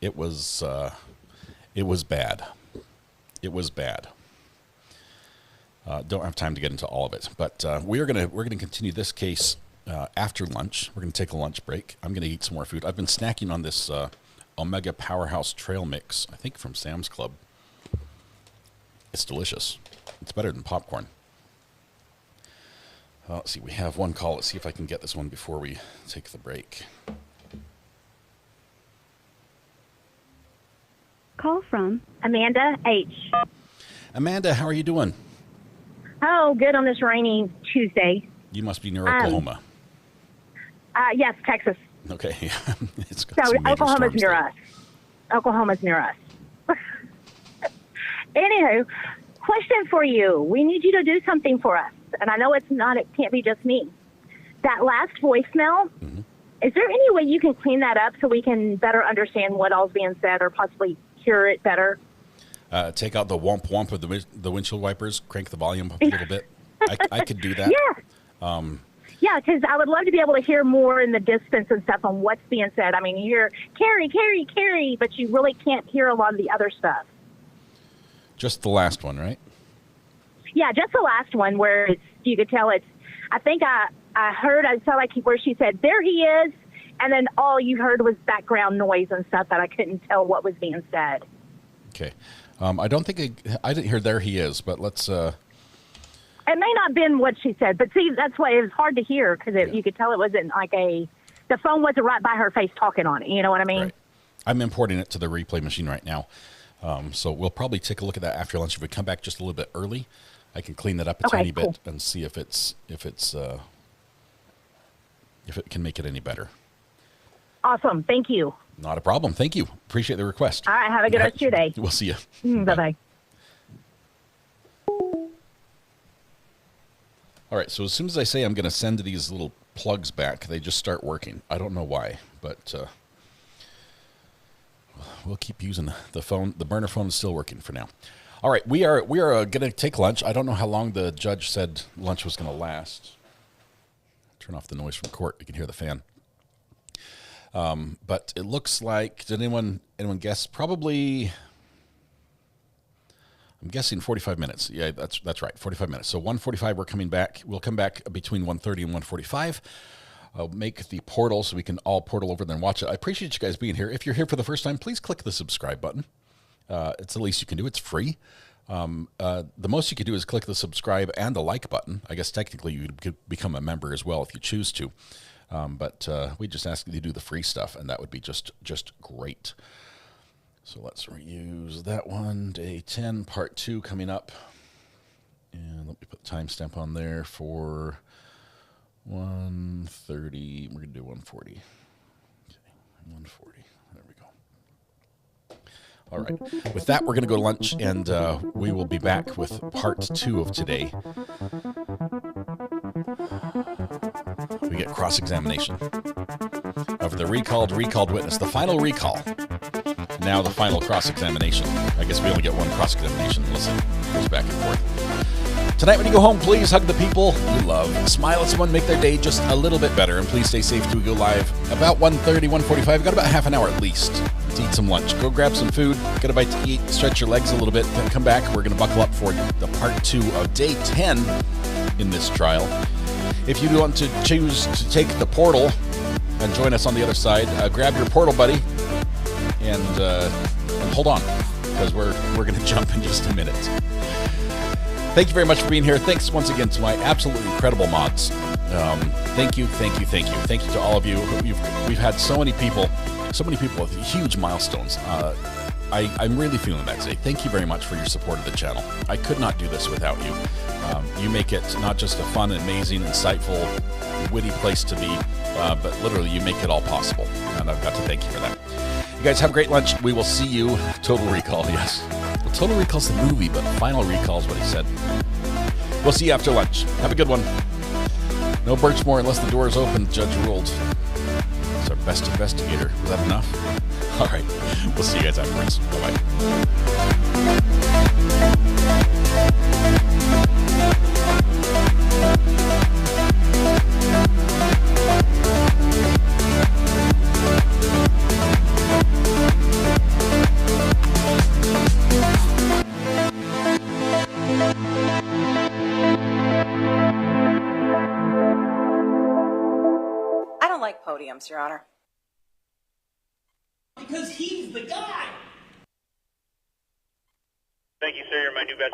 it was bad. It was bad. Don't have time to get into all of it, but we're gonna continue this case after lunch. We're gonna take a lunch break. I'm gonna eat some more food. I've been snacking on this Omega Powerhouse Trail Mix, I think from Sam's Club. It's delicious. It's better than popcorn. Let's see, we have one call. Let's see if I can get this one before we take the break. Call from Amanda H. Amanda, how are you doing? Oh, good on this rainy Tuesday. You must be near Oklahoma. Yes, Texas. Okay. It's got So some major Oklahoma's storms near there. us. Oklahoma's near us. Anywho, question for you. We need you to do something for us. And I know it can't be just me. That last voicemail, is there any way you can clean that up so we can better understand what all's being said or possibly hear it better? Take out the womp womp of the windshield wipers, crank the volume up a little bit. I could do that. Yeah. Yeah, because I would love to be able to hear more in the distance and stuff on what's being said. I mean, you hear Carrie, but you really can't hear a lot of the other stuff. Just the last one, right? Yeah, just the last one where you could tell it's, I think I saw like where she said, there he is, and then all you heard was background noise and stuff that I couldn't tell what was being said. Okay. I don't think I didn't hear there he is, but let's... It may not have been what she said, but see, that's why it was hard to hear because you could tell it wasn't like the phone wasn't right by her face talking on it. You know what I mean? Right. I'm importing it to the replay machine right now. So we'll probably take a look at that after lunch. If we come back just a little bit early, I can clean that up a tiny bit and see if it can make it any better. Awesome. Thank you. Not a problem. Thank you. Appreciate the request. All right. Have a good rest of your day. We'll see you. Bye-bye. All right. So as soon as I say I'm going to send these little plugs back, they just start working. I don't know why, but we'll keep using the phone. The burner phone is still working for now. All right. We are going to take lunch. I don't know how long the judge said lunch was going to last. Turn off the noise from court. You can hear the fan. But it looks like, did anyone guess? Probably, I'm guessing 45 minutes. Yeah, that's right, 45 minutes. So 1:45, we're coming back. We'll come back between 1:30 and 1:45. I'll make the portal so we can all portal over there and watch it. I appreciate you guys being here. If you're here for the first time, please click the subscribe button. It's the least you can do. It's free. The most you could do is click the subscribe and the like button. I guess technically you could become a member as well if you choose to. But we just ask you to do the free stuff, and that would be just great. So let's reuse that one. Day 10, part 2 coming up. And let me put the timestamp on there for 1:30. We're going to do 1:40. Okay, 1:40. There we go. All right. With that, we're going to go to lunch, and we will be back with part 2 of today. We get cross-examination of the recalled witness, the final recall. Now the final cross-examination. I guess we only get one cross-examination unless it goes back and forth. Tonight when you go home, please hug the people you love. Smile at someone, make their day just a little bit better. And please stay safe till we go live about 1:30, 1:45. Got about half an hour at least to eat some lunch. Go grab some food, get a bite to eat, stretch your legs a little bit, then come back. We're going to buckle up for the part 2 of day 10 in this trial. If you want to choose to take the portal and join us on the other side, grab your portal buddy and hold on, because we're going to jump in just a minute. Thank you very much for being here. Thanks once again to my absolutely incredible mods. Thank you. Thank you to all of you. We've had so many people with huge milestones. I'm really feeling that today. Thank you very much for your support of the channel. I could not do this without you. You make it not just a fun, amazing, insightful, witty place to be, but literally you make it all possible. And I've got to thank you for that. You guys have a great lunch. We will see you. Total Recall, yes. Well, Total Recall's the movie, but Final Recall is what he said. We'll see you after lunch. Have a good one. No Birchmore unless the door is open, Judge ruled. He's our best investigator. Was that enough? All right. We'll see you guys afterwards. Bye-bye. I don't like podiums, Your Honor. Because he's the guy. Thank you, sir. You're my new best